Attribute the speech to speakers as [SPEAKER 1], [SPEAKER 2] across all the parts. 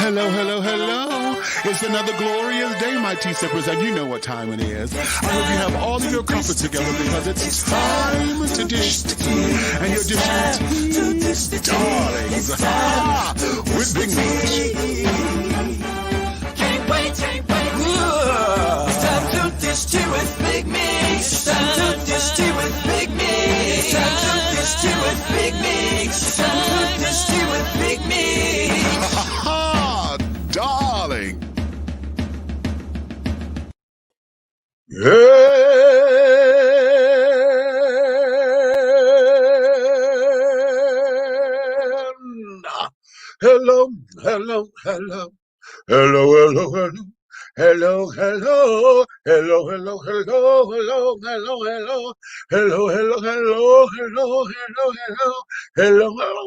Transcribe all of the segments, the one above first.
[SPEAKER 1] Hello, hello, hello. It's another glorious day, my tea sippers, and you know what time it is. I hope you have all of your comfort together because it's time to dish tea. And you're dishing tea, darlings, with Big Meach.
[SPEAKER 2] Can't wait. It's time to dish tea with Big Meach. It's time to dish tea with Big Meach. It's time to dish tea with Big Meach. It's time to dish tea with Big Meach.
[SPEAKER 1] Darling. Hello, hello, hello. Hello, hello, hello. Hello, hello, hello, hello, hello, hello, hello, hello, hello, hello, hello, hello, hello, hello, hello.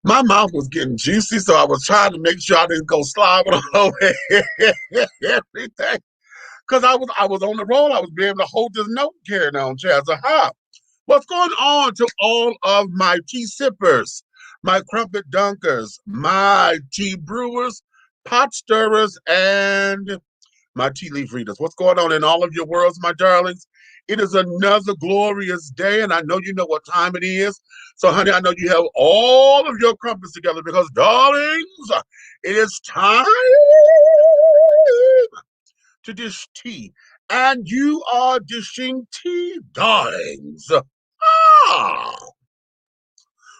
[SPEAKER 1] My mouth was getting juicy, so I was trying to make sure I didn't go slobbing all over everything. Because I was on the roll. I was being able to hold this note carrying on, Chaz. What's going on to all of my tea sippers, my crumpet dunkers, my tea brewers, pot stirrers, and my tea leaf readers? What's going on in all of your worlds, my darlings? It is another glorious day, and I know you know what time it is. So, honey, I know you have all of your crumpets together because, darlings, it is time to dish tea. And you are dishing tea, darlings,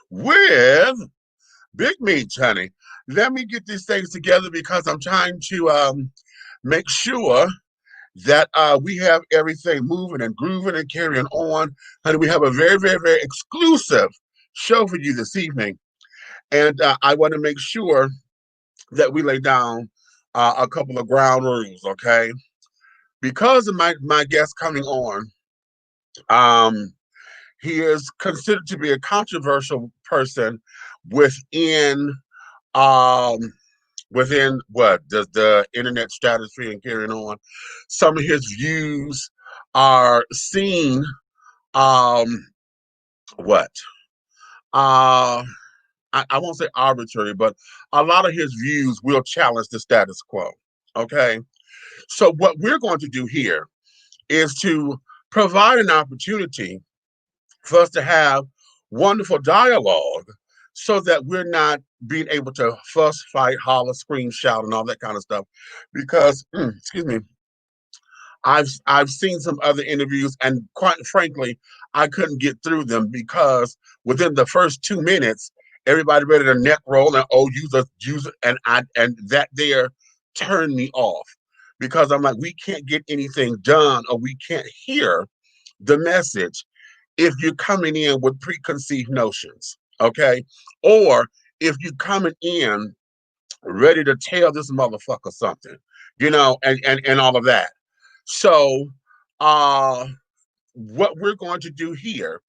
[SPEAKER 1] with Big Meach, honey. Let me get these things together because I'm trying to make sure that we have everything moving and grooving and carrying on. Honey, we have a very, very, very exclusive show for you this evening. And I want to make sure that we lay down a couple of ground rules, okay? Because of my guest coming on, he is considered to be a controversial person within what does the internet stratosphere and carrying on. Some of his views are seen I won't say arbitrary, but a lot of his views will challenge the status quo. Okay, so what we're going to do here is to provide an opportunity for us to have wonderful dialogue so that we're not being able to fuss, fight, holler, scream, shout, and all that kind of stuff. Because, excuse me, I've seen some other interviews, and quite frankly, I couldn't get through them because within the first 2 minutes, everybody ready to neck roll and use it, and that there turned me off because I'm like, we can't get anything done or we can't hear the message if you're coming in with preconceived notions, okay? Or if you're coming in ready to tell this motherfucker something, and all of that. So what we're going to do here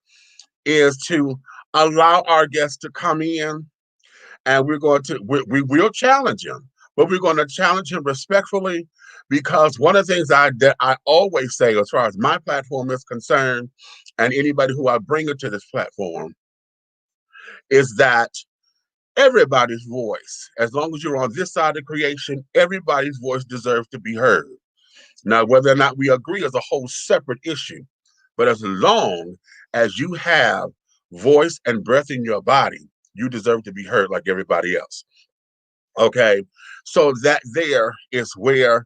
[SPEAKER 1] is to allow our guests to come in, and we will challenge him, but we're going to challenge him respectfully, because one of the things that I always say as far as my platform is concerned, and anybody who I bring into this platform, is that everybody's voice, as long as you're on this side of creation, everybody's voice deserves to be heard. Now, whether or not we agree is a whole separate issue, but as long as you have voice and breath in your body, you deserve to be heard like everybody else. Okay, so that there is where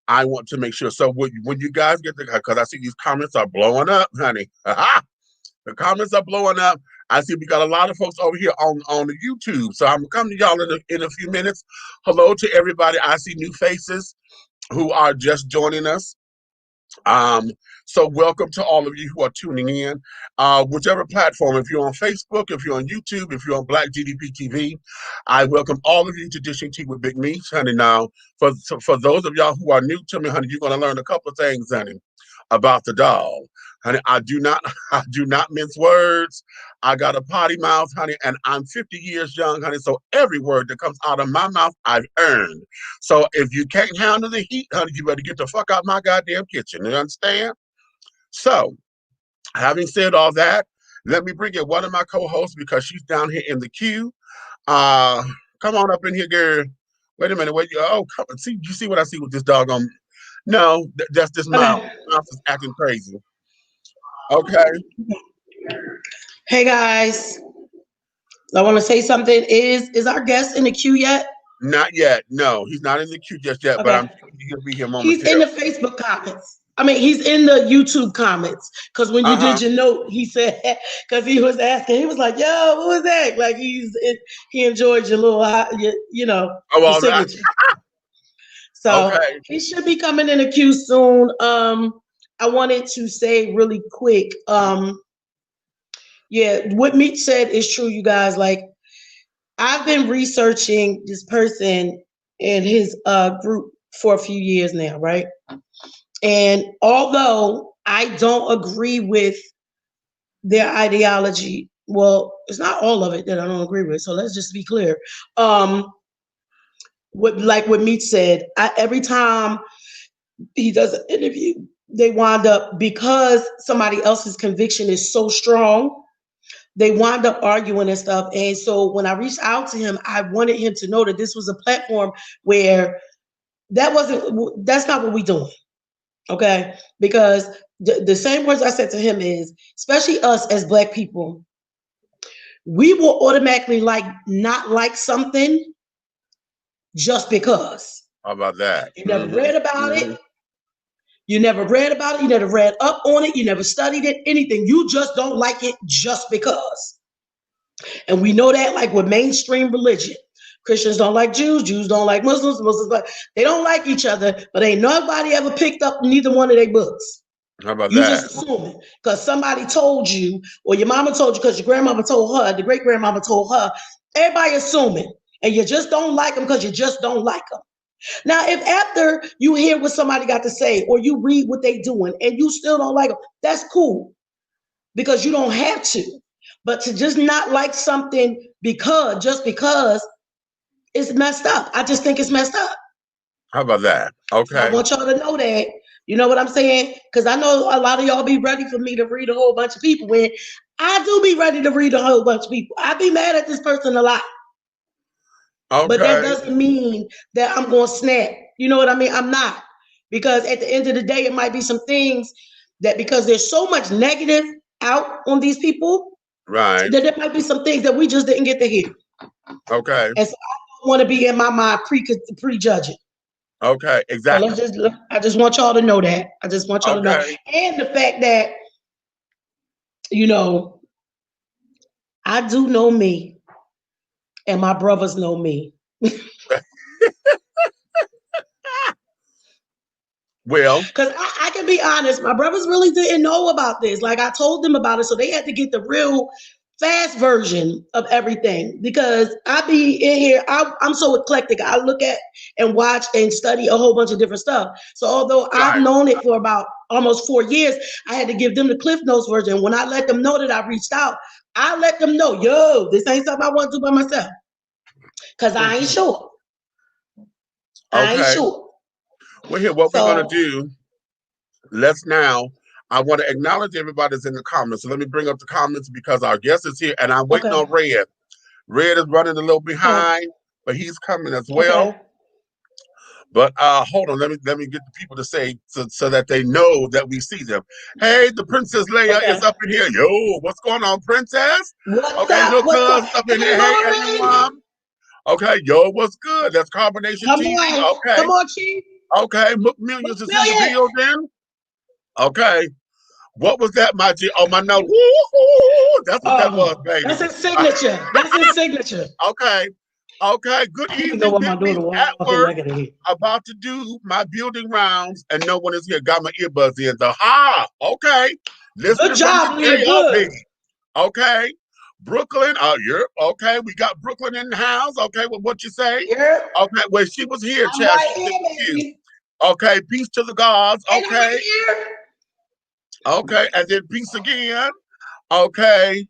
[SPEAKER 1] I want to make sure. So when you guys get because I see these comments are blowing up, honey. The comments are blowing up. I see we got a lot of folks over here on the YouTube. So I'm coming to y'all in a few minutes. Hello to everybody. I see new faces who are just joining us. So welcome to all of you who are tuning in. Whichever platform, if you're on Facebook, if you're on YouTube, if you're on Black GDP TV, I welcome all of you to Dishing Tea with Big Meach, honey. Now, for those of y'all who are new to me, honey, you're going to learn a couple of things, honey. about the doll. Honey, I do not I do not mince words. I got a potty mouth, honey, and I'm 50 years young, honey. So every word that comes out of my mouth, I've earned. So if you can't handle the heat, honey, you better get the fuck out my goddamn kitchen. You understand? So, having said all that, let me bring in one of my co-hosts because she's down here in the queue. Uh, Come on up in here, girl. Wait a minute. Wait. Oh, come, see, you see what I see with this dog on? No, that's this mouse.
[SPEAKER 3] Okay.
[SPEAKER 1] Mouse is acting crazy. Okay.
[SPEAKER 3] Hey guys, I want to say something. Is our guest in the queue yet?
[SPEAKER 1] Not yet. No, he's not in the queue just yet, but
[SPEAKER 3] Okay.
[SPEAKER 1] I'm sure he'll be here
[SPEAKER 3] He's in
[SPEAKER 1] momentarily.
[SPEAKER 3] the Facebook comments. I mean, he's in the YouTube comments. Because when you
[SPEAKER 1] Uh-huh.
[SPEAKER 3] did your note, he said, because he was asking, he was like, yo, what was that? Like he enjoyed your little,
[SPEAKER 1] Oh,
[SPEAKER 3] your
[SPEAKER 1] well, that,
[SPEAKER 3] signature. So
[SPEAKER 1] okay.
[SPEAKER 3] he should be coming in the queue soon. I wanted to say really quick, yeah, what Meach said is true, you guys. Like, I've been researching this person and his group for a few years now, right? And although I don't agree with their ideology, well, it's not all of it that I don't agree with. So let's just be clear. What Meach said, every time he does an interview, they wind up, because somebody else's conviction is so strong, they wind up arguing and stuff. And so when I reached out to him, I wanted him to know that this was a platform where that's not what we doing. Okay. Because the same words I said to him is, especially us as Black people, we will automatically not like something just because.
[SPEAKER 1] How about that?
[SPEAKER 3] You never read about it. You never read about it. You never read up on it. You never studied it, anything. You just don't like it just because. And we know that, like, with mainstream religion. Christians don't like Jews. Jews don't like Muslims. Muslims they don't like each other, but ain't nobody ever picked up neither one of their books.
[SPEAKER 1] How about
[SPEAKER 3] You
[SPEAKER 1] that?
[SPEAKER 3] just assuming because somebody told you, or your mama told you, because your grandmama told her, the great grandmama told her. Everybody assuming, and you just don't like them because you just don't like them. Now, if after you hear what somebody got to say, or you read what they doing, and you still don't like them, that's cool, because you don't have to. But to just not like something just because, it's messed up. I just think it's messed up.
[SPEAKER 1] How about that?
[SPEAKER 3] So I
[SPEAKER 1] Okay.
[SPEAKER 3] want y'all to know that. You know what I'm saying? Because I know a lot of y'all be ready for me to read a whole bunch of people. When I do be ready to read a whole bunch of people, I be mad at this person a lot. But that
[SPEAKER 1] Okay.
[SPEAKER 3] doesn't mean that I'm going to snap. You know what I mean? I'm not. Because at the end of the day, it might be some things that, because there's so much negative out on these people,
[SPEAKER 1] Right.
[SPEAKER 3] that there might be some things that we just didn't get to hear.
[SPEAKER 1] Okay.
[SPEAKER 3] And so I don't want to be in my mind prejudging.
[SPEAKER 1] Okay.
[SPEAKER 3] So
[SPEAKER 1] Exactly.
[SPEAKER 3] I just want y'all to know that. I just want y'all to know.
[SPEAKER 1] Okay.
[SPEAKER 3] And the fact that, you know, I do know me and my brothers know me.
[SPEAKER 1] Well,
[SPEAKER 3] Because I can be honest, my brothers really didn't know about this. Like, I told them about it, so they had to get the real fast version of everything. Because I be in here, I'm so eclectic. I look at and watch and study a whole bunch of different stuff. So although I've
[SPEAKER 1] right.
[SPEAKER 3] known it for about almost 4 years, I had to give them the Cliff Notes version. When I let them know that I reached out, I let them know, yo, this ain't something I want to do by myself. Because I ain't sure. I ain't
[SPEAKER 1] Okay.
[SPEAKER 3] sure.
[SPEAKER 1] Well, here, what we're going to
[SPEAKER 3] So,
[SPEAKER 1] do, let's now, I want to acknowledge everybody that's in the comments. So let me bring up the comments because our guest is here and I'm waiting
[SPEAKER 3] okay.
[SPEAKER 1] on Red. Red is running a little
[SPEAKER 3] Okay.
[SPEAKER 1] behind, but he's coming as
[SPEAKER 3] Okay.
[SPEAKER 1] well. But hold on, let me get the people to say so that they know that we see them. Hey, the Princess Leia is
[SPEAKER 3] Okay.
[SPEAKER 1] up in here. Yo, what's going on, Princess?
[SPEAKER 3] What's
[SPEAKER 1] Okay,
[SPEAKER 3] up?
[SPEAKER 1] little
[SPEAKER 3] What's
[SPEAKER 1] cuz
[SPEAKER 3] up?
[SPEAKER 1] up in
[SPEAKER 3] Hey,
[SPEAKER 1] here. Hey,
[SPEAKER 3] Lauren.
[SPEAKER 1] everyone. Okay, yo, what's good? That's Carbonation
[SPEAKER 3] Come
[SPEAKER 1] TV.
[SPEAKER 3] on.
[SPEAKER 1] Okay,
[SPEAKER 3] Come on, Chief.
[SPEAKER 1] okay. Millions is in the
[SPEAKER 3] Million.
[SPEAKER 1] building. Okay, what was that, my G? Oh, my note. Woo-hoo. That's what that was,
[SPEAKER 3] Oh,
[SPEAKER 1] baby.
[SPEAKER 3] that's his signature. That's his signature.
[SPEAKER 1] Okay, okay. Good
[SPEAKER 3] I don't know
[SPEAKER 1] evening,
[SPEAKER 3] why my
[SPEAKER 1] Pygmies.
[SPEAKER 3] daughter
[SPEAKER 1] At
[SPEAKER 3] walking
[SPEAKER 1] work.
[SPEAKER 3] like it here.
[SPEAKER 1] About to do my building rounds and no one is here. Got my earbuds in. So, okay.
[SPEAKER 3] Good
[SPEAKER 1] Listening from the
[SPEAKER 3] job, Leah.
[SPEAKER 1] JLB.
[SPEAKER 3] Good.
[SPEAKER 1] Okay. Brooklyn. Oh, you're okay. We got Brooklyn in the house. Okay. Well, what you say?
[SPEAKER 3] Yeah.
[SPEAKER 1] Okay. Well, she was here,
[SPEAKER 3] I'm
[SPEAKER 1] Chad.
[SPEAKER 3] right
[SPEAKER 1] She was in
[SPEAKER 3] here,
[SPEAKER 1] the queue.
[SPEAKER 3] baby.
[SPEAKER 1] Okay. Peace to the gods.
[SPEAKER 3] And I'm right
[SPEAKER 1] Okay.
[SPEAKER 3] here.
[SPEAKER 1] Okay, and then peace again. Okay.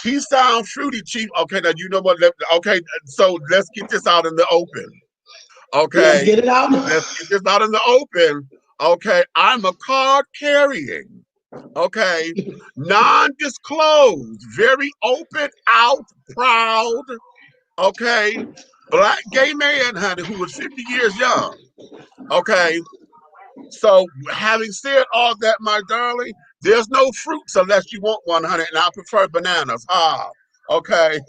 [SPEAKER 1] He sounds fruity, Chief. Okay, now you know what? Okay, so let's get this out in the open.
[SPEAKER 3] Let's
[SPEAKER 1] Okay,
[SPEAKER 3] get it out.
[SPEAKER 1] let's get this out in the open. Okay, I'm a card carrying. Okay, non-disclosed, very open, out, proud. Okay, black gay man, honey, who was 50 years young. Okay, so having said all that, my darling, there's no fruits unless you want one, honey, and I prefer bananas. Ah, okay.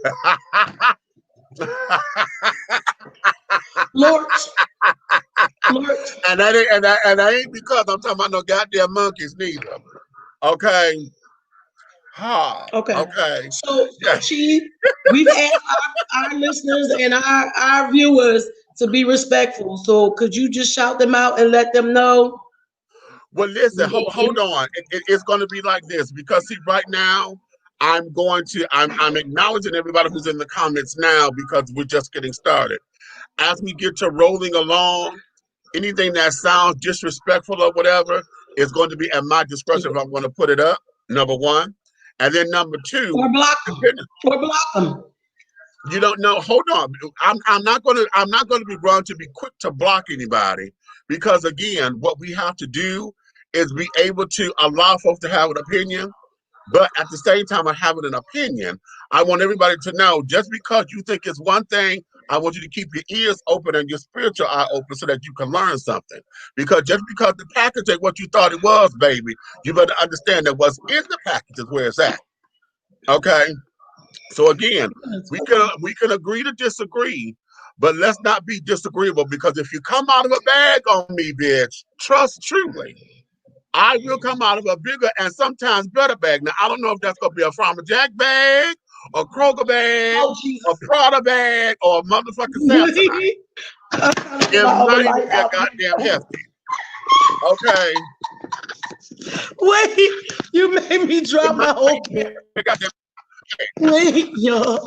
[SPEAKER 3] Lord, Lord.
[SPEAKER 1] and that ain't because I'm talking about no goddamn monkeys neither. Okay. Ha.
[SPEAKER 3] Okay.
[SPEAKER 1] Okay.
[SPEAKER 3] So,
[SPEAKER 1] Yeah.
[SPEAKER 3] Chief, we've asked our listeners and our viewers to be respectful. So, could you just shout them out and let them know?
[SPEAKER 1] Well, listen, hold on. It's going to be like this because see, right now, I'm acknowledging everybody who's in the comments now because we're just getting started. As we get to rolling along, anything that sounds disrespectful or whatever is going to be at my discretion if I'm going to put it up. Number one, and then number two,
[SPEAKER 3] Or block them.
[SPEAKER 1] depending,
[SPEAKER 3] Or block them.
[SPEAKER 1] you don't know. Hold on, I'm not going to be wrong to be quick to block anybody because again, what we have to do is be able to allow folks to have an opinion. But at the same time of having an opinion, I want everybody to know just because you think it's one thing, I want you to keep your ears open and your spiritual eye open so that you can learn something. Because just because the package ain't what you thought it was, baby, you better understand that what's in the package is where it's at. Okay? So again, we can agree to disagree, but let's not be disagreeable because if you come out of a bag on me, bitch, trust truly. I will come out of a bigger and sometimes better bag. Now, I don't know if that's going to be a Farmer Jack bag, a Kroger bag,
[SPEAKER 3] Oh,
[SPEAKER 1] a
[SPEAKER 3] Jesus.
[SPEAKER 1] Prada bag, or a motherfucking Samsonite.
[SPEAKER 3] I'm trying to get
[SPEAKER 1] It
[SPEAKER 3] my other
[SPEAKER 1] might even
[SPEAKER 3] light
[SPEAKER 1] be a
[SPEAKER 3] out.
[SPEAKER 1] goddamn hefty. Okay?
[SPEAKER 3] Wait, you made me
[SPEAKER 1] It
[SPEAKER 3] drop
[SPEAKER 1] might
[SPEAKER 3] my whole
[SPEAKER 1] be
[SPEAKER 3] pen.
[SPEAKER 1] a goddamn.
[SPEAKER 3] Wait, yo.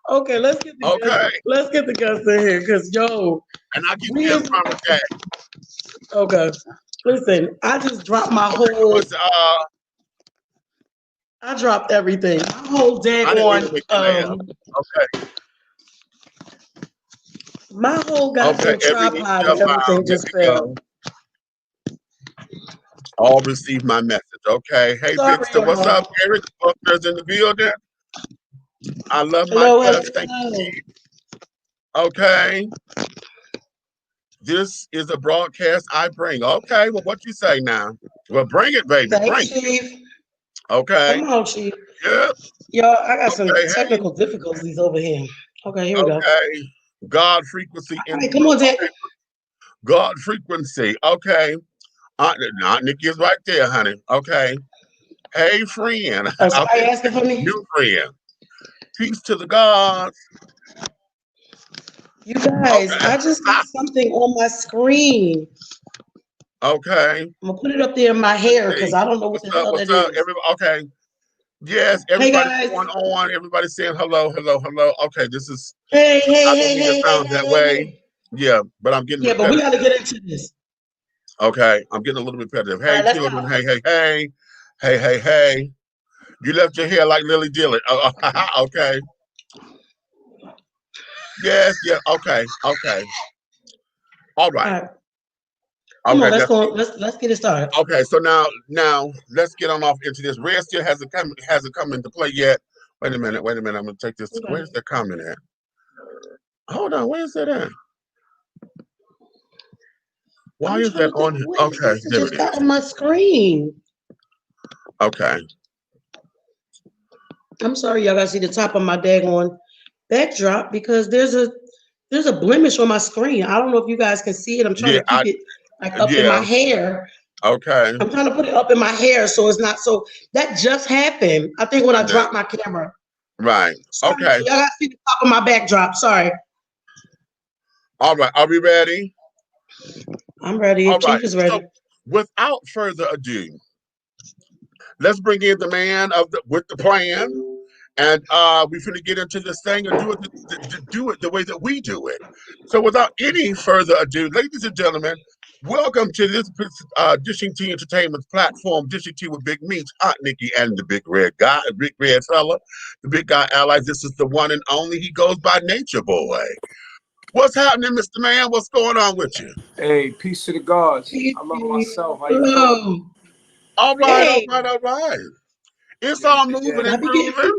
[SPEAKER 3] Okay, let's get the guns.
[SPEAKER 1] Okay?
[SPEAKER 3] Let's get the guns in here, cause yo,
[SPEAKER 1] And I give
[SPEAKER 3] we
[SPEAKER 1] you a
[SPEAKER 3] is
[SPEAKER 1] Farmer Jack.
[SPEAKER 3] okay. Listen, I just dropped my
[SPEAKER 1] Okay,
[SPEAKER 3] whole.
[SPEAKER 1] what's,
[SPEAKER 3] I dropped everything. My whole
[SPEAKER 1] I didn't mean to
[SPEAKER 3] daggone.
[SPEAKER 1] make you laugh. Okay.
[SPEAKER 3] My whole
[SPEAKER 1] Okay,
[SPEAKER 3] goddamn
[SPEAKER 1] every knee
[SPEAKER 3] tripod
[SPEAKER 1] shall
[SPEAKER 3] and
[SPEAKER 1] bow,
[SPEAKER 3] everything
[SPEAKER 1] here
[SPEAKER 3] just
[SPEAKER 1] we go.
[SPEAKER 3] fell.
[SPEAKER 1] All receive my message. Okay. Hey,
[SPEAKER 3] Sorry,
[SPEAKER 1] Bigster, what's
[SPEAKER 3] y'all.
[SPEAKER 1] up? Eric Buckner's in the building. I love my
[SPEAKER 3] Hello,
[SPEAKER 1] touch. Thank
[SPEAKER 3] hello.
[SPEAKER 1] you. Okay. This is a broadcast I bring. Okay. Well, what you say now? Well, bring it, baby. Bring
[SPEAKER 3] Thanks,
[SPEAKER 1] it.
[SPEAKER 3] Chief.
[SPEAKER 1] Okay.
[SPEAKER 3] Come on, Chief.
[SPEAKER 1] Yeah.
[SPEAKER 3] Y'all, I got some
[SPEAKER 1] Okay. Hey.
[SPEAKER 3] technical difficulties over here. Okay, here we go.
[SPEAKER 1] Okay. God frequency
[SPEAKER 3] All
[SPEAKER 1] in the
[SPEAKER 3] right, come
[SPEAKER 1] room.
[SPEAKER 3] on, Dad.
[SPEAKER 1] Okay. God frequency. Okay. Aunt Nikki is right there, honey. Okay. Hey, friend.
[SPEAKER 3] Oh, somebody
[SPEAKER 1] Okay.
[SPEAKER 3] asking for me?
[SPEAKER 1] New friend. Peace to the gods.
[SPEAKER 3] You guys,
[SPEAKER 1] Okay.
[SPEAKER 3] I just got something on my screen.
[SPEAKER 1] Okay.
[SPEAKER 3] I'm gonna put it up there in my
[SPEAKER 1] Let's
[SPEAKER 3] hair because
[SPEAKER 1] see.
[SPEAKER 3] I don't know what
[SPEAKER 1] What's
[SPEAKER 3] the
[SPEAKER 1] up?
[SPEAKER 3] hell
[SPEAKER 1] What's
[SPEAKER 3] that
[SPEAKER 1] up?
[SPEAKER 3] is.
[SPEAKER 1] Okay. Yes,
[SPEAKER 3] Hey
[SPEAKER 1] everybody's
[SPEAKER 3] guys.
[SPEAKER 1] going on. Everybody's saying hello, hello, hello. Okay, this is
[SPEAKER 3] Hey, hey,
[SPEAKER 1] I don't
[SPEAKER 3] hey,
[SPEAKER 1] mean it
[SPEAKER 3] hey, hey,
[SPEAKER 1] sounds
[SPEAKER 3] hey,
[SPEAKER 1] that
[SPEAKER 3] hey,
[SPEAKER 1] way.
[SPEAKER 3] hey.
[SPEAKER 1] Yeah, but I'm getting
[SPEAKER 3] Yeah, but we
[SPEAKER 1] repetitive.
[SPEAKER 3] gotta get into this.
[SPEAKER 1] Okay, I'm getting a little repetitive.
[SPEAKER 3] All
[SPEAKER 1] Hey,
[SPEAKER 3] right, let's
[SPEAKER 1] children.
[SPEAKER 3] go.
[SPEAKER 1] Hey, hey, hey. Hey, hey, hey. You left your hair like Lily Dillon. Okay. Yes, yeah. Okay, okay. All
[SPEAKER 3] All
[SPEAKER 1] right.
[SPEAKER 3] right, come
[SPEAKER 1] Okay,
[SPEAKER 3] on, let's
[SPEAKER 1] that's
[SPEAKER 3] go. Let's get it started.
[SPEAKER 1] okay. So now let's get on off into this. Red still hasn't come into play yet. Wait a minute. I'm gonna take this.
[SPEAKER 3] Okay.
[SPEAKER 1] Where's the comment at? Hold on. Where's that at? Why
[SPEAKER 3] I'm
[SPEAKER 1] is
[SPEAKER 3] trying
[SPEAKER 1] that
[SPEAKER 3] to think.
[SPEAKER 1] on here?
[SPEAKER 3] What is
[SPEAKER 1] Okay,
[SPEAKER 3] this that
[SPEAKER 1] there it
[SPEAKER 3] just got
[SPEAKER 1] is.
[SPEAKER 3] on my screen?
[SPEAKER 1] Okay.
[SPEAKER 3] I'm sorry, y'all gotta see the top of my daggone backdrop because there's a blemish on my screen. I don't know if you guys can see it. I'm trying
[SPEAKER 1] Yeah,
[SPEAKER 3] to keep it like up in my
[SPEAKER 1] yeah.
[SPEAKER 3] hair.
[SPEAKER 1] Okay.
[SPEAKER 3] I'm trying to put it up in my hair so it's not so. That just happened. I think when
[SPEAKER 1] I
[SPEAKER 3] I
[SPEAKER 1] know.
[SPEAKER 3] dropped my camera.
[SPEAKER 1] Right.
[SPEAKER 3] Sorry,
[SPEAKER 1] Okay.
[SPEAKER 3] y'all gotta see the top of my backdrop. Sorry.
[SPEAKER 1] All right. Are we ready?
[SPEAKER 3] I'm ready.
[SPEAKER 1] All
[SPEAKER 3] If
[SPEAKER 1] right.
[SPEAKER 3] Chief is ready.
[SPEAKER 1] So without further ado, let's bring in the man with the plan. And we're going to get into this thing and do it the way that we do it. So without any further ado, ladies and gentlemen, Welcome to this Dishing Tea Entertainment platform, Dishing Tea with Big Meach, Aunt Nikki, and the big red guy, big red fella, the big guy allies. This is the one and only. He goes by Nature Boy. What's happening, Mr. Man? What's going on with you?
[SPEAKER 4] Hey, peace to the gods. I love myself. How you doing?
[SPEAKER 3] Oh,
[SPEAKER 1] All right,
[SPEAKER 3] hey,
[SPEAKER 1] all right. It's
[SPEAKER 4] Yeah,
[SPEAKER 1] all
[SPEAKER 4] yeah,
[SPEAKER 1] moving
[SPEAKER 4] yeah.
[SPEAKER 1] and grooving.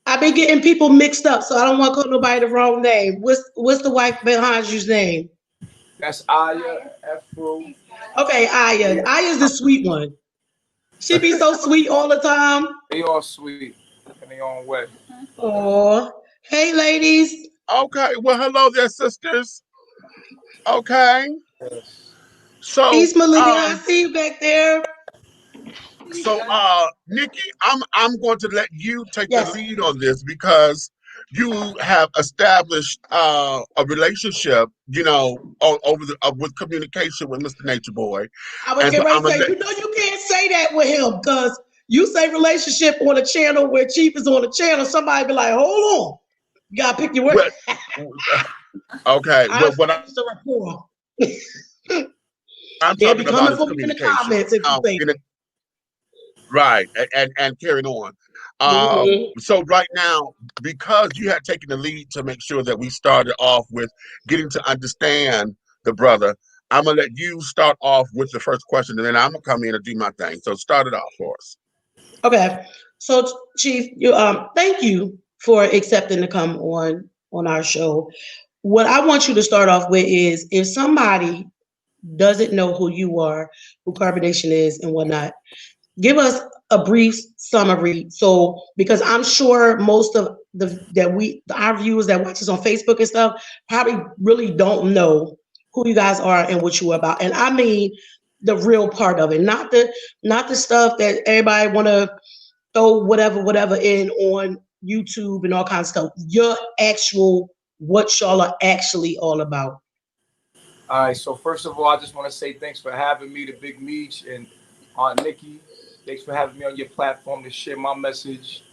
[SPEAKER 3] I've been getting people mixed up, so I don't want to call nobody the wrong name. What's the wife behind you's name?
[SPEAKER 4] That's Aya, Afro.
[SPEAKER 3] Okay, Aya.
[SPEAKER 4] Yeah,
[SPEAKER 3] Aya's the sweet one. She be so sweet all the time.
[SPEAKER 4] they all sweet in their own way.
[SPEAKER 3] Oh, hey, ladies.
[SPEAKER 1] Okay, well, hello there, sisters. Okay,
[SPEAKER 4] Yes.
[SPEAKER 1] so
[SPEAKER 3] Peace, Malia. I see you back there.
[SPEAKER 1] Nikki, I'm going to let you take the
[SPEAKER 3] Yes.
[SPEAKER 1] lead on this because you have established a relationship, over with communication with Mr. Nature Boy.
[SPEAKER 3] I was
[SPEAKER 1] And so
[SPEAKER 3] getting ready
[SPEAKER 1] I'm
[SPEAKER 3] to
[SPEAKER 1] gonna
[SPEAKER 3] say,
[SPEAKER 1] let
[SPEAKER 3] you know, you can't say that with him because you say relationship on a channel where Chief is on a channel. Somebody be like, hold on. You got to pick your word.
[SPEAKER 1] well, okay,
[SPEAKER 3] I
[SPEAKER 1] what
[SPEAKER 3] establish a rapport.
[SPEAKER 1] I'm
[SPEAKER 3] They'll be
[SPEAKER 1] talking about
[SPEAKER 3] coming
[SPEAKER 1] is
[SPEAKER 3] for me in the
[SPEAKER 1] communication.
[SPEAKER 3] comments if you say that.
[SPEAKER 1] Right, and carrying on.
[SPEAKER 3] Mhm.
[SPEAKER 1] So right now, because you had taken the lead to make sure that we started off with getting to understand the brother, I'm gonna let you start off with the first question, and then I'm gonna come in and do my thing. So start it off for us.
[SPEAKER 3] Okay. So, Chief, you thank you for accepting to come on our show. What I want you to start off with is if somebody doesn't know who you are, who carbonation is, and whatnot, give us a brief summary. So, because I'm sure most of our viewers that watch us on Facebook and stuff probably really don't know who you guys are and what you are about. And I mean the real part of it, not the stuff that everybody want to throw whatever in on YouTube and all kinds of stuff. Your actual what y'all are actually all about.
[SPEAKER 4] All right. So first of all, I just want to say thanks for having me, the Big Meach and Aunt Nikki. Thanks for having me on your platform to share my message.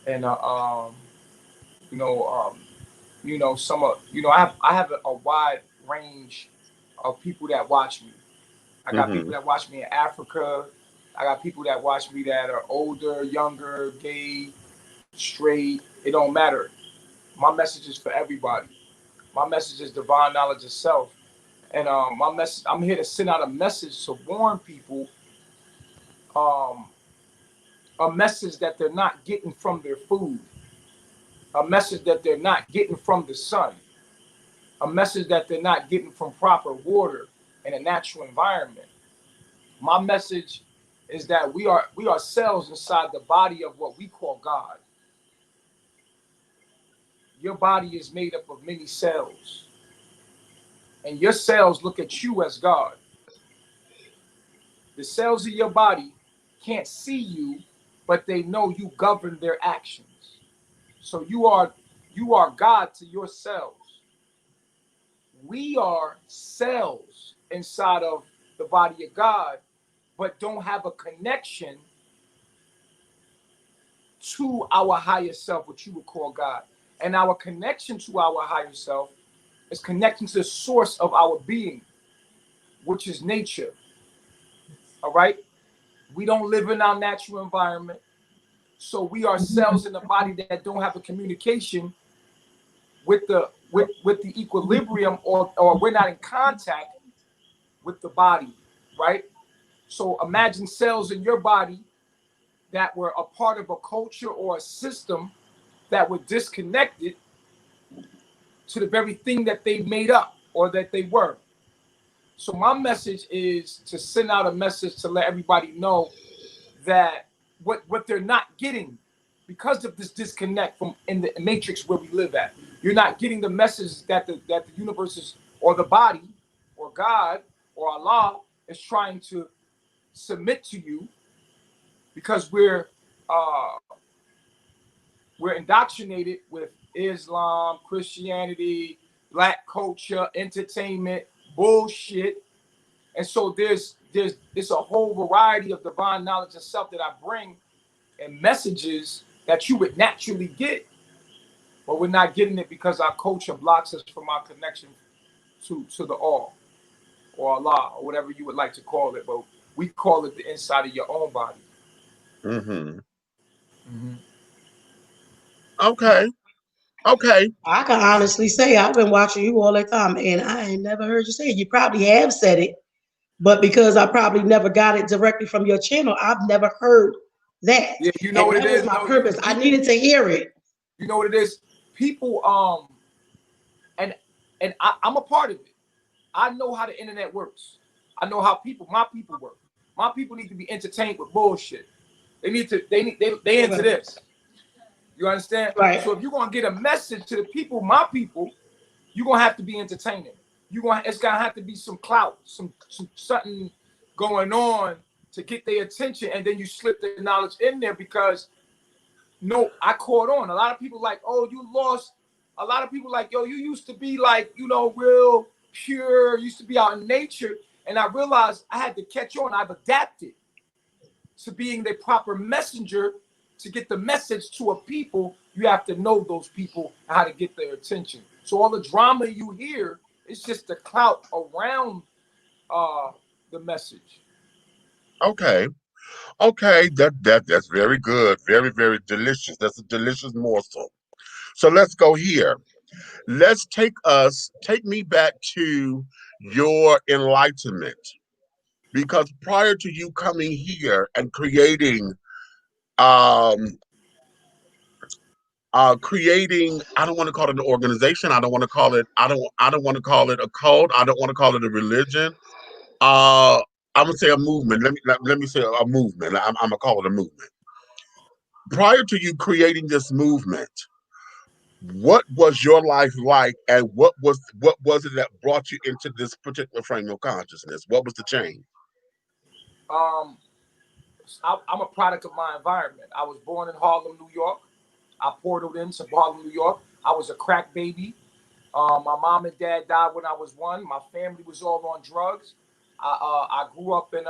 [SPEAKER 4] And you know, some of I have a wide range of people that watch me. I got
[SPEAKER 1] Mm-hmm.
[SPEAKER 4] people that watch me in Africa. I got people that watch me that are older, younger, gay, straight. It don't matter. My message is for everybody. My message is divine knowledge of self. And my message, I'm here to send out a message to warn people, um, a message that they're not getting from their food, a message that they're not getting from the sun, a message that they're not getting from proper water and a natural environment. My message is that we are cells inside the body of what we call God. Your body is made up of many cells, and your cells look at you as God. The cells of your body can't see you, but they know you govern their actions. So you are God to your cells. We are cells inside of the body of God, but don't have a connection to our higher self, what you would call God. And our connection to our higher self is connecting to the source of our being, which is nature. All right. We don't live in our natural environment. So we are cells in the body that don't have a communication with the equilibrium, or we're not in contact with the body, right? So imagine cells in your body that were a part of a culture or a system that were disconnected to the very thing that they made up or that they were. So my message is to send out a message to let everybody know that what they're not getting because of this disconnect from in the matrix where we live at. You're not getting the message that the universe is, or the body or God or Allah is trying to submit to you, because uh we're indoctrinated with Islam, Christianity, black culture, entertainment, bullshit. And so there's it's a whole variety of divine knowledge of self that I bring and messages that you would naturally get, but we're not getting it because our culture blocks us from our connection to the all. or Allah, or whatever you would like to call it, but we call it the inside of your own body.
[SPEAKER 1] Mm-hmm. Mm-hmm. Okay. Okay.
[SPEAKER 3] I can honestly say I've been watching you all the time, and I ain't never heard you say it. You probably have said it, but because I probably never got it directly from your channel, I've never heard that.
[SPEAKER 4] Yeah, you know
[SPEAKER 3] and
[SPEAKER 4] what
[SPEAKER 3] that
[SPEAKER 4] it
[SPEAKER 3] was
[SPEAKER 4] is.
[SPEAKER 3] my
[SPEAKER 4] No,
[SPEAKER 3] purpose. I needed to hear it.
[SPEAKER 4] You know what it is? People, and I'm a part of it. I know how the internet works. I know how my people work. My people need to be entertained with bullshit. They into this. You understand?
[SPEAKER 3] Right.
[SPEAKER 4] So if you're gonna get a message to the people, my people, you're gonna have to be entertaining. It's gonna have to be some clout, some something going on to get their attention, and then you slip the knowledge in there because no, I caught on. A lot of people like, oh, you lost. A lot of people like, yo, you used to be like, real pure, used to be out in nature. And I realized I had to catch on. I've adapted to being the proper messenger to get the message to a people. You have to know those people and how to get their attention. So all the drama you hear is just the clout around the message.
[SPEAKER 1] Okay. Okay. That's very good. Very, very delicious. That's a delicious morsel. So let's go here. Let's take me back to your enlightenment. Because prior to you coming here and creating I don't want to call it an organization, I don't want to call it a cult, I don't want to call it a religion. I'm gonna say a movement. Let me say a movement. I'm gonna call it a movement. Prior to you creating this movement, what was your life like, and what was it that brought you into this particular frame of consciousness? What was the change?
[SPEAKER 4] I'm a product of my environment. I was born in Harlem, New York. I portaled into Harlem, New York. I was a crack baby. My mom and dad died when I was 1. My family was all on drugs. I grew up in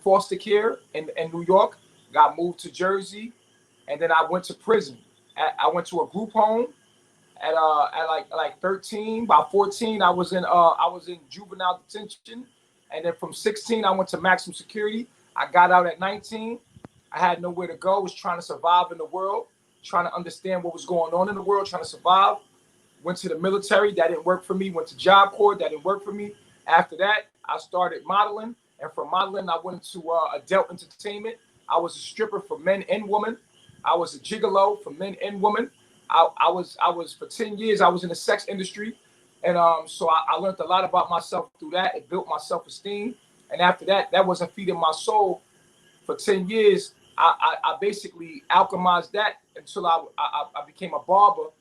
[SPEAKER 4] foster care in New York. Got moved to Jersey, and then I went to prison. I went to a group home at like 13. By 14, I was in juvenile detention, and then from 16, I went to maximum security. I got out at 19. I had nowhere to go. I was trying to survive in the world, trying to understand what was going on in the world, trying to survive. Went to the military. That didn't work for me. Went to Job Corps. That didn't work for me. After that, I started modeling. And from modeling, I went into adult entertainment. I was a stripper for men and women. I was a gigolo for men and women. I was for 10 years, I was in the sex industry. And so I learned a lot about myself through that. It built my self-esteem. And after that, that wasn't feeding my soul. For 10 years, I basically alchemized that until I became a barber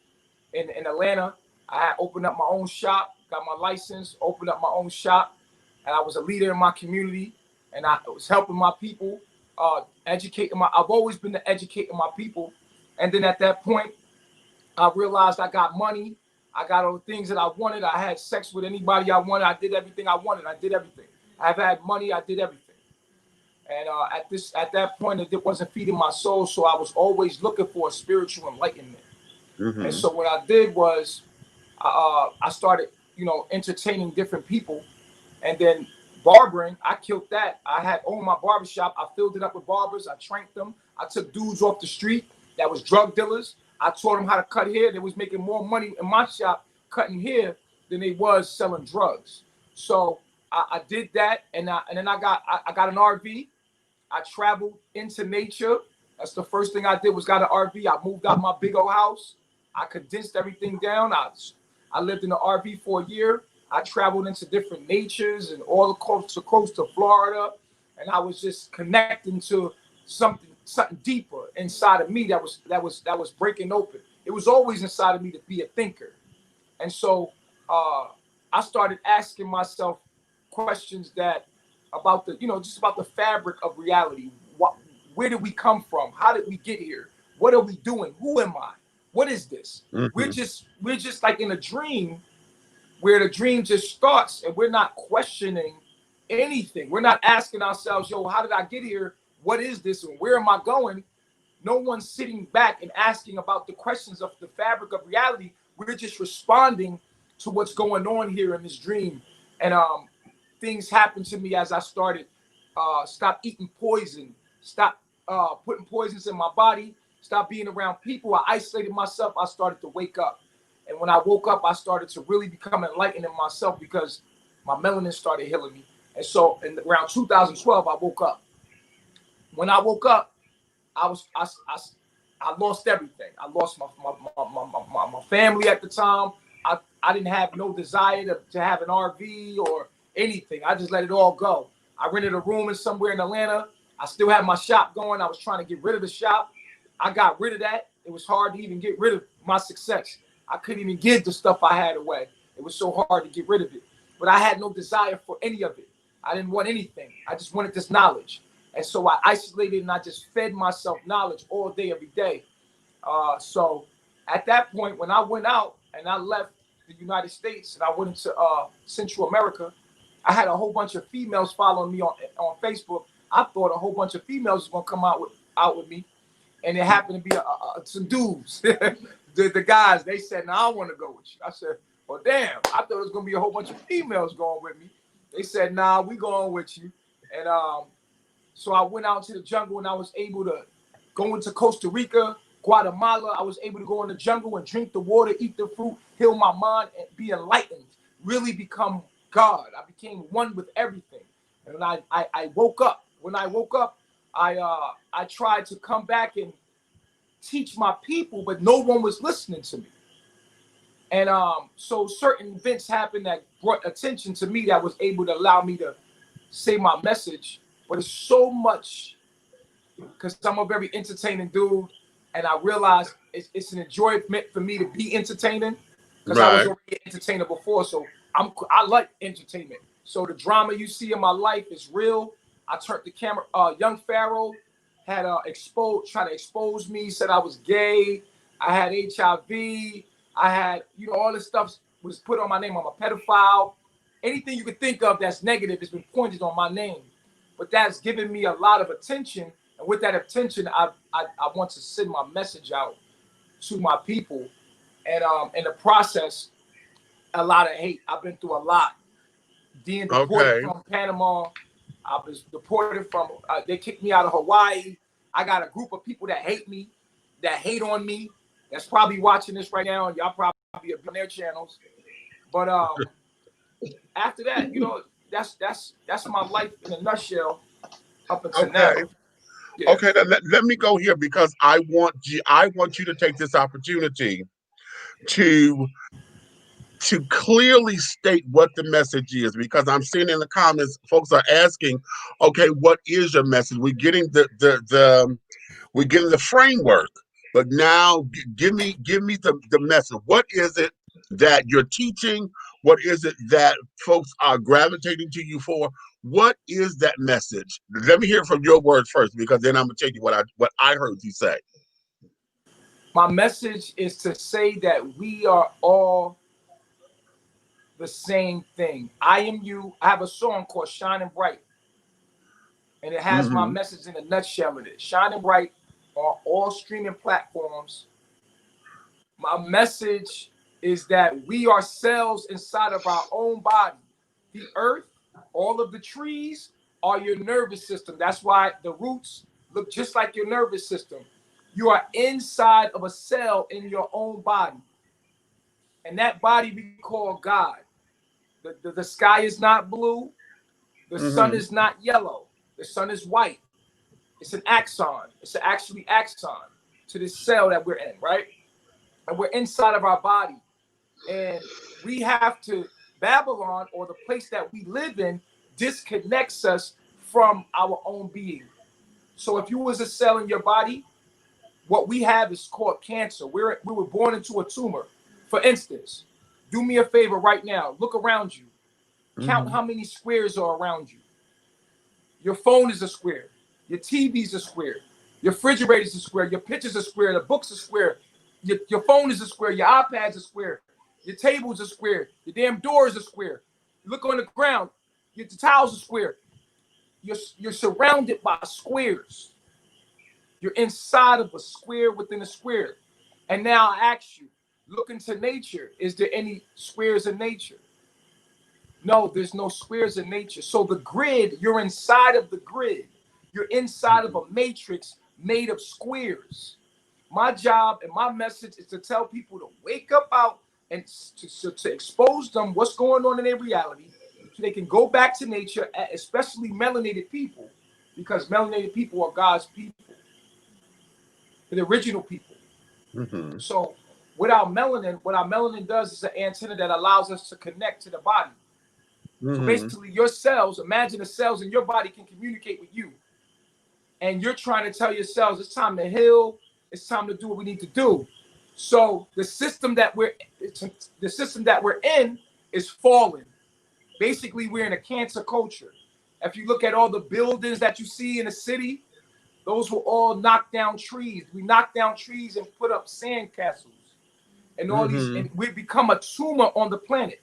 [SPEAKER 4] in Atlanta. I had opened up my own shop, got my license, opened up my own shop, and I was a leader in my community, and I was helping my people, educating I've always been the educating my people. And then at that point, I realized I got money, I got all the things that I wanted. I had sex with anybody I wanted. I did everything I wanted. I did everything. I've had money. I did everything. And at that point, it wasn't feeding my soul, so I was always looking for a spiritual enlightenment. Mm-hmm. And so what I did was, I started, entertaining different people, and then barbering. I killed that. I had owned my barbershop. I filled it up with barbers. I trained them. I took dudes off the street that was drug dealers. I taught them how to cut hair. They was making more money in my shop cutting hair than they was selling drugs. So I did that, and then I got an RV. I traveled into nature. That's the first thing I did was got an RV. I moved out my big old house. I condensed everything down. I lived in the RV for a year. I traveled into different natures and all the coast to coast of Florida, and I was just connecting to something deeper inside of me that was breaking open. It was always inside of me to be a thinker, and so I started asking myself questions about just about the fabric of reality. Where did we come from? How did we get here? What are we doing? Who am I? What is this? Mm-hmm. We're just like in a dream where the dream just starts and we're not questioning anything. We're not asking ourselves, yo, how did I get here? What is this? And where am I going? No one's sitting back and asking about the questions of the fabric of reality. We're just responding to what's going on here in this dream. And things happened to me as I started stop eating poison, stop putting poisons in my body, stop being around people. I isolated myself. I started to wake up. And when I woke up, I started to really become enlightened in myself because my melanin started healing me. And so in around 2012, I woke up. When I woke up, I lost everything. I lost my family at the time. I didn't have no desire to have an RV or anything. I just let it all go. I rented a room in somewhere in Atlanta. I still had my shop going. I was trying to get rid of the shop. I got rid of that. It was hard to even get rid of my success. I couldn't even give the stuff I had away. It was so hard to get rid of it. But I had no desire for any of it. I didn't want anything. I just wanted this knowledge. And so I isolated and I just fed myself knowledge all day, every day. So at that point, when I went out and I left the United States and I went into Central America, I had a whole bunch of females following me on Facebook. I thought a whole bunch of females was going to come out with me. And it happened to be some dudes. the guys, they said, "No, I want to go with you." I said, "Well, damn, I thought it was going to be a whole bunch of females going with me." They said, "Nah, we going with you." And so I went out into the jungle and I was able to go into Costa Rica, Guatemala. I was able to go in the jungle and drink the water, eat the fruit, heal my mind, and be enlightened, really become God. I became one with everything. And I woke up. When I woke up, I tried to come back and teach my people, but no one was listening to me. And so certain events happened that brought attention to me that was able to allow me to say my message. But it's so much, because I'm a very entertaining dude, and I realized it's an enjoyment for me to be entertaining, because I was already an entertainer before. So I like entertainment. So the drama you see in my life is real. I turned the camera. Young Pharaoh had tried to expose me, said I was gay. I had HIV. I had, all this stuff was put on my name. I'm a pedophile. Anything you could think of that's negative has been pointed on my name. But that's given me a lot of attention. And with that attention, I want to send my message out to my people. And in the process, a lot of hate. I've been through a lot. Being deported from Panama. I was deported from, they kicked me out of Hawaii. I got a group of people that hate me, that hate on me, that's probably watching this right now, and y'all probably be on their channels. But after that, that's my life in a nutshell up until now. Yeah.
[SPEAKER 1] Okay, let me go here, because I want you to take this opportunity to clearly state what the message is, because I'm seeing in the comments folks are asking, okay, what is your message? We're getting we're getting the framework, but now give me the message. What is it that you're teaching? What is it that folks are gravitating to you for? What is that message? Let me hear from your words first, because then I'm gonna tell you what I heard you say.
[SPEAKER 4] My message is to say that we are all the same thing. I am you. I have a song called Shining Bright, and it has my message in a nutshell in it. Shining Bright on all streaming platforms. My message is that we are cells inside of our own body. The earth, all of the trees are your nervous system. That's why the roots look just like your nervous system. You are inside of a cell in your own body. And that body we call God. The sky is not blue. The sun is not yellow. The sun is white. It's an axon. It's actually axon to this cell that we're in, right? And we're inside of our body. And we have to, Babylon, or the place that we live in, disconnects us from our own being. So if you was a cell in your body, what we have is called cancer. We were born into a tumor. For instance, do me a favor right now. Look around you. Count how many squares are around you. Your phone is a square. Your TV is a square. Your refrigerator is a square. Your pictures are square. The books are square. Your phone is a square. Your iPad's a square. Your table's a square. Your damn door is a square. You look on the ground. Your towels are square. You're surrounded by squares. You're inside of a square within a square. And now I ask you, look into nature. Is there any squares in nature? No, there's no squares in nature. So the grid, you're inside of the grid. You're inside of a matrix made of squares. My job and my message is to tell people to wake up out and to expose them what's going on in their reality so they can go back to nature, especially melanated people, because melanated people are God's people, the original people.
[SPEAKER 1] Mm-hmm.
[SPEAKER 4] So without melanin, what our melanin does is an antenna that allows us to connect to the body. So
[SPEAKER 1] Mm-hmm.
[SPEAKER 4] basically your cells, imagine the cells in your body can communicate with you. And you're trying to tell your cells it's time to heal, it's time to do what we need to do. So the system that we're in is falling. Basically, we're in a cancer culture. If you look at all the buildings that you see in the city, those were all knocked down trees. We knocked down trees and put up sand castles. And all these, and we become a tumor on the planet.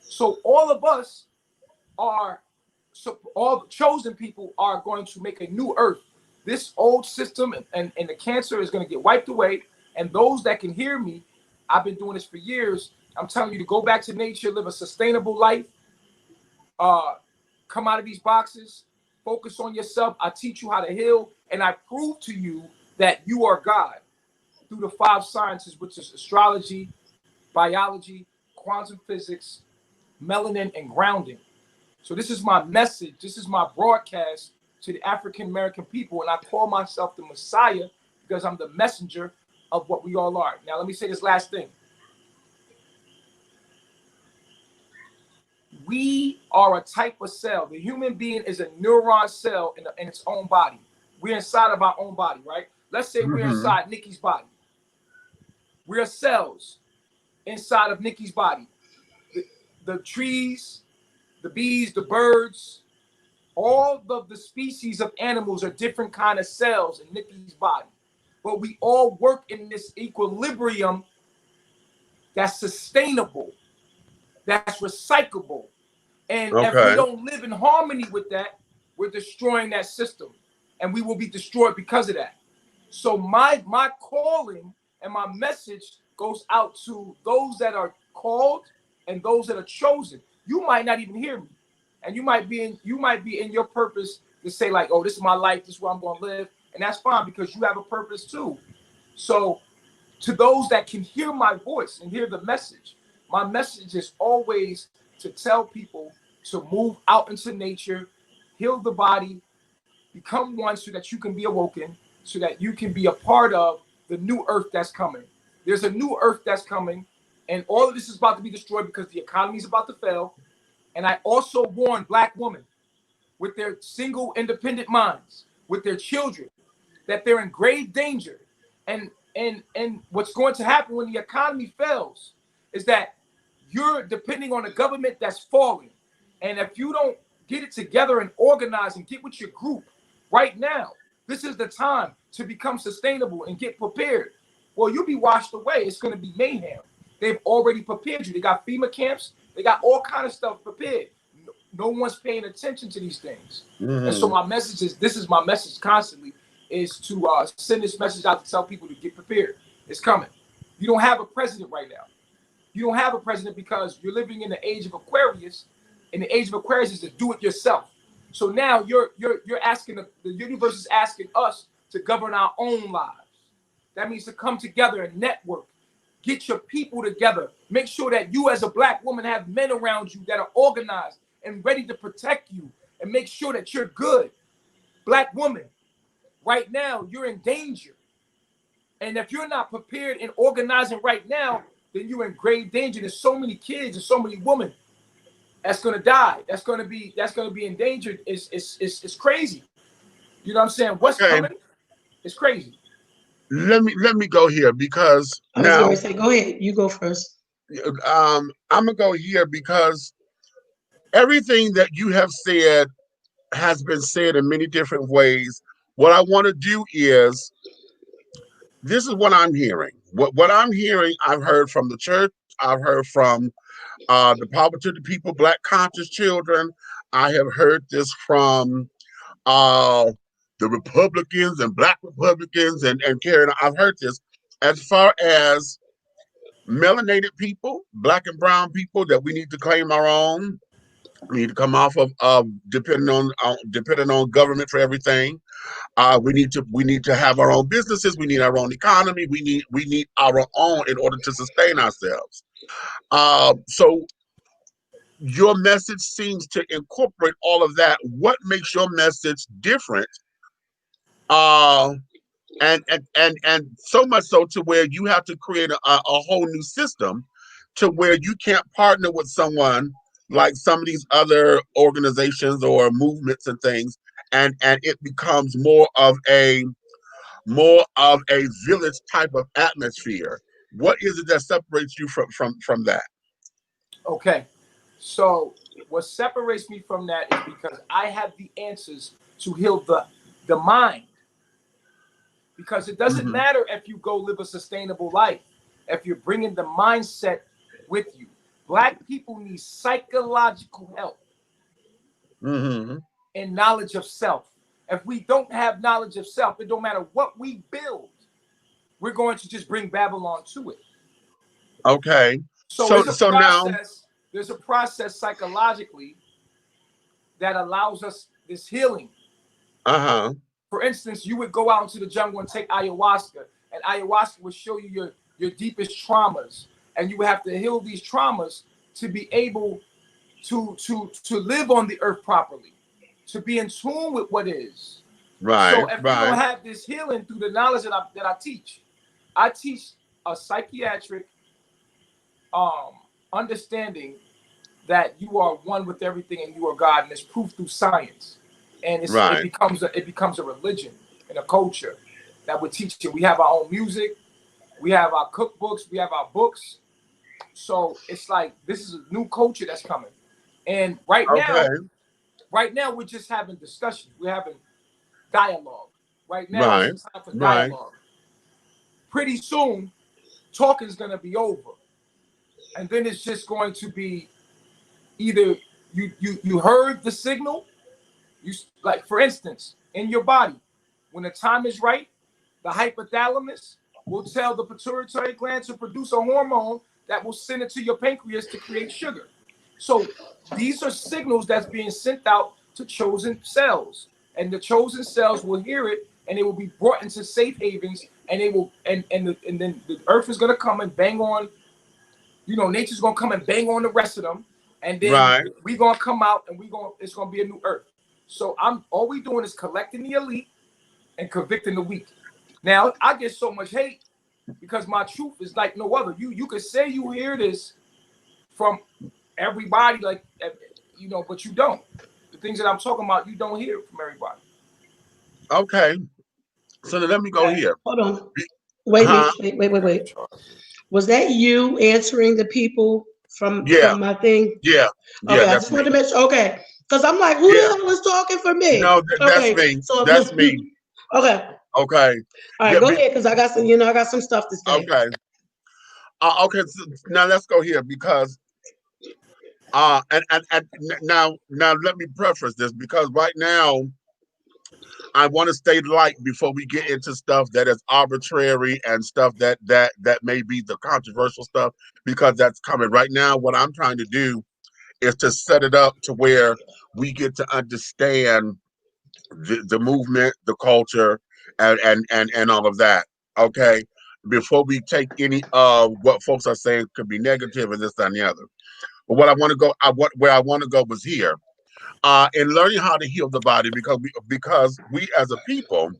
[SPEAKER 4] So all of us are, so all the chosen people are going to make a new earth. This old system and the cancer is going to get wiped away. And those that can hear me, I've been doing this for years. I'm telling you to go back to nature, live a sustainable life, come out of these boxes, focus on yourself. I teach you how to heal. And I prove to you that you are God through the 5 sciences, which is astrology, biology, quantum physics, melanin, and grounding. So this is my message. This is my broadcast to the African-American people. And I call myself the Messiah because I'm the messenger of what we all are. Now, let me say this last thing. We are a type of cell. The human being is a neuron cell in its own body. We're inside of our own body, right? Let's say we're inside Nikki's body. We're cells inside of Nikki's body. The trees, the bees, the birds, all of the species of animals are different kind of cells in Nikki's body. But we all work in this equilibrium that's sustainable, that's recyclable. And if we don't live in harmony with that, we're destroying that system. And we will be destroyed because of that. So my calling and my message goes out to those that are called and those that are chosen. You might not even hear me. And you might be in your purpose to say like, oh, this is my life, this is where I'm going to live. And that's fine because you have a purpose too. So to those that can hear my voice and hear the message, my message is always to tell people to move out into nature, heal the body, become one so that you can be awoken, so that you can be a part of the new earth that's coming. There's a new earth that's coming, and all of this is about to be destroyed because the economy is about to fail. And I also warn Black women with their single independent minds, with their children, that they're in grave danger. And what's going to happen when the economy fails is that you're depending on a government that's falling. And if you don't get it together and organize and get with your group right now, this is the time to become sustainable and get prepared. Well, you'll be washed away. It's going to be mayhem. They've already prepared you. They got FEMA camps. They got all kind of stuff prepared. No one's paying attention to these things. And so my message is, this is my message constantly, is to send this message out to tell people to get prepared. It's coming. You don't have a president right now. You don't have a president because you're living in the age of Aquarius, and the age of Aquarius is to do it yourself. So now you're asking, the universe is asking us to govern our own lives. That means to come together and network. Get your people together. Make sure that you as a Black woman have men around you that are organized and ready to protect you and make sure that you're good. Black woman, right now, you're in danger. And if you're not prepared and organizing right now, then you're in grave danger. There's so many kids and so many women that's gonna die. That's gonna be endangered. It's crazy. You know what I'm saying? What's coming? It's crazy.
[SPEAKER 1] Let me go here because
[SPEAKER 3] I was going to say, go ahead. You go first.
[SPEAKER 1] I'm gonna go here because everything that you have said has been said in many different ways. What I want to do is, this is what I'm hearing. What I'm hearing, I've heard from the church. I've heard from the Power to the People, Black conscious children. I have heard this from the Republicans and Black Republicans and Karen. I've heard this as far as melanated people, Black and brown people, that we need to claim our own. We need to come off of depending on government for everything. We need to have our own businesses. We need our own economy. We need our own in order to sustain ourselves. So your message seems to incorporate all of that. What makes your message different? Uh, and so much so to where you have to create a whole new system to where you can't partner with someone like some of these other organizations or movements and things, and it becomes more of a village type of atmosphere. What is it that separates you from that?
[SPEAKER 4] Okay. So what separates me from that is because I have the answers to heal the mind. Because it doesn't
[SPEAKER 1] Hmm.
[SPEAKER 4] matter if you go live a sustainable life, if you're bringing the mindset with you. Black people need psychological help
[SPEAKER 1] Hmm.
[SPEAKER 4] and knowledge of self. If we don't have knowledge of self, it don't matter what we build, we're going to just bring Babylon to it.
[SPEAKER 1] Okay.
[SPEAKER 4] So
[SPEAKER 1] So
[SPEAKER 4] it's a
[SPEAKER 1] so now,
[SPEAKER 4] process. There's a process psychologically that allows us this healing.
[SPEAKER 1] uh-huh.
[SPEAKER 4] For instance, you would go out into the jungle and take ayahuasca, and ayahuasca would show you your deepest traumas, and you would have to heal these traumas to be able to live on the earth properly, to be in tune with what is.
[SPEAKER 1] Right,
[SPEAKER 4] So if you don't
[SPEAKER 1] right,
[SPEAKER 4] have this healing through the knowledge that I teach a psychiatric um understanding that you are one with everything and you are God, and it's proof through science, and it
[SPEAKER 1] right.
[SPEAKER 4] becomes a religion and a culture that we're teaching. We have our own music, we have our cookbooks, we have our books. So it's like this is a new culture that's coming, and
[SPEAKER 1] Okay.
[SPEAKER 4] right now we're just having discussions. We're having dialogue. Right now it's
[SPEAKER 1] Right,
[SPEAKER 4] a time for
[SPEAKER 1] right,
[SPEAKER 4] dialogue. Pretty soon, talking is going to be over, and then it's just going to be either you heard the signal. You like, for instance, in your body, when the time is right, the hypothalamus will tell the pituitary gland to produce a hormone that will send it to your pancreas to create sugar. So these are signals that's being sent out to chosen cells, and the chosen cells will hear it, and it will be brought into safe havens, and they will, and then the earth is going to come and bang on, nature's gonna come and bang on the rest of them, and then
[SPEAKER 1] right.
[SPEAKER 4] we gonna come out and it's gonna be a new earth. So I'm all we doing is collecting the elite and convicting the weak. Now I get so much hate because my truth is like no other. You could say you hear this from everybody, like but you don't. The things that I'm talking about, you don't hear from everybody.
[SPEAKER 1] Okay. So then let me go
[SPEAKER 3] Okay,
[SPEAKER 1] here.
[SPEAKER 3] hold on. Wait,
[SPEAKER 1] Huh?
[SPEAKER 3] Meach, wait. Was that you answering the people
[SPEAKER 1] Yeah,
[SPEAKER 3] from my thing?
[SPEAKER 1] yeah, yeah.
[SPEAKER 3] Okay, I
[SPEAKER 1] That's
[SPEAKER 3] just wanted
[SPEAKER 1] me.
[SPEAKER 3] to make sure. Okay, because I'm like, who the
[SPEAKER 1] Yeah.
[SPEAKER 3] hell is talking for me?
[SPEAKER 1] No, that's
[SPEAKER 3] Okay,
[SPEAKER 1] me.
[SPEAKER 3] so
[SPEAKER 1] That's me.
[SPEAKER 3] okay,
[SPEAKER 1] Okay.
[SPEAKER 3] all right,
[SPEAKER 1] Yeah.
[SPEAKER 3] go ahead, because I got some, I got some stuff to say.
[SPEAKER 1] Okay. Okay. So now let's go here because now let me preface this because right now I want to stay light before we get into stuff that is arbitrary and stuff that may be the controversial stuff because that's coming. Right now, what I'm trying to do is to set it up to where we get to understand the movement, the culture, and all of that. Okay, before we take any of what folks are saying could be negative and this that, and the other. But what I want to go, where I want to go was here, in learning how to heal the body because we as a people,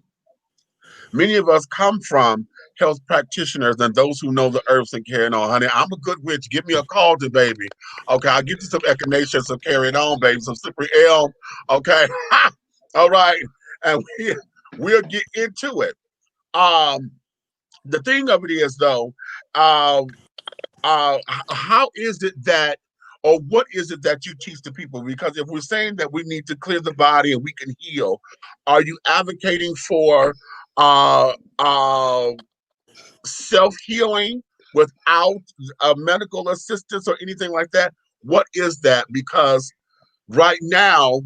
[SPEAKER 1] many of us come from health practitioners and those who know the herbs and carrying on. Honey, I'm a good witch. Give me a call to baby. Okay, I'll get you some echinacea, some carrying on, baby, some slippery elm. Okay, all right, and we'll get into it. Um, the thing of it is though, uh, how is it that, or what is it that you teach the people? Because if we're saying that we need to clear the body and we can heal, are you advocating for uh, uh, self healing without medical assistance or anything like that? What is that? Because right now,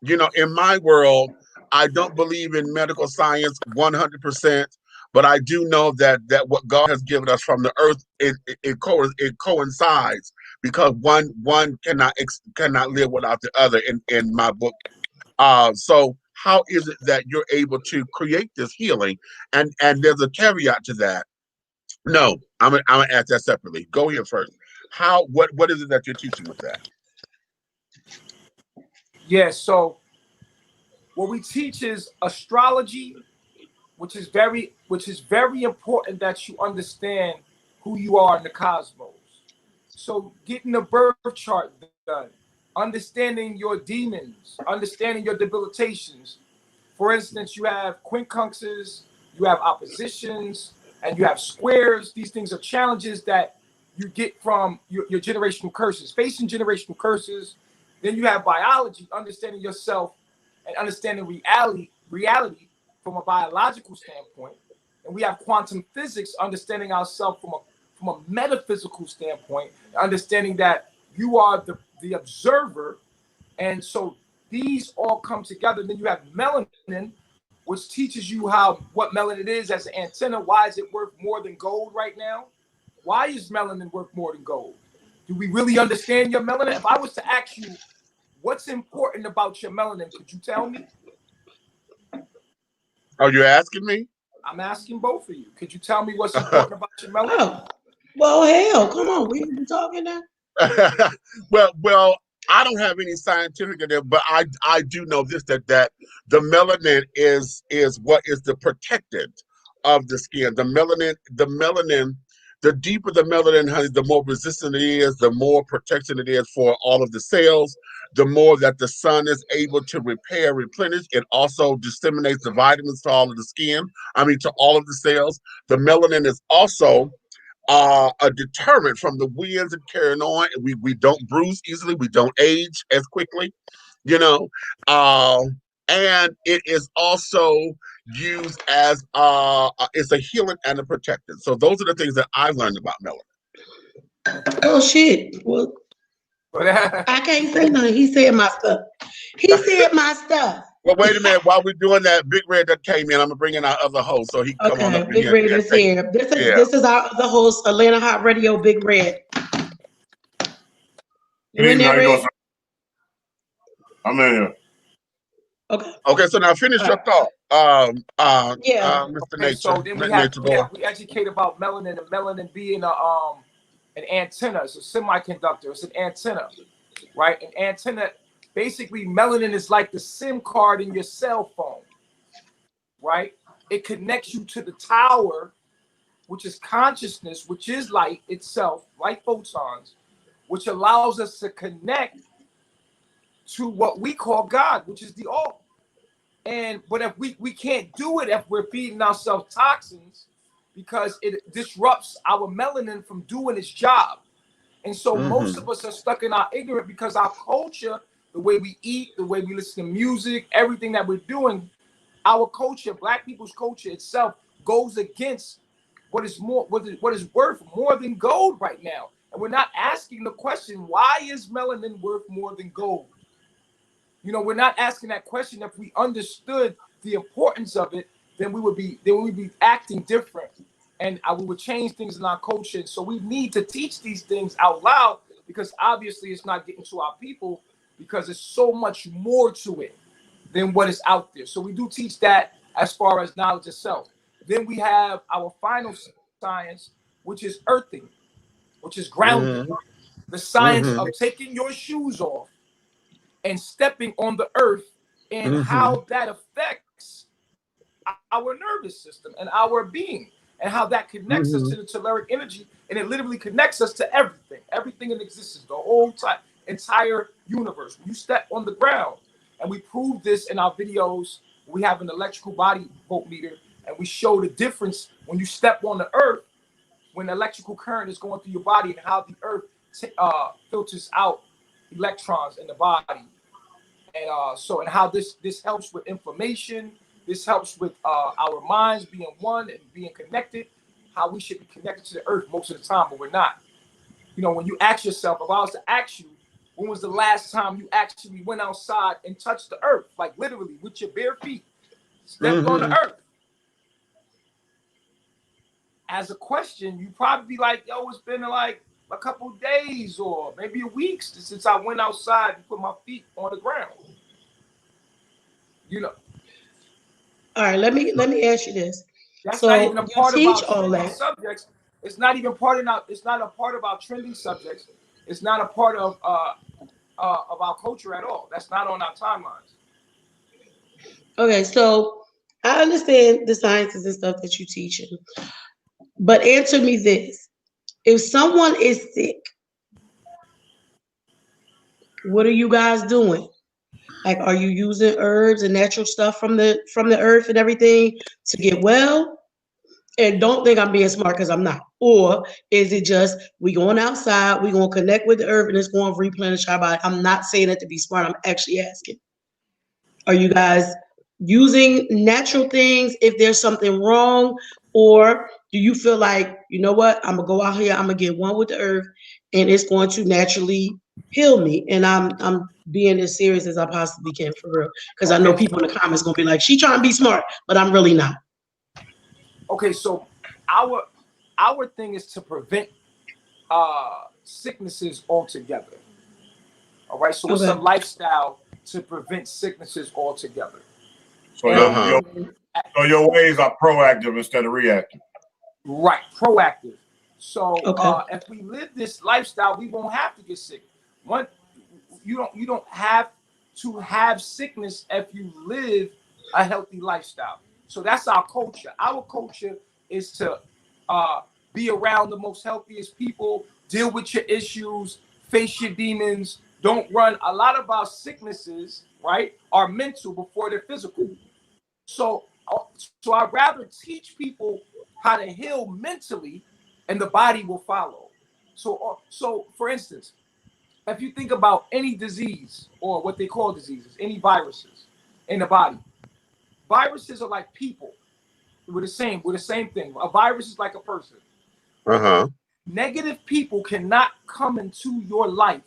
[SPEAKER 1] in my world, I don't believe in medical science 100%, but I do know that what God has given us from the earth, it coincides. because one cannot live without the other in my book. So how is it that you're able to create this healing? And there's a caveat to that. No, I'm gonna ask that separately. Go here first. What is it that you're teaching with that?
[SPEAKER 4] Yeah, so what we teach is astrology, which is very important that you understand who you are in the cosmos. So getting the birth chart done, understanding your demons, understanding your debilitations. For instance, you have quincunxes, you have oppositions, and you have squares. These things are challenges that you get from your generational curses, facing generational curses. Then you have biology, understanding yourself and understanding reality from a biological standpoint. And we have quantum physics, understanding ourselves from a metaphysical standpoint, understanding that you are the observer. And so these all come together. Then you have melanin, which teaches you what melanin is as an antenna. Why is it worth more than gold right now? Why is melanin worth more than gold? Do we really understand your melanin? If I was to ask you what's important about your melanin, could you tell me?
[SPEAKER 1] Are you asking me?
[SPEAKER 4] I'm asking both of you. Could you tell me what's important about your melanin?
[SPEAKER 3] Oh, well, hell, come on. We talking now.
[SPEAKER 1] well, I don't have any scientific in there, but I do know this that the melanin is what is the protectant of the skin. The melanin, the deeper the melanin, honey, the more resistant it is, the more protection it is for all of the cells. The more that the sun is able to repair, replenish, it also disseminates the vitamins to all of the skin. I mean, to all of the cells. The melanin is also a deterrent from the winds and carrying on. We don't bruise easily. We don't age as quickly, you know. And it is also used as it's a healing and a protectant. So those are the things that I learned about melanin.
[SPEAKER 3] Oh shit. Well, I can't say nothing. He said my stuff. He said my stuff.
[SPEAKER 1] Well, wait a minute. While we're doing that, Big Red that came in, I'm gonna bring in our other host so he can come on
[SPEAKER 3] Okay,
[SPEAKER 1] up in
[SPEAKER 3] Big
[SPEAKER 1] here.
[SPEAKER 3] Red is here. This is our other host, Atlanta Hot Radio, Big Red. You in there, Red?
[SPEAKER 5] I'm in here.
[SPEAKER 3] Okay.
[SPEAKER 1] Okay, so now finish your thought,
[SPEAKER 3] Yeah.
[SPEAKER 1] Mr.
[SPEAKER 4] Okay,
[SPEAKER 1] Nature.
[SPEAKER 4] so then we educate about melanin, and melanin being an antenna. It's a semiconductor. It's an antenna, right? An antenna. Basically, melanin is like the SIM card in your cell phone, right? It connects you to the tower, which is consciousness, which is light itself, light photons, which allows us to connect to what we call God, which is the all. But if we can't do it if we're feeding ourselves toxins, because it disrupts our melanin from doing its job. And so most of us are stuck in our ignorance because our culture, the way we eat, the way we listen to music, everything that we're doing, our culture, Black people's culture itself, goes against what is worth more than gold right now. And we're not asking the question, why is melanin worth more than gold? You know, we're not asking that question. If we understood the importance of it, then we would be acting different, and we would change things in our culture. So we need to teach these things out loud, because obviously it's not getting to our people, because there's so much more to it than what is out there. So we do teach that as far as knowledge itself. Then we have our final science, which is earthing, which is grounding. The science of taking your shoes off and stepping on the earth, and how that affects our nervous system and our being, and how that connects us to the telluric energy. And it literally connects us to everything in existence, the whole entire universe. When you step on the ground, and we prove this in our videos, we have an electrical body voltmeter, and we show the difference when you step on the earth, when electrical current is going through your body, and how the earth filters out electrons in the body. And how this helps with inflammation. This helps with our minds being one and being connected. How we should be connected to the earth most of the time, but we're not. You know, when you ask yourself, if I was to ask you, when was the last time you actually went outside and touched the earth, like literally with your bare feet, stepped on the earth? As a question, you probably be like, yo, it's been like a couple days or maybe a week since I went outside and put my feet on the ground. You know,
[SPEAKER 3] All right, let me ask you this.
[SPEAKER 4] that's not even
[SPEAKER 3] So
[SPEAKER 4] a
[SPEAKER 3] you
[SPEAKER 4] part of
[SPEAKER 3] teach
[SPEAKER 4] our
[SPEAKER 3] all
[SPEAKER 4] trending
[SPEAKER 3] that.
[SPEAKER 4] subjects. It's not even part of it's not a part of our trending subjects. It's not a part of our culture at all. That's not on our timelines.
[SPEAKER 3] Okay, so I understand the sciences and stuff that you teaching, but answer me this: if someone is sick, what are you guys doing? Like, are you using herbs and natural stuff from the earth and everything to get well? And don't think I'm being smart because I'm not. Or is it just we going outside, we gonna connect with the earth, and it's going to replenish our body? I'm not saying it to be smart. I'm actually asking. Are you guys using natural things if there's something wrong? Or do you feel like, you know what, I'm gonna go out here, I'm gonna get one with the earth, and it's going to naturally heal me? And I'm being as serious as I possibly can, for real. Because I know
[SPEAKER 4] Okay.
[SPEAKER 3] people in the comments gonna be like, she trying to be smart, but I'm really not.
[SPEAKER 4] Okay, so our thing is to prevent sicknesses altogether. All right, so it's a
[SPEAKER 3] Okay.
[SPEAKER 4] lifestyle to prevent sicknesses altogether.
[SPEAKER 5] So
[SPEAKER 4] And
[SPEAKER 5] your ways are proactive instead of reactive.
[SPEAKER 4] right, proactive. So
[SPEAKER 3] Okay.
[SPEAKER 4] if we live this lifestyle, we won't have to get sick. One, you don't have to have sickness if you live a healthy lifestyle. So that's our culture. Our culture is to be around the most healthiest people, deal with your issues, face your demons, don't run. A lot of our sicknesses, right, are mental before they're physical. So, I'd rather teach people how to heal mentally, and the body will follow. So for instance, if you think about any disease or what they call diseases, any viruses in the body, viruses are like people. We're the same thing. A virus is like a person.
[SPEAKER 1] Uh-huh.
[SPEAKER 4] Negative people cannot come into your life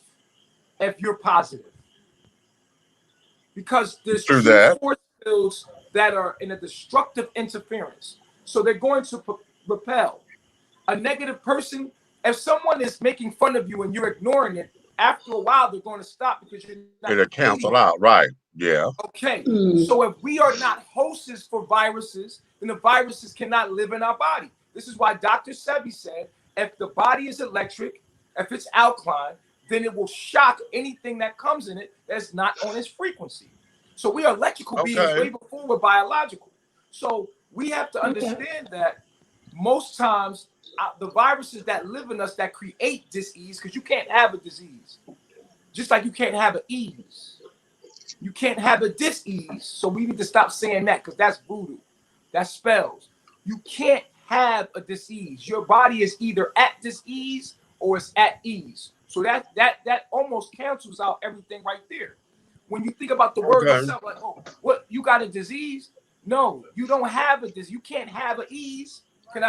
[SPEAKER 4] if you're positive, because there's
[SPEAKER 1] True
[SPEAKER 4] two
[SPEAKER 1] that.
[SPEAKER 4] force fields that are in a destructive interference. So they're going to repel a negative person. If someone is making fun of you and you're ignoring it, after a while they're going to stop because you're not
[SPEAKER 1] It'll
[SPEAKER 4] feeding
[SPEAKER 1] cancel
[SPEAKER 4] it.
[SPEAKER 1] out, right? Yeah.
[SPEAKER 4] Okay,
[SPEAKER 3] Mm.
[SPEAKER 4] so if we are not hosts for viruses, then the viruses cannot live in our body. This is why Dr. Sebi said, if the body is electric, if it's alkaline, then it will shock anything that comes in it that's not on its frequency. So we are electrical beings
[SPEAKER 1] Okay.
[SPEAKER 4] way before we're biological. So we have to
[SPEAKER 3] Okay.
[SPEAKER 4] understand that most times the viruses that live in us that create disease, because you can't have a disease, just like you can't have an ease. You can't have a dis-ease. So we need to stop saying that, because that's voodoo. That's spells. You can't have a disease. Your body is either at dis-ease or it's at ease. So that almost cancels out everything right there. When you think about the word
[SPEAKER 1] Okay.
[SPEAKER 4] itself, like, oh, what, you got a disease? No, you don't have a disease. You can't have an ease. Do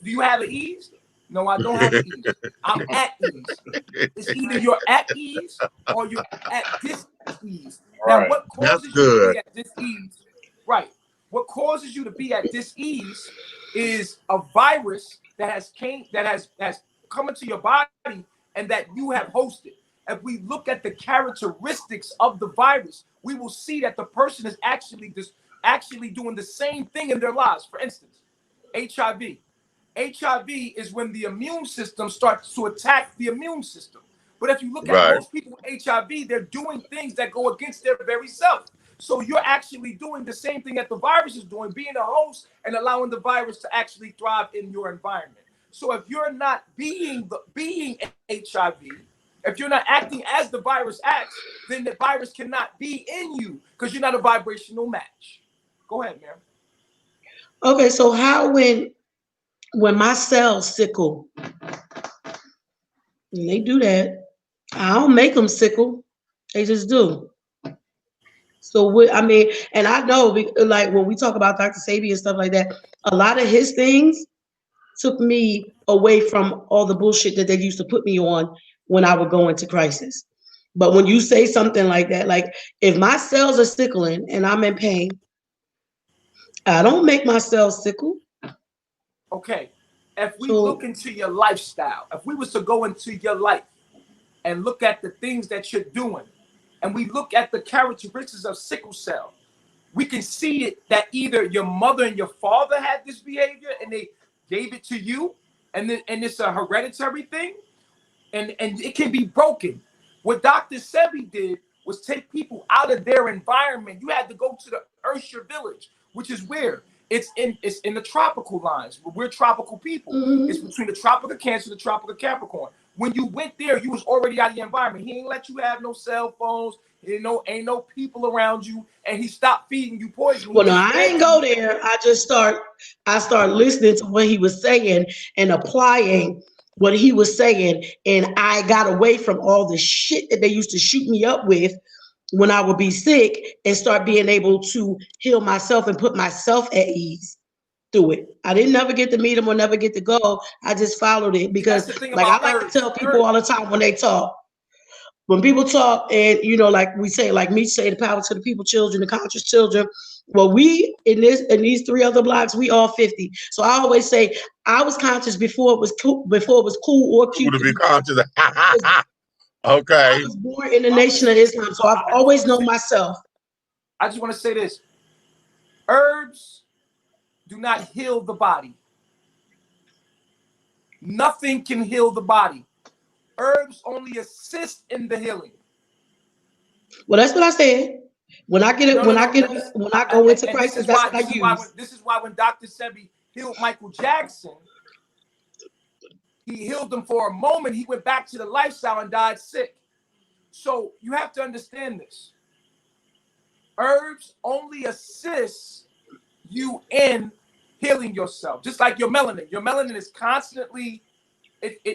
[SPEAKER 4] you have an ease? No, I don't have an ease. I'm at ease. It's either you're at ease or you're at dis-ease. Now,
[SPEAKER 5] Right.
[SPEAKER 4] what
[SPEAKER 1] That's
[SPEAKER 4] causes you to
[SPEAKER 1] good.
[SPEAKER 4] be at dis-ease? Right. What causes you to be at dis-ease is a virus that has come into your body and that you have hosted. If we look at the characteristics of the virus, we will see that the person is actually doing the same thing in their lives. For instance, HIV. HIV is when the immune system starts to attack the immune system. But if you look at
[SPEAKER 1] Right.
[SPEAKER 4] most people with HIV, they're doing things that go against their very self. So you're actually doing the same thing that the virus is doing, being a host and allowing the virus to actually thrive in your environment. So if you're not being HIV, if you're not acting as the virus acts, then the virus cannot be in you because you're not a vibrational match. Go ahead, ma'am.
[SPEAKER 3] Okay, so how when my cells sickle, and they do that, I don't make them sickle. They just do. So I mean, and I know, like when we talk about Dr. Sabi and stuff like that, a lot of his things took me away from all the bullshit that they used to put me on when I would go into crisis. But when you say something like that, like if my cells are sickling and I'm in pain, I don't make my cells sickle.
[SPEAKER 4] Okay. if we
[SPEAKER 3] So-
[SPEAKER 4] look into your lifestyle, if we was to go into your life and look at the things that you're doing, and we look at the characteristics of sickle cell, we can see it that either your mother and your father had this behavior and they gave it to you, and it's a hereditary thing, and it can be broken. What Dr. Sebi did was take people out of their environment. You had to go to the Ursher village, which is where it's in the tropical lines. We're tropical people.
[SPEAKER 3] Mhm.
[SPEAKER 4] It's between the Tropic of Cancer and the Tropic of Capricorn. When you went there, you was already out of your environment. He ain't let you have no cell phones. Ain't no people around you, and he stopped feeding you poison.
[SPEAKER 3] Well, no, I ain't go there. I start listening to what he was saying and applying what he was saying, and I got away from all the shit that they used to shoot me up with when I would be sick, and start being able to heal myself and put myself at ease through it. I didn't never get to meet him or never get to go. I just followed it because,
[SPEAKER 4] That's the thing
[SPEAKER 3] like, I
[SPEAKER 4] about
[SPEAKER 3] like
[SPEAKER 4] herbs.
[SPEAKER 3] to tell people all the time when they talk. When people talk, and like we say, like Meach say, the power to the people, children, the conscious children. Well, we in these 3 other blocks, we all 50. So I always say I was conscious before it was cool, or cute
[SPEAKER 1] To
[SPEAKER 3] to
[SPEAKER 1] be
[SPEAKER 3] be.
[SPEAKER 1] conscious.
[SPEAKER 3] I
[SPEAKER 1] Okay.
[SPEAKER 3] was born in the Nation of Islam, so I've always known myself.
[SPEAKER 4] I just want to say this: herbs do not heal the body. Nothing can heal the body. Herbs only assist in the healing.
[SPEAKER 3] Well, that's what I said. When I get it, when I go into crisis, that's what I use.
[SPEAKER 4] This is why when Dr. Sebi healed Michael Jackson, he healed him for a moment. He went back to the lifestyle and died sick. So you have to understand this. Herbs only assist you in healing yourself, just like your melanin. Your melanin is constantly,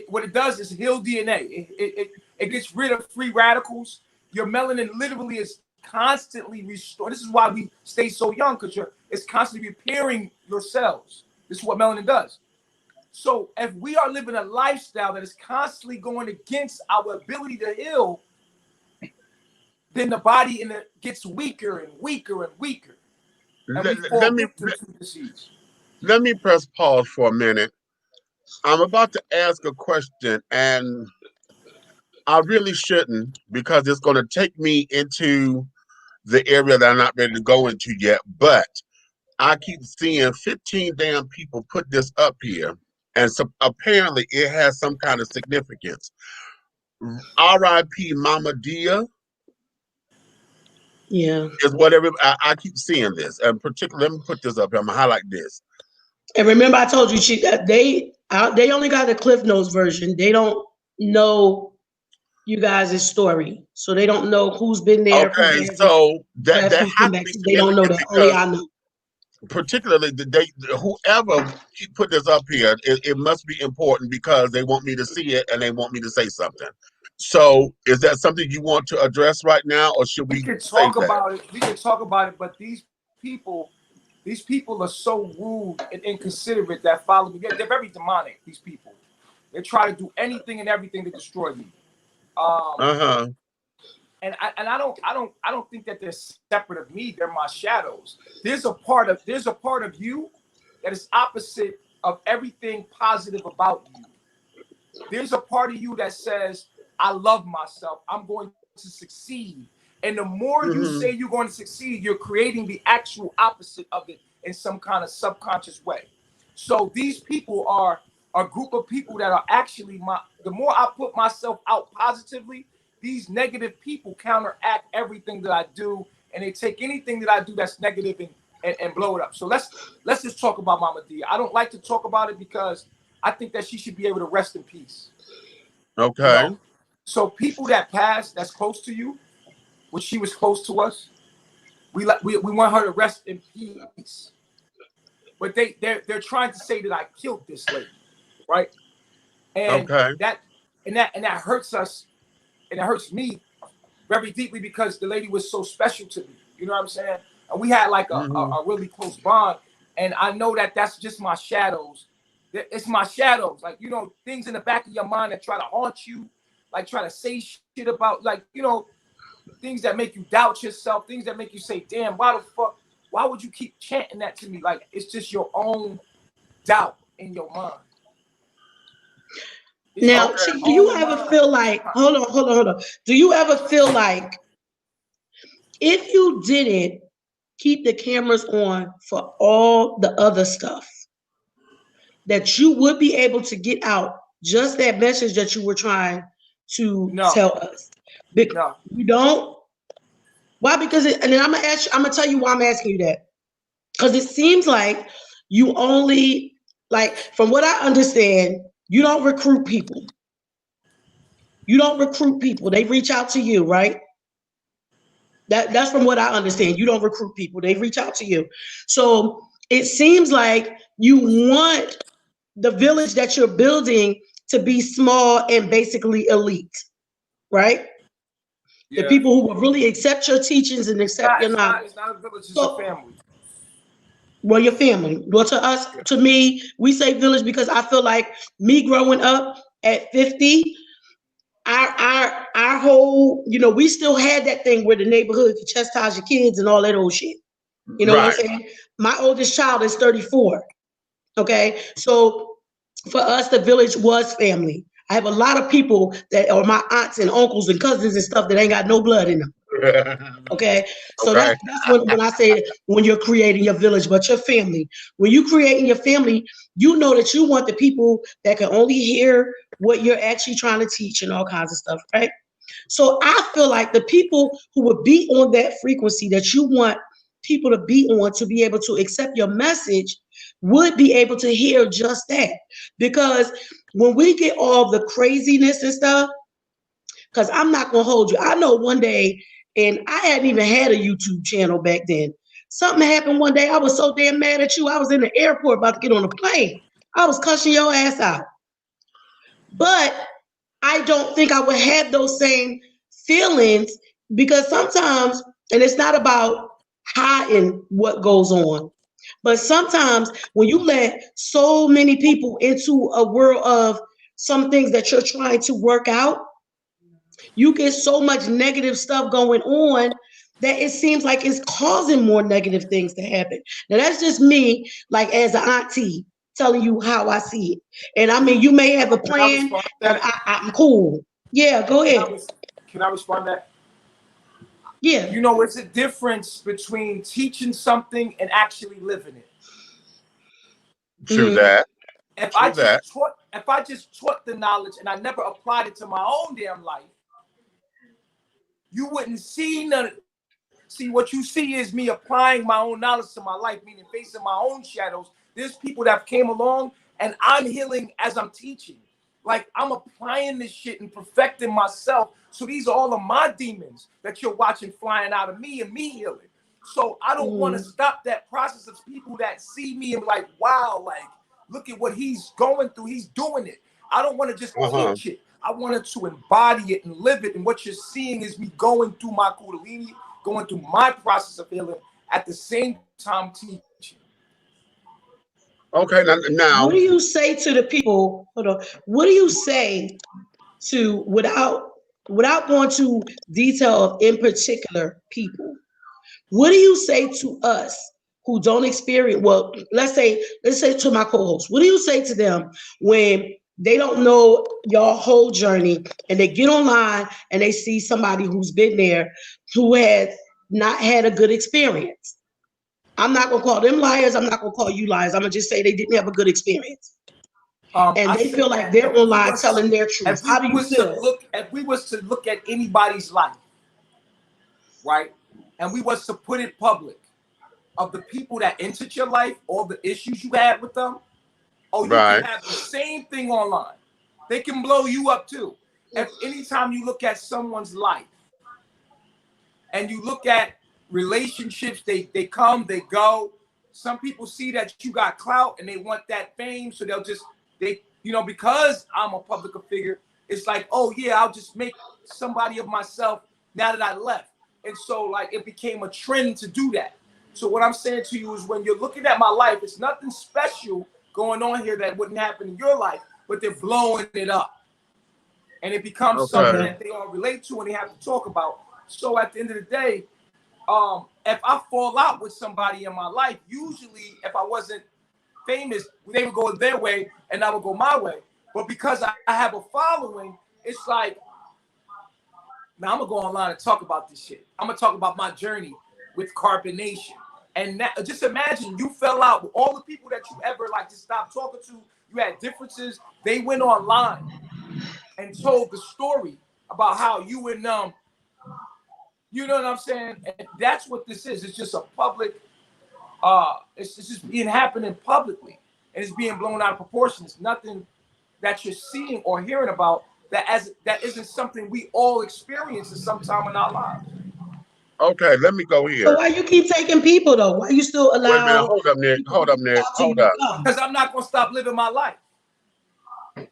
[SPEAKER 4] what it does is heal DNA. It gets rid of free radicals. Your melanin literally is constantly restored. This is why we stay so young, because it's constantly repairing your cells. This is what melanin does. So if we are living a lifestyle that is constantly going against our ability to heal, then the body gets weaker and weaker and weaker. And we fall victim to disease.
[SPEAKER 1] Let me press pause for a minute. I'm about to ask a question, and I really shouldn't, because it's going to take me into the area that I'm not ready to go into yet. But I keep seeing 15 damn people put this up here, and so apparently it has some kind of significance. R.I.P. Mama Dia.
[SPEAKER 3] Yeah.
[SPEAKER 1] Is whatever I keep seeing this, and particularly, let me put this up here. I'm gonna highlight this.
[SPEAKER 3] And remember, I told you they only got the Cliff Notes version. They don't know you guys' story, so they don't know who's been there.
[SPEAKER 1] Okay, so that has to be
[SPEAKER 3] they don't know that. Only I know.
[SPEAKER 1] Particularly whoever put this up here, it must be important because they want me to see it and they want me to say something. So, is that something you want to address right now, or should we
[SPEAKER 4] can talk about it? We can talk about it, but these people are so rude and inconsiderate that follow me. They're very demonic. These people, they try to do anything and everything to destroy me. And I don't think that they're separate of me. They're my shadows. There's a part of you that is opposite of everything positive about you. There's a part of you that says, I love myself. I'm going to succeed. And the more you say you're going to succeed, you're creating the actual opposite of it in some kind of subconscious way. So these people are a group of people that are actually the more I put myself out positively, these negative people counteract everything that I do, and they take anything that I do that's negative and blow it up. So let's just talk about Mama Dia. I don't like to talk about it because I think that she should be able to rest in peace.
[SPEAKER 1] Okay.
[SPEAKER 4] You know? So people that passed, that's close to you, which she was close to us, we want her to rest in peace. But they're trying to say that I killed this lady, right? And that hurts us, and it hurts me very deeply because the lady was so special to me. You know what I'm saying? And we had like a really close bond. And I know that that's just my shadows. It's my shadows. Like, you know, things in the back of your mind that try to haunt you, like try to say shit about, like, you know, things that make you doubt yourself, things that make you say, damn, why would you keep chanting that to me? Like, it's just your own doubt in your mind.
[SPEAKER 3] Now,
[SPEAKER 1] Okay.
[SPEAKER 3] do you ever feel like, hold on. Do you ever feel like if you didn't keep the cameras on for all the other stuff, that you would be able to get out just that message that you were trying to tell us?
[SPEAKER 4] No.
[SPEAKER 3] You don't? Why? Because and then I'm gonna tell you why I'm asking you that. Because it seems like you only, like, from what I understand, you don't recruit people. You don't recruit people. They reach out to you, right? That's from what I understand. You don't recruit people. They reach out to you. So it seems like you want the village that you're building to be small and basically elite, right? The
[SPEAKER 4] Yeah.
[SPEAKER 3] people who will really accept your teachings and accept your knowledge.
[SPEAKER 4] It's not a village, it's
[SPEAKER 3] So,
[SPEAKER 4] a family.
[SPEAKER 3] well, your family. Well, to us, to me, we say village because I feel like me growing up at 50, our whole, we still had that thing where the neighborhood could chastise your kids and all that old shit. You know what I'm
[SPEAKER 1] Right.
[SPEAKER 3] saying? My oldest child is 34. Okay. So for us, the village was family. I have a lot of people that are my aunts and uncles and cousins and stuff that ain't got no blood in them. Okay. So
[SPEAKER 1] Okay.
[SPEAKER 3] that's when I say when you're creating your village, but your family. When you creating your family, you know that you want the people that can only hear what you're actually trying to teach and all kinds of stuff, right? So I feel like the people who would be on that frequency that you want people to be on to be able to accept your message would be able to hear just that. Because when we get all the craziness and stuff, because I'm not going to hold you. I know one day, and I hadn't even had a YouTube channel back then. Something happened one day. I was so damn mad at you. I was in the airport about to get on a plane. I was cussing your ass out. But I don't think I would have those same feelings because sometimes, and it's not about hiding what goes on, but sometimes when you let so many people into a world of some things that you're trying to work out, you get so much negative stuff going on that it seems like it's causing more negative things to happen. Now that's just me, like as an auntie, telling you how I see it. And I mean, you may have a
[SPEAKER 4] Can I
[SPEAKER 3] plan,
[SPEAKER 4] respond to
[SPEAKER 3] and
[SPEAKER 4] that?
[SPEAKER 3] I'm cool. Yeah, go ahead.
[SPEAKER 4] Can I respond to that?
[SPEAKER 3] Yeah.
[SPEAKER 4] You know, it's a difference between teaching something and actually living it.
[SPEAKER 1] True
[SPEAKER 3] Mhm.
[SPEAKER 1] that.
[SPEAKER 4] If
[SPEAKER 1] True that.
[SPEAKER 4] I just taught the knowledge and I never applied it to my own damn life, you wouldn't see none. See, what you see is me applying my own knowledge to my life, meaning facing my own shadows. There's people that came along and I'm healing as I'm teaching. Like I'm applying this shit and perfecting myself. So these are all of my demons that you're watching flying out of me and me healing. So I don't want to stop that process of people that see me and be like, wow, like, look at what he's going through. He's doing it. I don't want to just teach it. I wanted to embody it and live it. And what you're seeing is me going through my Kundalini, going through my process of healing at the same time teaching.
[SPEAKER 1] Okay. Now,
[SPEAKER 3] What do you say to the people? Hold on. What do you say to without going to detail of in particular people? What do you say to us who don't experience? Well, let's say to my co-hosts. What do you say to them when they don't know your whole journey and they get online and they see somebody who's been there who has not had a good experience? I'm not gonna call them liars. I'm not gonna call you liars. I'm gonna just say they didn't have a good experience, and
[SPEAKER 4] I
[SPEAKER 3] they
[SPEAKER 4] say
[SPEAKER 3] feel like
[SPEAKER 4] that
[SPEAKER 3] they're online telling their truth. How do you feel?
[SPEAKER 4] if we was to look at anybody's life, right, and we was to put it public, of the people that entered your life, all the issues you had with them, oh, you
[SPEAKER 1] right.
[SPEAKER 4] can have the same thing online. They can blow you up too. If anytime you look at someone's life and you look at relationships, they come, they go. Some people see that you got clout and they want that fame, so because I'm a public figure, it's like, oh yeah, I'll just make somebody of myself now that I left. And so like it became a trend to do that. So what I'm saying to you is when you're looking at my life, it's nothing special going on here that wouldn't happen in your life, but they're blowing it up. And it becomes something
[SPEAKER 1] Okay.
[SPEAKER 4] that they all relate to and they have to talk about. So at the end of the day, if I fall out with somebody in my life, usually if I wasn't famous, they would go their way and I would go my way. But because I have a following, it's like, now I'm gonna go online and talk about this shit. I'm gonna talk about my journey with carbonation. And that, just imagine you fell out with all the people that you ever like to stop talking to. You had differences. They went online and told the story about how you and you know what I'm saying? And that's what this is. It's just a public, it's just being happening publicly, and it's being blown out of proportion. It's nothing that you're seeing or hearing about that isn't something we all experience at some time in our lives.
[SPEAKER 1] Okay, let me go
[SPEAKER 3] So
[SPEAKER 1] here.
[SPEAKER 3] why you keep taking people though? Why you still
[SPEAKER 1] Wait a minute.
[SPEAKER 3] allow
[SPEAKER 1] Hold up, Nick.
[SPEAKER 3] people
[SPEAKER 1] Hold
[SPEAKER 3] to
[SPEAKER 1] up,
[SPEAKER 3] reach
[SPEAKER 1] Nick.
[SPEAKER 3] out to
[SPEAKER 1] Hold
[SPEAKER 3] you?
[SPEAKER 1] up.
[SPEAKER 4] Because I'm not gonna stop living my life.
[SPEAKER 3] Okay.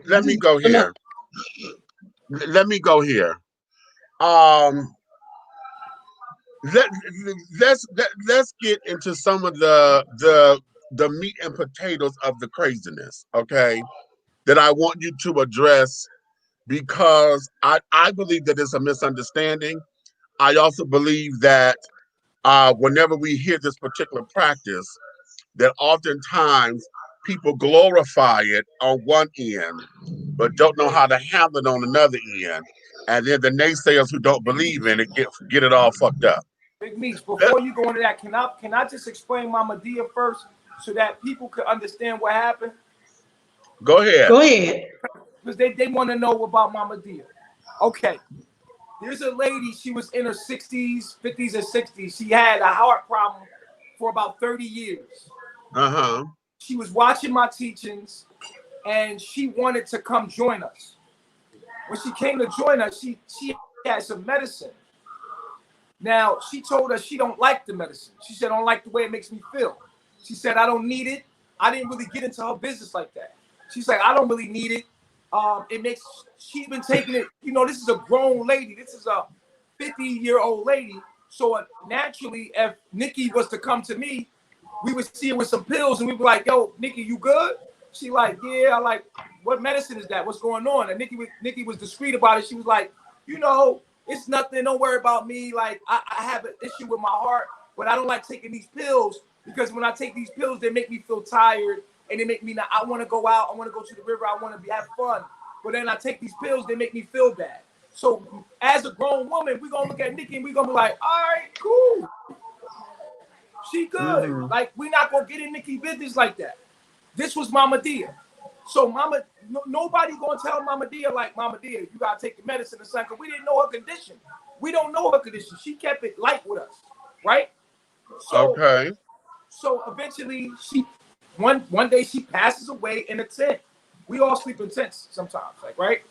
[SPEAKER 1] Let me go here. Let me go here. Let's get into some of the meat and potatoes of the craziness, okay? That I want you to address, because I believe that it's a misunderstanding. I also believe that whenever we hear this particular practice, that oftentimes people glorify it on one end, but don't know how to handle it on another end. And then the naysayers who don't believe in it get it all fucked up.
[SPEAKER 4] Big Meach, before you go into that, can I just explain Mama Dia first so that people could understand what happened?
[SPEAKER 1] Go ahead.
[SPEAKER 3] Go ahead.
[SPEAKER 4] Because they want to know about Mama Dia. Okay. There's a lady, she was in her 60s, 50s, and 60s. She had a heart problem for about 30 years.
[SPEAKER 1] Uh-huh.
[SPEAKER 4] She was watching my teachings, and she wanted to come join us. When she came to join us, she had some medicine. Now, she told us she don't like the medicine. She said, I don't like the way it makes me feel. She said, I don't need it. I didn't really get into her business like that. She's like, I don't really need it. She's been taking it, you know, this is a grown lady. This is a 50-year-old lady. So naturally, if Nikki was to come to me, we would see her with some pills and we'd be like, yo, Nikki, you good? She like, yeah. I like, what medicine is that? What's going on? And Nikki was discreet about it. She was like, you know, it's nothing. Don't worry about me. Like, I have an issue with my heart, but I don't like taking these pills because when I take these pills, they make me feel tired. And they make me not, I want to go out. I want to go to the river. I want to have fun. But then I take these pills. They make me feel bad. So as a grown woman, we're going to look at Nikki and we're going to be like, all right, cool. She good.
[SPEAKER 1] Mm-hmm.
[SPEAKER 4] Like, we're not going to get in Nikki business like that. This was Mama Dia. So nobody going to tell Mama Dia, like, Mama Dia, you got to take the medicine or something. We didn't know her condition. We don't know her condition. She kept it light with us. Right? So,
[SPEAKER 1] okay.
[SPEAKER 4] So eventually one day she passes away in a tent. We all sleep in tents sometimes, like, right?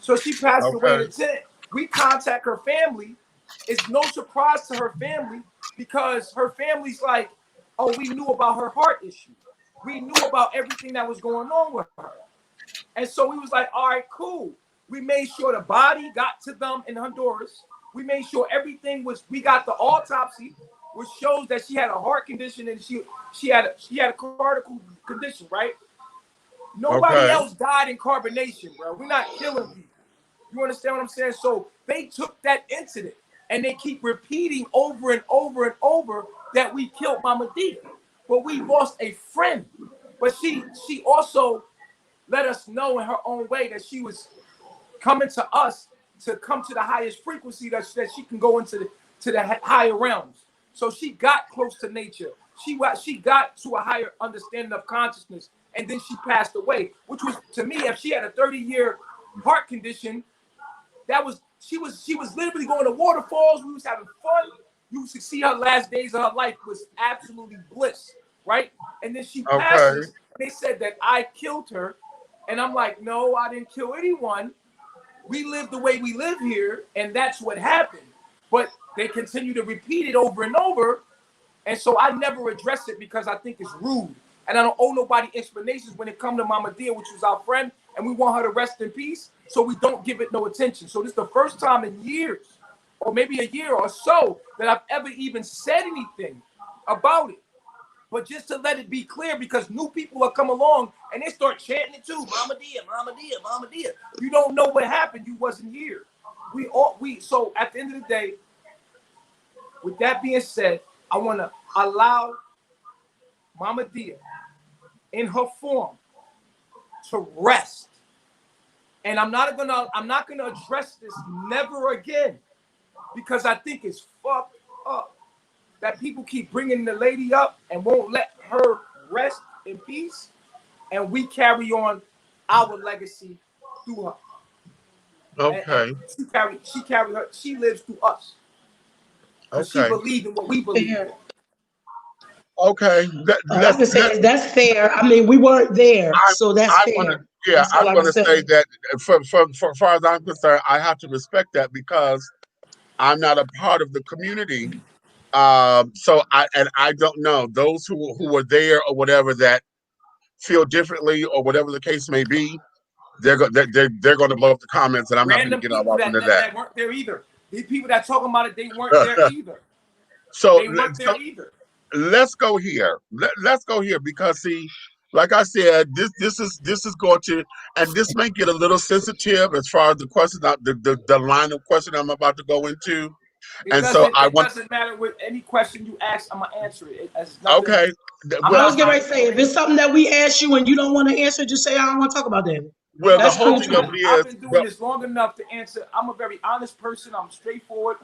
[SPEAKER 4] So she passes away in a tent. We contact her family. It's no surprise to her family because her family's like, oh, we knew about her heart issue. We knew about everything that was going on with her. And so we was like, all right, cool. We made sure the body got to them in Honduras. We made sure everything we got the autopsy, which shows that she had a heart condition and she had a cardiac condition, right? Nobody else died in carbonation, bro. We're not killing people. You understand what I'm saying? So they took that incident and they keep repeating over and over and over that we killed Mama Dia. But we lost a friend. But she also let us know in her own way that she was coming to us to come to the highest frequency that she can go into the higher realms. So she got close to nature. She got to a higher understanding of consciousness, and then she passed away. Which was, to me, if she had a 30-year heart condition, she was literally going to waterfalls. We was having fun. You should see her last days of her life was absolutely bliss, right? And then she passes. They said that I killed her, and I'm like, no, I didn't kill anyone. We live the way we live here, and that's what happened. But they continue to repeat it over and over. And so I never address it because I think it's rude. And I don't owe nobody explanations when it comes to Mama Dia, which was our friend, and we want her to rest in peace. So we don't give it no attention. So this is the first time in years, or maybe a year or so, that I've ever even said anything about it. But just to let it be clear, because new people will come along and they start chanting it too. Mama Dia, Mama Dia, Mama Dia. You don't know what happened. You wasn't here. So at the end of the day, with that being said, I want to allow Mama Dia in her form to rest. And I'm not gonna address this never again, because I think it's fucked up that people keep bringing the lady up and won't let her rest in peace, and we carry on our legacy through her.
[SPEAKER 1] Okay.
[SPEAKER 4] And she lives through us.
[SPEAKER 1] Okay.
[SPEAKER 4] She believes in what we believe in.
[SPEAKER 1] Okay.
[SPEAKER 3] All I can say is that's fair. I mean, we weren't there, so that's fair.
[SPEAKER 1] Yeah,
[SPEAKER 3] That's all
[SPEAKER 1] I'm
[SPEAKER 3] I
[SPEAKER 1] going to
[SPEAKER 3] can
[SPEAKER 1] say that for far as I'm concerned, I have to respect that because I'm not a part of the community. So I don't know those who were there or whatever that feel differently or whatever the case may be. They're going to blow up the comments, and I'm not going to
[SPEAKER 4] Random
[SPEAKER 1] get all
[SPEAKER 4] people
[SPEAKER 1] up into that.
[SPEAKER 4] that weren't there either. These people that talking about it, they weren't there either.
[SPEAKER 1] So
[SPEAKER 4] They weren't there either.
[SPEAKER 1] Let's go here. Let's go here because see, like I said, this is going to, and this may get a little sensitive as far as the question, the line of question I'm about to go into.
[SPEAKER 4] It doesn't matter with any question you ask, I'm gonna answer it. It has nothing.
[SPEAKER 1] Okay.
[SPEAKER 3] I was getting ready to say, if it's something that we ask you and you don't want to answer, just say I don't want to talk about that.
[SPEAKER 1] Well,
[SPEAKER 3] that's
[SPEAKER 1] the whole
[SPEAKER 3] cool
[SPEAKER 1] thing
[SPEAKER 3] too.
[SPEAKER 1] of it is,
[SPEAKER 4] I've been doing this long enough to answer. I'm a very honest person. I'm straightforward.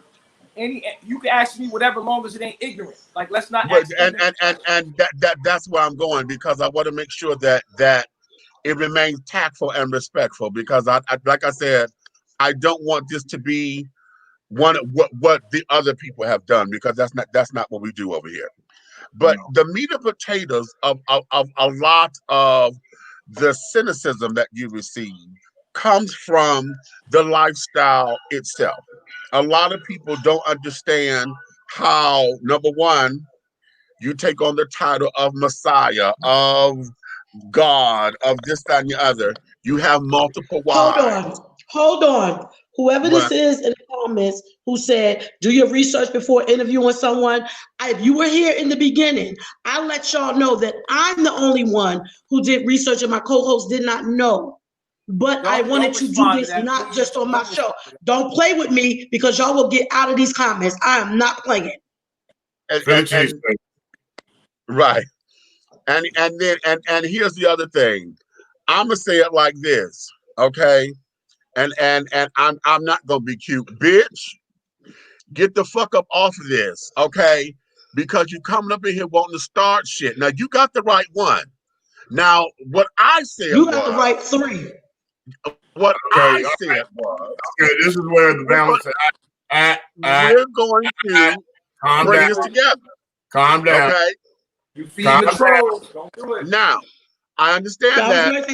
[SPEAKER 4] You can ask me whatever, long as it ain't ignorant. Like, let's not.
[SPEAKER 1] And that's where I'm going, because I want to make sure that it remains tactful and respectful, because I like I said, I don't want this to be what the other people have done, because that's not what we do over here. But the meat and potatoes of a lot of the cynicism that you receive comes from the lifestyle itself. A lot of people don't understand how, number one, you take on the title of Messiah, of God, of this, that, and the other. You have multiple wives.
[SPEAKER 3] Hold on. Whoever this is in the comments who said, do your research before interviewing someone. If you were here in the beginning, I let y'all know that I'm the only one who did research and my co-host did not know. But I wanted to do this not just on my show. Don't play with me, because y'all will get out of these comments. I am not playing.
[SPEAKER 1] Right. And here's the other thing. I'm gonna say it like this, okay? And I'm not gonna be cute, bitch. Get the fuck up off of this, okay? Because you coming up in here wanting to start shit. Now you got the right one. Now what I said,
[SPEAKER 3] you got the right three.
[SPEAKER 1] What I said was,
[SPEAKER 5] okay, this is where the balance is at.
[SPEAKER 1] We're going to bring this together.
[SPEAKER 5] Calm down.
[SPEAKER 1] Okay.
[SPEAKER 4] You feed the trolls. Don't do it.
[SPEAKER 1] Now, I understand that.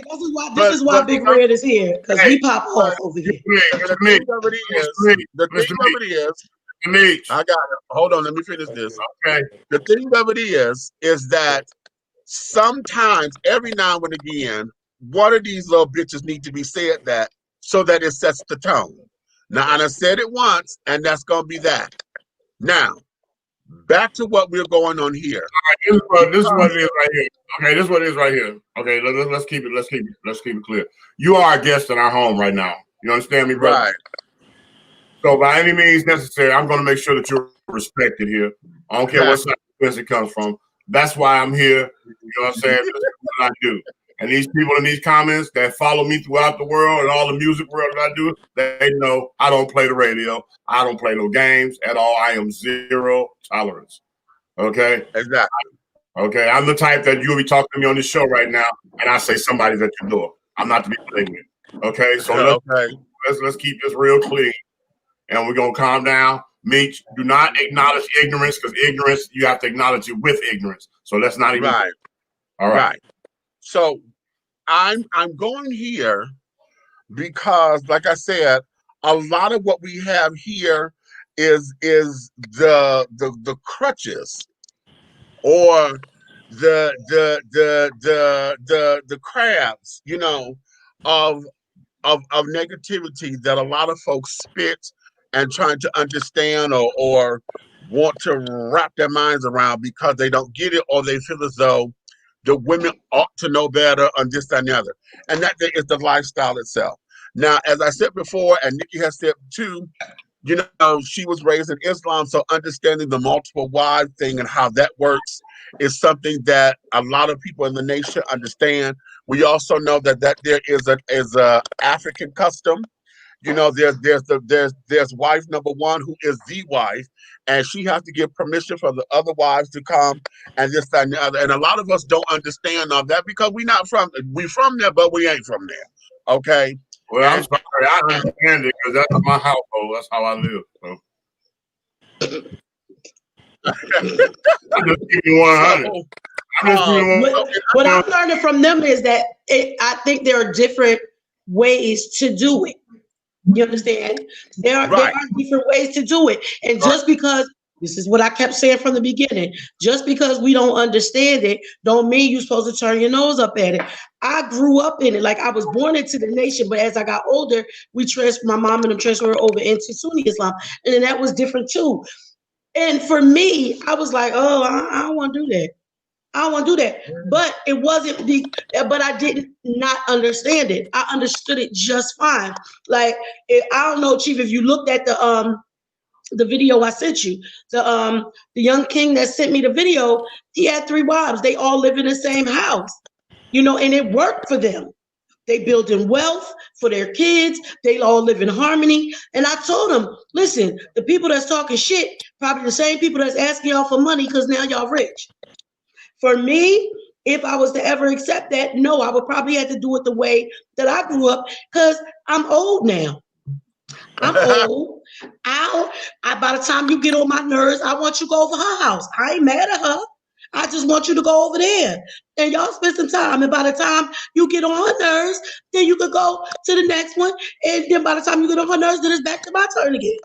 [SPEAKER 3] This is why Big Red is here, because we pop off over here.
[SPEAKER 1] The thing of it is,
[SPEAKER 5] Meach.
[SPEAKER 1] I got it. Hold on, let me finish this.
[SPEAKER 5] Okay.
[SPEAKER 1] The thing of it is that sometimes, every now and again, one of these little bitches need to be said that, so that it sets the tone. Now, I done said it once, and that's gonna be that. Now, back to what we're going on here.
[SPEAKER 5] All right, this is what it is right here. Okay, this is what it is right here. Okay, let's keep it clear. You are a guest in our home right now. You understand me, brother?
[SPEAKER 1] Right.
[SPEAKER 5] So by any means necessary, I'm going to make sure that you're respected here. I don't care what side of the fence it comes from. That's why I'm here. You know what I'm saying? That's what I do. And these people in these comments that follow me throughout the world and all the music world that I do, they know I don't play the radio. I don't play no games at all. I am zero tolerance. Okay?
[SPEAKER 1] Exactly.
[SPEAKER 5] Okay, I'm the type that you'll be talking to me on this show right now, and I say somebody's at your door. I'm not to be played with. Okay, so let's keep this real clean, and we're gonna calm down. Meach, do not acknowledge ignorance, because ignorance, you have to acknowledge it with ignorance. So let's not even.
[SPEAKER 1] Right.
[SPEAKER 5] All right.
[SPEAKER 1] So I'm going here because, like I said, a lot of what we have here is the crutches, or the crabs, you know, of negativity that a lot of folks spit and trying to understand or want to wrap their minds around, because they don't get it, or they feel as though the women ought to know better on this, that, and the other. And that is the lifestyle itself. Now, as I said before, and Nikki has said too, you know, she was raised in Islam, so understanding the multiple wives thing and how that works is something that a lot of people in the nation understand. We also know that there is a African custom. There's wife number one who is the wife, and she has to give permission for the other wives to come and this, that, and the other. And a lot of us don't understand all that because we from there, but we ain't from there. Okay.
[SPEAKER 5] Well, I'm sorry, I understand it because that's my household. That's how I live. So. I'm just giving you 100.
[SPEAKER 3] What I'm learning from them is that I think there are different ways to do it. You understand? There are different ways to do it. And just because, this is what I kept saying from the beginning, just because we don't understand it, don't mean you're supposed to turn your nose up at it. I grew up in it. Like, I was born into the nation, but as I got older, my mom and them transferred over into Sunni Islam. And then that was different too. And for me, I was like, oh, I don't want to do that. I don't want to do that. But it wasn't but I did not understand it. I understood it just fine. Like, I don't know, Chief, if you looked at the video I sent you, the young king that sent me the video, he had 3 wives. They all live in the same house, and it worked for them. They building wealth for their kids. They all live in harmony. And I told them, listen, the people that's talking shit, probably the same people that's asking y'all for money because now y'all rich. For me, if I was to ever accept that, no, I would probably have to do it the way that I grew up because I'm old now. I'm old. By the time you get on my nerves, I want you to go over her house. I ain't mad at her. I just want you to go over there and y'all spend some time. And by the time you get on her nerves, then you could go to the next one. And then by the time you get on her nerves, then it's back to my turn again.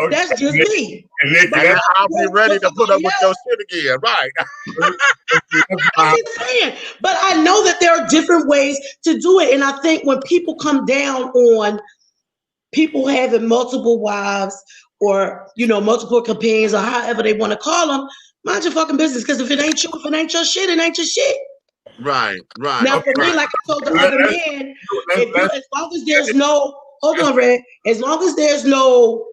[SPEAKER 3] That's just me.
[SPEAKER 1] And I'll be ready to put up with your shit again, right?
[SPEAKER 3] I'm just saying. But I know that there are different ways to do it. And I think when people come down on people having multiple wives or, multiple companions or however they want to call them, mind your fucking business. Because if it ain't you, if it ain't your shit, it ain't your shit.
[SPEAKER 1] Right.
[SPEAKER 3] Now, for me, like I told the other man, as long as there's no, hold on, Red, as long as there's no,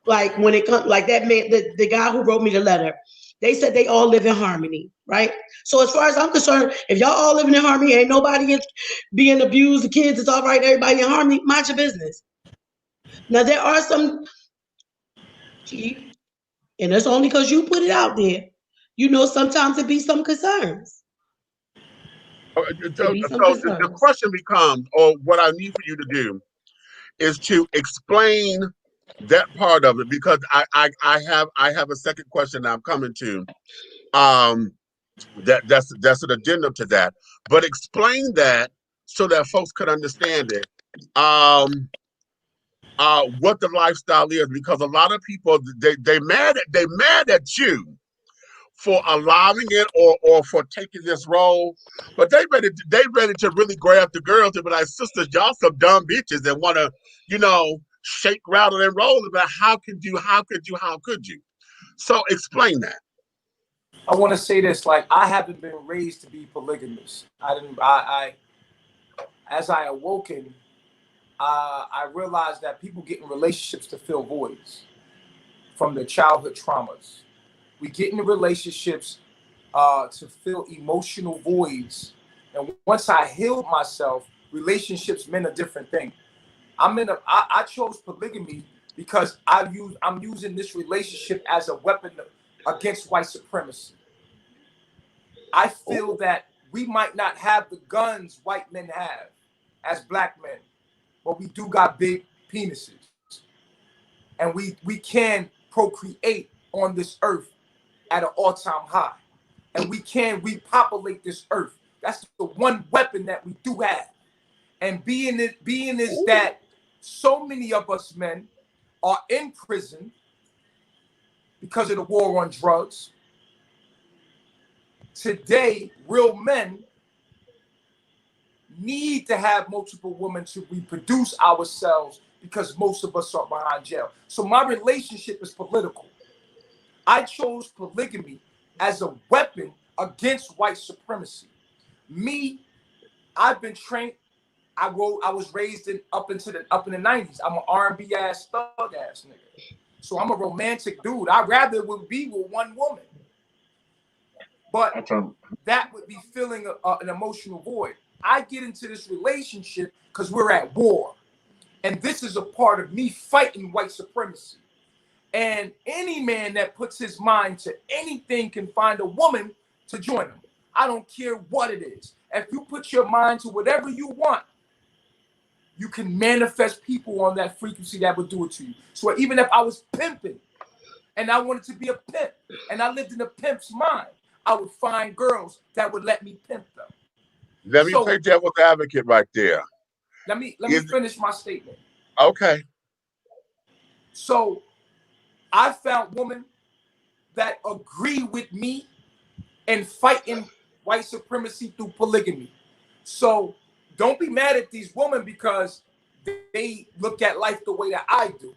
[SPEAKER 3] like when it comes, like that man, the guy who wrote me the letter, they said they all live in harmony, right? So as far as I'm concerned, if y'all all living in harmony, ain't nobody being abused, the kids, it's all right, everybody in harmony, mind your business. Now, there are some, and that's only because you put it out there, sometimes it be some concerns.
[SPEAKER 1] The question becomes, or what I need for you to do, is to explain that part of it, because I have a second question that I'm coming to. That's an addendum to that. But explain that so that folks could understand it. What the lifestyle is, because a lot of people they mad at you for allowing it or for taking this role, but they ready to really grab the girls and be like, sisters, y'all some dumb bitches and want to, shake, rattle, and roll about how could you? So explain that.
[SPEAKER 4] I want to say this, like, I haven't been raised to be polygamous. As I awoken, I realized that people get in relationships to fill voids from their childhood traumas. We get into relationships to fill emotional voids. And once I healed myself, relationships meant a different thing. I chose polygamy because I'm using this relationship as a weapon against white supremacy. I feel that we might not have the guns white men have as black men, but we do got big penises. And we can procreate on this earth at an all-time high. And we can repopulate this earth. That's the one weapon that we do have. And being is that so many of us men are in prison because of the war on drugs. Today, real men need to have multiple women to reproduce ourselves because most of us are behind jail. So my relationship is political. I chose polygamy as a weapon against white supremacy. Me, I've been trained. I was raised up in the 90s. I'm an R&B ass thug ass nigga. So I'm a romantic dude. I'd rather would be with one woman. But that would be filling an emotional void. I get into this relationship because we're at war. And this is a part of me fighting white supremacy. And any man that puts his mind to anything can find a woman to join him. I don't care what it is. If you put your mind to whatever you want, you can manifest people on that frequency that would do it to you. So even if I was pimping and I wanted to be a pimp and I lived in a pimp's mind, I would find girls that would let me pimp them.
[SPEAKER 1] Let me play devil's advocate right there.
[SPEAKER 4] Let me finish my statement.
[SPEAKER 1] Okay.
[SPEAKER 4] So I found women that agree with me in fighting white supremacy through polygamy. So don't be mad at these women because they look at life the way that I do.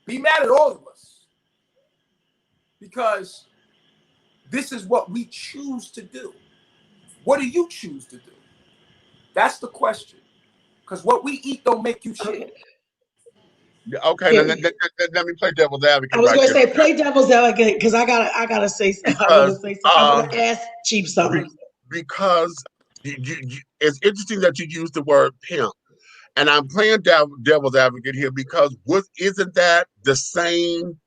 [SPEAKER 4] Be mad at all of us because this is what we choose to do. What do you choose to do? That's the question. Because what we eat don't make you shit.
[SPEAKER 1] Okay,
[SPEAKER 3] Yeah.
[SPEAKER 1] let me play devil's advocate.
[SPEAKER 3] I was going to
[SPEAKER 1] there.
[SPEAKER 3] say play devil's advocate because I gotta say something. I want to ask Chief something.
[SPEAKER 1] Because it's interesting that you use the word pimp, and I'm playing devil's advocate here because isn't that the same?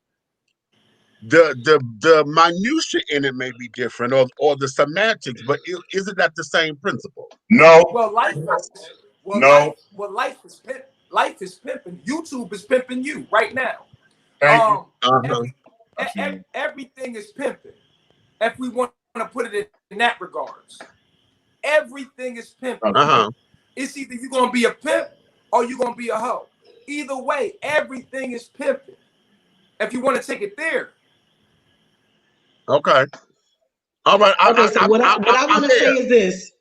[SPEAKER 1] The minutia in it may be different, or the semantics, but isn't that the same principle?
[SPEAKER 5] No.
[SPEAKER 4] Well, life is pimping. YouTube is pimping you right now. Everything is pimping. If we want to put it in that regards, everything is pimping. It's either you're gonna be a pimp or you're gonna be a hoe. Either way, everything is pimping. If you want to take it there.
[SPEAKER 1] Okay. All right.
[SPEAKER 3] So what I want to say is this.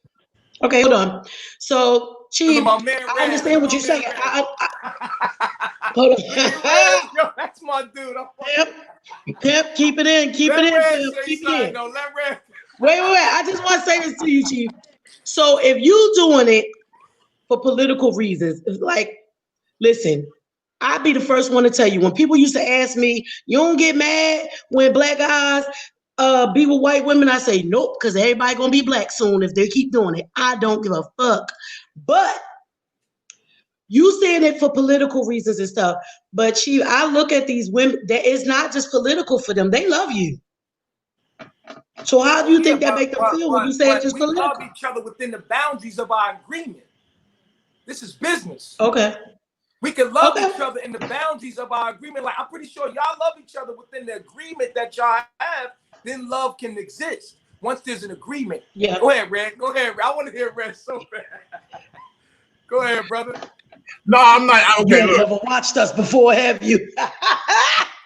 [SPEAKER 3] Okay, hold on. So, Chief, I understand what you're saying. Hold on.
[SPEAKER 4] Yo, that's my dude.
[SPEAKER 3] Pimp, keep it in. Keep it in. Keep it in. Wait. I just want to say this to you, Chief. So, if you doing it for political reasons, it's like, listen, I'd be the first one to tell you. When people used to ask me, you don't get mad when black guys be with white women, I say nope, because everybody gonna be black soon if they keep doing it. I don't give a fuck. But you saying it for political reasons and stuff. But Chief, I look at these women, that it's not just political for them. They love you. So how do you think that make them feel when you say it's just political?
[SPEAKER 4] We love each other within the boundaries of our agreement. This is business.
[SPEAKER 3] Okay.
[SPEAKER 4] We can love each other in the boundaries of our agreement. Like, I'm pretty sure y'all love each other within the agreement that y'all have. Then love can exist once there's an agreement.
[SPEAKER 3] Yeah.
[SPEAKER 4] Go ahead, Red. Go ahead. I want to hear Red so bad. Go ahead, brother.
[SPEAKER 5] No, I'm not. Okay,
[SPEAKER 3] you never watched us before, have you?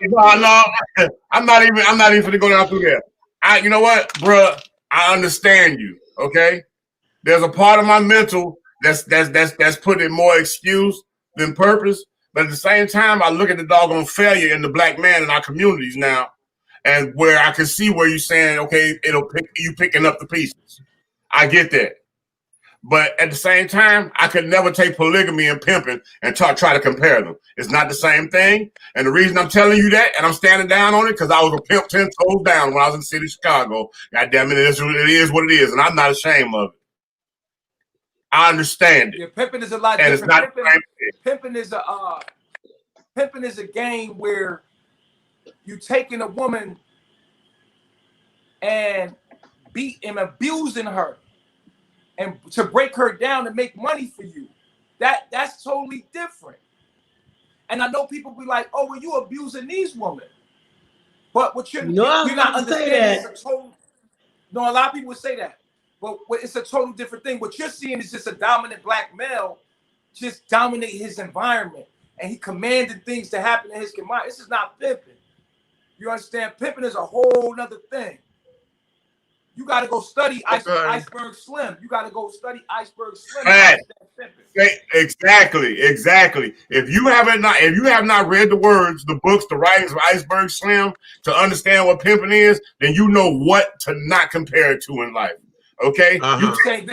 [SPEAKER 5] No, I'm not even going to go down through there. You know what, bruh? I understand you. Okay, there's a part of my mental that's put in more excuse than purpose, but at the same time, I look at the doggone failure in the black man in our communities now, and where I can see where you're saying, okay, you picking up the pieces. I get that. But at the same time, I could never take polygamy and pimping and try to compare them. It's not the same thing. And the reason I'm telling you that, and I'm standing down on it, because I was a pimp 10 toes down when I was in the city of Chicago. God damn it, it is what it is, and I'm not ashamed of it. I understand it.
[SPEAKER 4] Yeah, pimping is a lot
[SPEAKER 5] and
[SPEAKER 4] different.
[SPEAKER 5] It's not
[SPEAKER 4] Pimping is a game where you taking a woman and beating, abusing her, and to break her down and make money for you. That's totally different. And I know people be like, "Oh, well, you abusing these women," but what you're not understanding is a total. No, a lot of people would say that, but it's a total different thing. What you're seeing is just a dominant black male just dominate his environment, and he commanded things to happen in his command. This is not pimping. You understand? Pimping is a whole nother thing. You got to go study Iceberg Slim. You got to go study Iceberg Slim.
[SPEAKER 5] Right. Exactly. If you have not read the books, the writings of Iceberg Slim to understand what pimping is, then you know what to not compare it to in life. Okay? You
[SPEAKER 4] say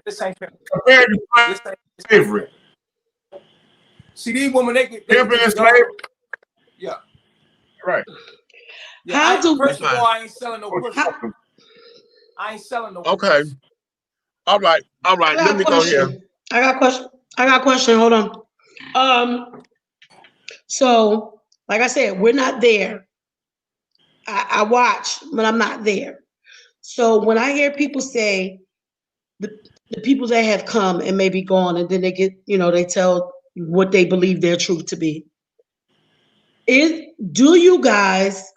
[SPEAKER 4] this ain't pimping.
[SPEAKER 5] Compared to my favorite.
[SPEAKER 4] See, these women, they get
[SPEAKER 5] pimping and slavery.
[SPEAKER 4] Yeah.
[SPEAKER 5] Right.
[SPEAKER 4] Yeah, first of all, I ain't selling no pussy. I ain't selling no pussy.
[SPEAKER 1] Okay. All right.
[SPEAKER 3] I
[SPEAKER 1] Let
[SPEAKER 3] got
[SPEAKER 1] me
[SPEAKER 3] a
[SPEAKER 1] go here.
[SPEAKER 3] question. I got a question. Hold on. So like I said, we're not there. I watch, but I'm not there. So when I hear people say the people that have come and maybe gone, and then they get, they tell what they believe their truth to be. Do you guys,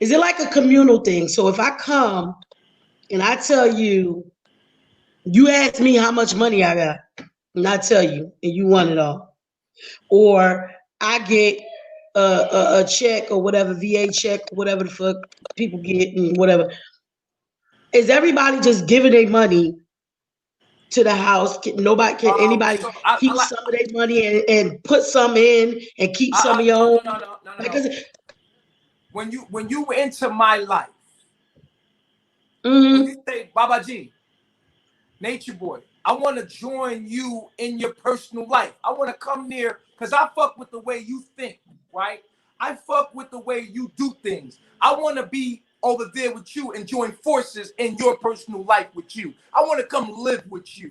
[SPEAKER 3] is it like a communal thing? So if I come and I tell you, you ask me how much money I got, and I tell you, and you want it all, or I get a check or whatever, VA check, whatever the fuck people get and whatever. Is everybody just giving their money to the house? Can anybody
[SPEAKER 4] So
[SPEAKER 3] keep some of their money and put some in and keep some of your own?
[SPEAKER 4] No. When you enter my life,
[SPEAKER 3] Mm-hmm.
[SPEAKER 4] when you say Baba G, Nature Boy, I want to join you in your personal life. I want to come near because I fuck with the way you think, right? I fuck with the way you do things. I want to be over there with you and join forces in your personal life with you. I want to come live with you.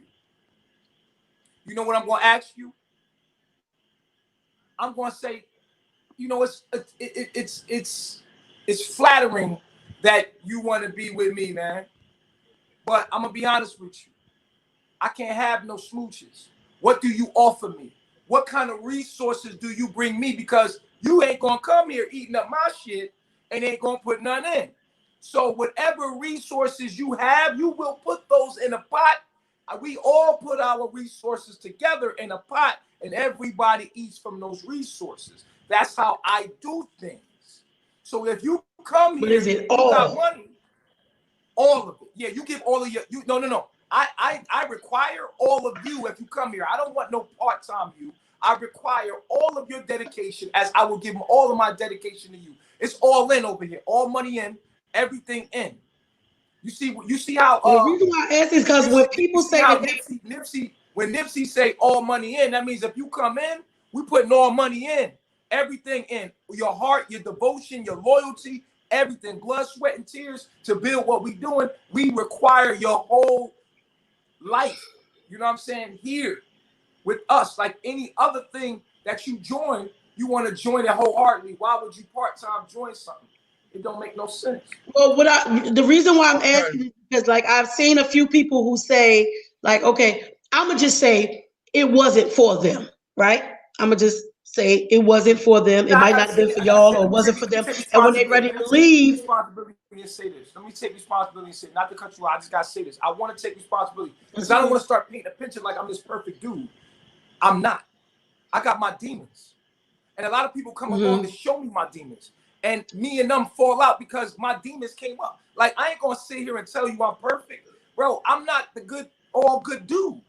[SPEAKER 4] You know what I'm going to ask you? I'm going to say, it's flattering that you want to be with me, man. But I'm going to be honest with you. I can't have no smooches. What do you offer me? What kind of resources do you bring me? Because you ain't going to come here eating up my shit and ain't going to put none in. So whatever resources you have, you will put those in a pot. We all put our resources together in a pot and everybody eats from those resources. That's how I do things. So if you come here, you got money, all of it. Yeah, you give all of no. I require all of you if you come here. I don't want no part-time you. I require all of your dedication as I will give all of my dedication to you. It's all in over here. All money in, everything in. You see how
[SPEAKER 3] the reason why I ask is because when people say that
[SPEAKER 4] when Nipsey say all money in, that means if you come in, we putting all money in, everything in, your heart, your devotion, your loyalty, everything, blood, sweat, and tears to build what we doing. We require your whole life. You know what I'm saying? Here with us, like any other thing that you join, you want to join it wholeheartedly. Why would you part-time join something? It don't make no sense.
[SPEAKER 3] Well, the reason why I'm asking is because, like, I've seen a few people who say, like, okay, I'm gonna just say it wasn't for them, right? I'm gonna just say it wasn't for them. It might not have been for y'all, or it wasn't for them. And when they're ready to leave,
[SPEAKER 4] responsibility and say this. Let me take responsibility and say, not to cut you out. I just gotta say this. I want to take responsibility because I don't want to start painting a picture like I'm this perfect dude. I'm not. I got my demons, and a lot of people come along to show me my demons. And me and them fall out because my demons came up. Like, I ain't gonna sit here and tell you I'm perfect. Bro, I'm not the all good dude.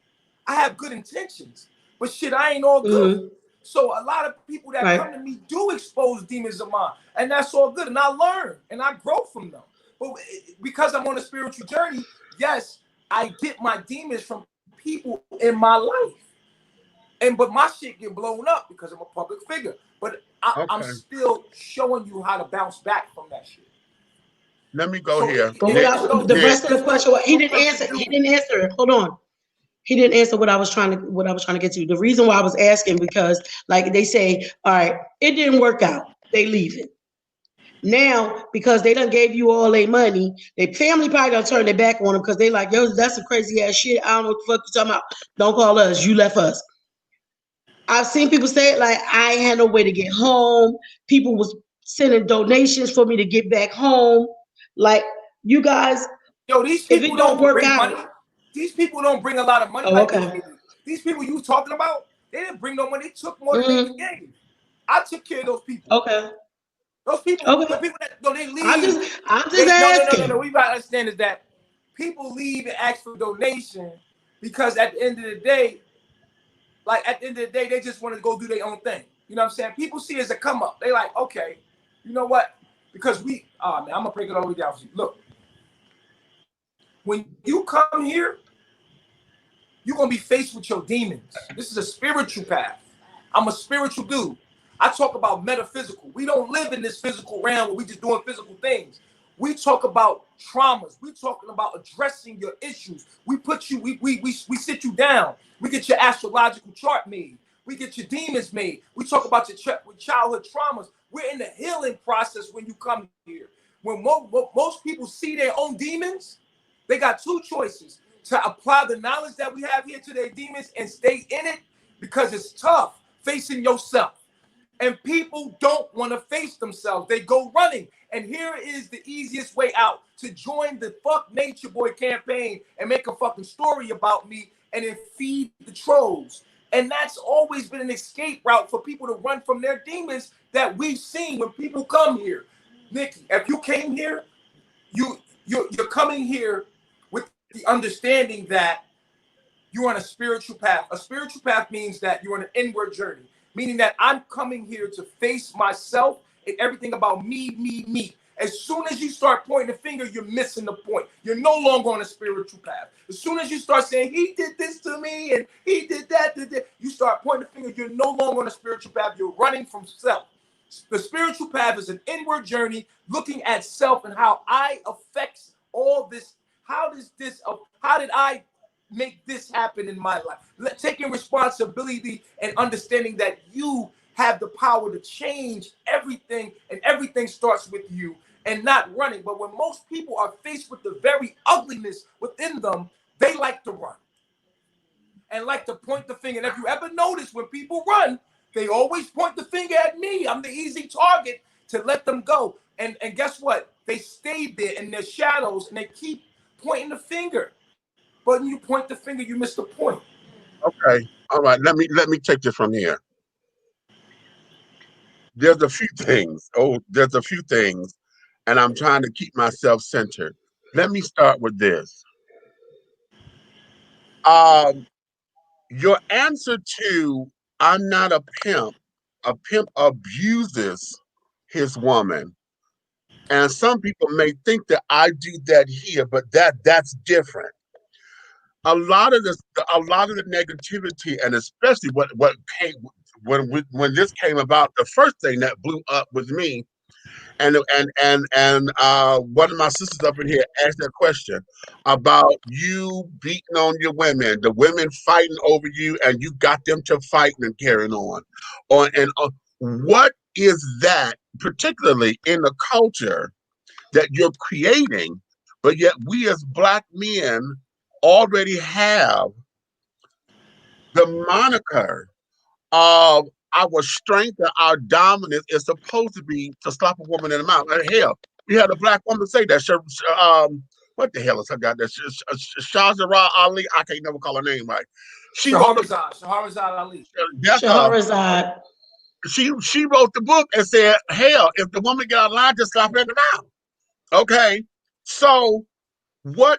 [SPEAKER 4] I have good intentions, but shit, I ain't all good. So a lot of people that come to me do expose demons of mine, and that's all good. And I learn and I grow from them. But because I'm on a spiritual journey, yes, I get my demons from people in my life. But my shit get blown up because I'm a public figure. But I'm still showing you how to bounce back from that shit.
[SPEAKER 1] Let me go here.
[SPEAKER 3] But the rest of the question, he didn't answer. He didn't answer. Hold on. He didn't answer what I was trying to get to. The reason why I was asking, because like they say, all right, it didn't work out. They leave it. Now, because they done gave you all their money, their family probably done turned their back on them because they like, yo, that's some crazy ass shit. I don't know what the fuck you talking about. Don't call us. You left us. I've seen people say it like, I ain't had no way to get home. People was sending donations for me to get back home. Like, you guys,
[SPEAKER 4] these people, if it don't work out, money. These people don't bring a lot of money. These people you talking about, they didn't bring no money. They took more than they gave. I took care of those people. Those people, the people that they leave. I'm just asking. No. We gotta understand is that people leave and ask for donation because at the end of the day, they just want to go do their own thing. You know what I'm saying? People see it as a come up. They like, okay, you know what? Because man, I'm gonna break it all the way down for you. Look, when you come here, you're gonna be faced with your demons. This is a spiritual path. I'm a spiritual dude. I talk about metaphysical. We don't live in this physical realm where we just doing physical things. We talk about traumas. We talking about addressing your issues. We put you, we sit you down. We get your astrological chart made. We get your demons made. We talk about your childhood traumas. We're in the healing process when you come here. When most people see their own demons, they got two choices: to apply the knowledge that we have here to their demons and stay in it, because it's tough facing yourself. And people don't want to face themselves. They go running. And here is the easiest way out: to join the Fuck Nature Boy campaign and make a fucking story about me and then feed the trolls. And that's always been an escape route for people to run from their demons that we've seen when people come here. Nikki, if you came here, you're coming here with the understanding that you're on a spiritual path. A spiritual path means that you're on an inward journey, meaning that I'm coming here to face myself and everything about me. As soon as you start pointing the finger, you're missing the point. You're no longer on a spiritual path. As soon as you start saying, he did this to me and he did that, you start pointing the finger, you're no longer on a spiritual path. You're running from self. The spiritual path is an inward journey looking at self and how I affects all this. How did I make this happen in my life? Taking responsibility and understanding that you have the power to change everything, and everything starts with you, and not running. But when most people are faced with the very ugliness within them, they like to run and like to point the finger. And if you ever notice, when people run, they always point the finger at me. I'm the easy target to let them go. And guess what? They stay there in their shadows and they keep pointing the finger. But when you point the finger, you miss the point.
[SPEAKER 1] Okay. All right. Let me take this from here. There's a few things. And I'm trying to keep myself centered. Let me start with this. Your answer to "I'm not a pimp abuses his woman." And some people may think that I do that here, but that's different. A lot of the negativity, and especially what came when this came about, the first thing that blew up with me, and one of my sisters up in here asked that question about you beating on your women, the women fighting over you, and you got them to fighting and carrying on. What is that, particularly in the culture that you're creating, but yet we as Black men already have the moniker of our strength and our dominance is supposed to be to slap a woman in the mouth. And hell, we had a Black woman say that. What the hell is her goddamn? Shahrazad Ali. I can't never call her name right.
[SPEAKER 4] Shahrazad Ali.
[SPEAKER 3] Shahrazad.
[SPEAKER 1] She wrote the book and said, hell, if the woman get out of line, just slap her in the mouth. Okay, so what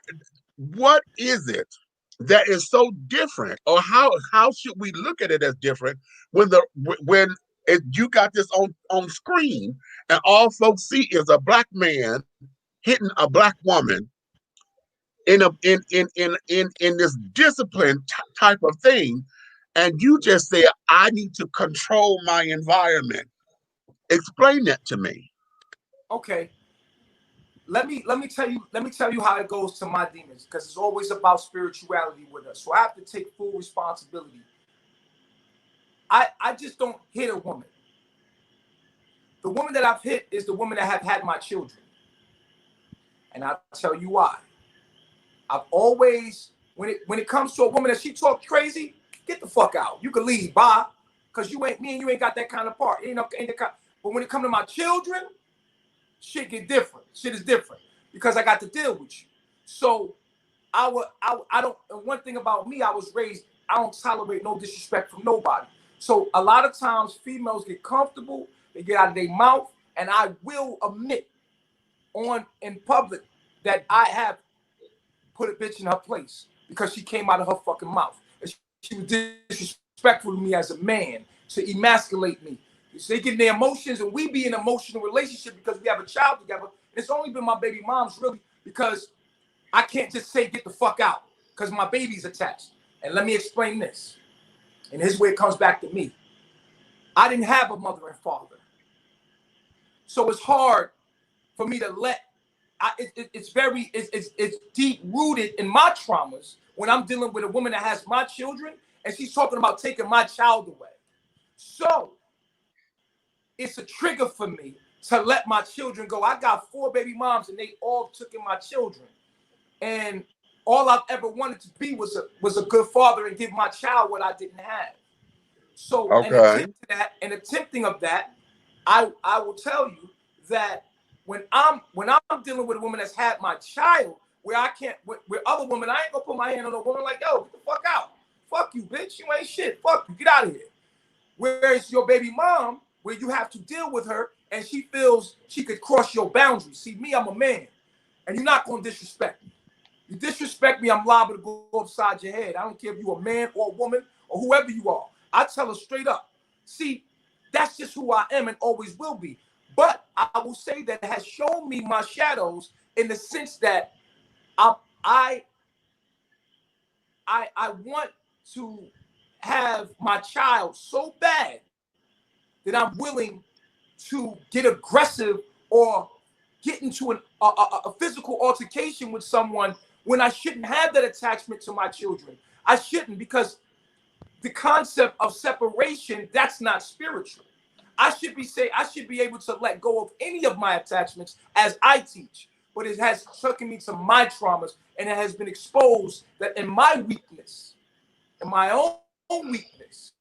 [SPEAKER 1] is it that is so different, or how should we look at it as different when you got this on screen and all folks see is a Black man hitting a Black woman in this discipline type of thing, and you just say, I need to control my environment. Explain that to me.
[SPEAKER 4] Okay. Let me tell you how it goes to my demons, because it's always about spirituality with us. So I have to take full responsibility. I just don't hit a woman. The woman that I've hit is the woman that have had my children. And I'll tell you why. I've always, when it comes to a woman that she talks crazy, get the fuck out. You can leave, bye. Because you ain't got that kind of part. But when it comes to my children, shit get different. Shit is different because I got to deal with you. So I don't. And one thing about me, I was raised, I don't tolerate no disrespect from nobody. So a lot of times females get comfortable, they get out of their mouth, and I will admit in public that I have put a bitch in her place because she came out of her fucking mouth. And she was disrespectful to me as a man, to emasculate me. So they get their emotions, and we be in an emotional relationship because we have a child together. It's only been my baby mom's, really, because I can't just say get the fuck out because my baby's attached. And let me explain this. And here's where it comes back to me. I didn't have a mother and father. So it's hard for me to let it's deep rooted in my traumas when I'm dealing with a woman that has my children and she's talking about taking my child away. So it's a trigger for me to let my children go. I got 4 baby moms and they all took in my children. And all I've ever wanted to be was a good father and give my child what I didn't have. So an attempting of that, I will tell you that when I'm dealing with a woman that's had my child, where I can't with other women, I ain't gonna put my hand on a woman like, yo, get the fuck out. Fuck you, bitch. You ain't shit. Fuck you. Get out of here. Whereas your baby mom, where you have to deal with her and she feels she could cross your boundaries. See, me, I'm a man, and you're not gonna disrespect me. You disrespect me, I'm liable to go upside your head. I don't care if you're a man or a woman or whoever you are. I tell her straight up. See, that's just who I am and always will be. But I will say that it has shown me my shadows in the sense that I want to have my child so bad that I'm willing to get aggressive or get into a physical altercation with someone when I shouldn't have that attachment to my children. I shouldn't, because the concept of separation, that's not spiritual. I should be able to let go of any of my attachments as I teach, but it has taken me to my traumas, and it has been exposed that in my weakness, in my own weakness,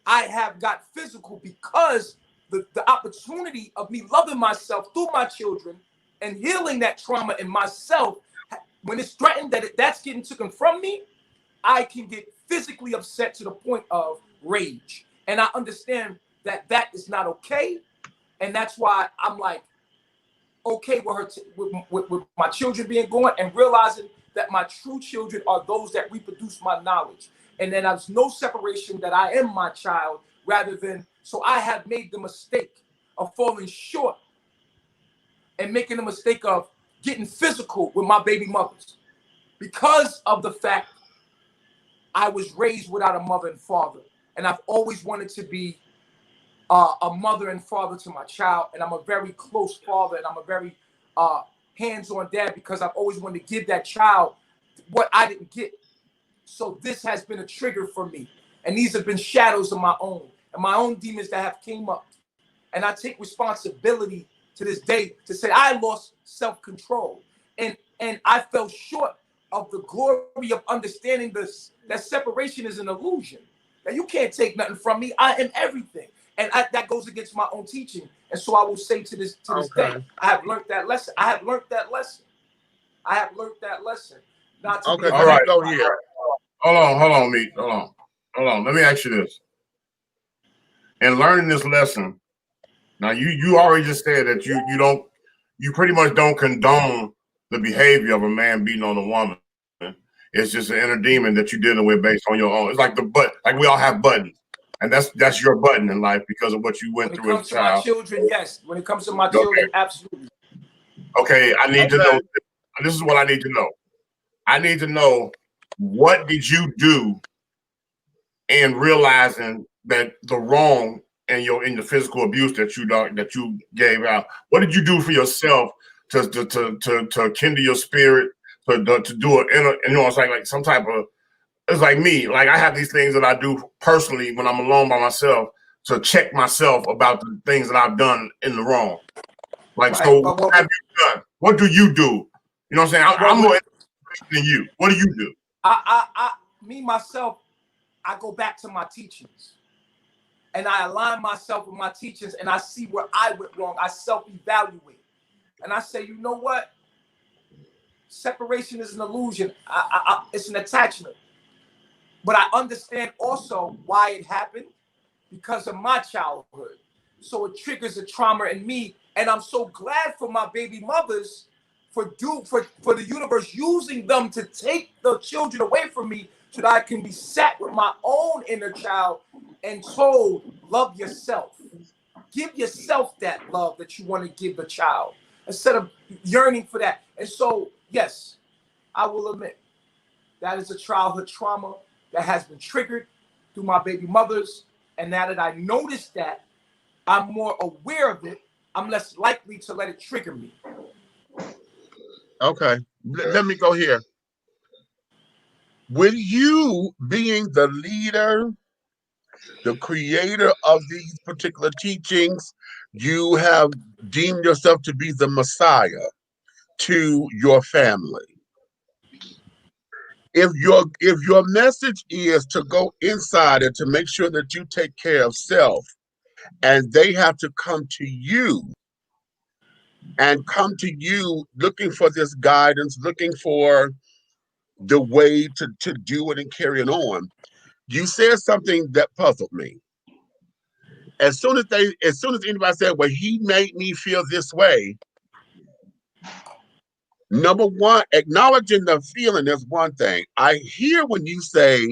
[SPEAKER 4] I have got physical because the opportunity of me loving myself through my children and healing that trauma in myself, when it's threatened that that's getting taken from me, I can get physically upset to the point of rage. And I understand that that is not okay. And that's why I'm like, okay with her, with my children being gone, and realizing that my true children are those that reproduce my knowledge. And then there's no separation, that I am my child, rather than, so I have made the mistake of falling short and making the mistake of getting physical with my baby mothers because of the fact I was raised without a mother and father. And I've always wanted to be a mother and father to my child. And I'm a very close father, and I'm a very hands-on dad, because I've always wanted to give that child what I didn't get. So this has been a trigger for me. And these have been shadows of my own, and my own demons that have came up. And I take responsibility to this day to say I lost self-control. And I fell short of the glory of understanding this, that separation is an illusion. That you can't take nothing from me. I am everything. And that goes against my own teaching. And so I will say to this day, I have learned that lesson. I have learned that lesson. Not to be
[SPEAKER 1] all right, go here.
[SPEAKER 5] Hold on, Meach. Hold on. Let me ask you this. In learning this lesson, now you already just said that you pretty much don't condone the behavior of a man beating on a woman. It's just an inner demon that you're dealing with based on your own. It's like like we all have buttons. And that's your button in life because of what you went through as a child.
[SPEAKER 4] When it comes to my children, yes. When it comes to my children, absolutely.
[SPEAKER 5] Okay, I need to know. This is what I need to know. I need to know, what did you do in realizing that the wrong and the physical abuse that you gave out? What did you do for yourself to kindle your spirit, to do it? It's like some type of. It's like me, like I have these things that I do personally when I'm alone by myself to check myself about the things that I've done in the wrong. Like, right. So what have you done? What do you do? You know what I'm saying? I'm more interested than you. What do you do?
[SPEAKER 4] Me, myself, I go back to my teachings. And I align myself with my teachings, and I see where I went wrong. I self-evaluate. And I say, you know what? Separation is an illusion. It's an attachment. But I understand also why it happened, because of my childhood. So it triggers a trauma in me. And I'm so glad for my baby mothers for the universe using them to take the children away from me so that I can be sat with my own inner child and told, love yourself. Give yourself that love that you want to give the child instead of yearning for that. And so, yes, I will admit that is a childhood trauma that has been triggered through my baby mothers. And now that I notice that, I'm more aware of it, I'm less likely to let it trigger me.
[SPEAKER 1] Okay. Let me go here. With you being the leader, the creator of these particular teachings, you have deemed yourself to be the Messiah to your family. If your message is to go inside and to make sure that you take care of self, and they have to come to you and come to you looking for this guidance, looking for the way to do it and carry it on, you said something that puzzled me. As soon as anybody said, well, he made me feel this way, number one, acknowledging the feeling is one thing. I hear when you say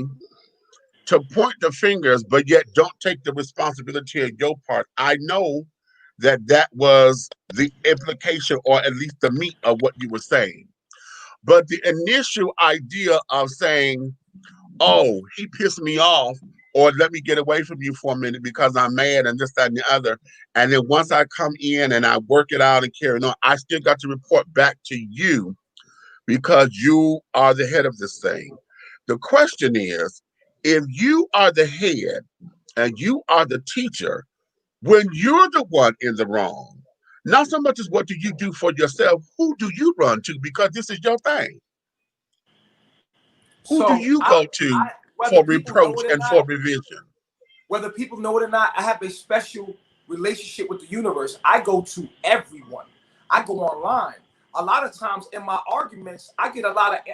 [SPEAKER 1] to point the fingers, but yet don't take the responsibility of your part. I know that that was the implication, or at least the meat of what you were saying. But the initial idea of saying, oh, he pissed me off, or let me get away from you for a minute because I'm mad and this, that, and the other. And then once I come in and I work it out and carry on, I still got to report back to you because you are the head of this thing. The question is, if you are the head and you are the teacher, when you're the one in the wrong, not so much as what do you do for yourself, who do you run to? Because this is your thing. Who do
[SPEAKER 4] So
[SPEAKER 1] you go to
[SPEAKER 4] whether
[SPEAKER 1] for
[SPEAKER 4] people know
[SPEAKER 1] reproach
[SPEAKER 4] it or
[SPEAKER 1] and
[SPEAKER 4] not,
[SPEAKER 1] for revision?
[SPEAKER 4] whether people know it or not, I have a special relationship with the universe. I go to everyone. I go online. A lot of times in my arguments, I get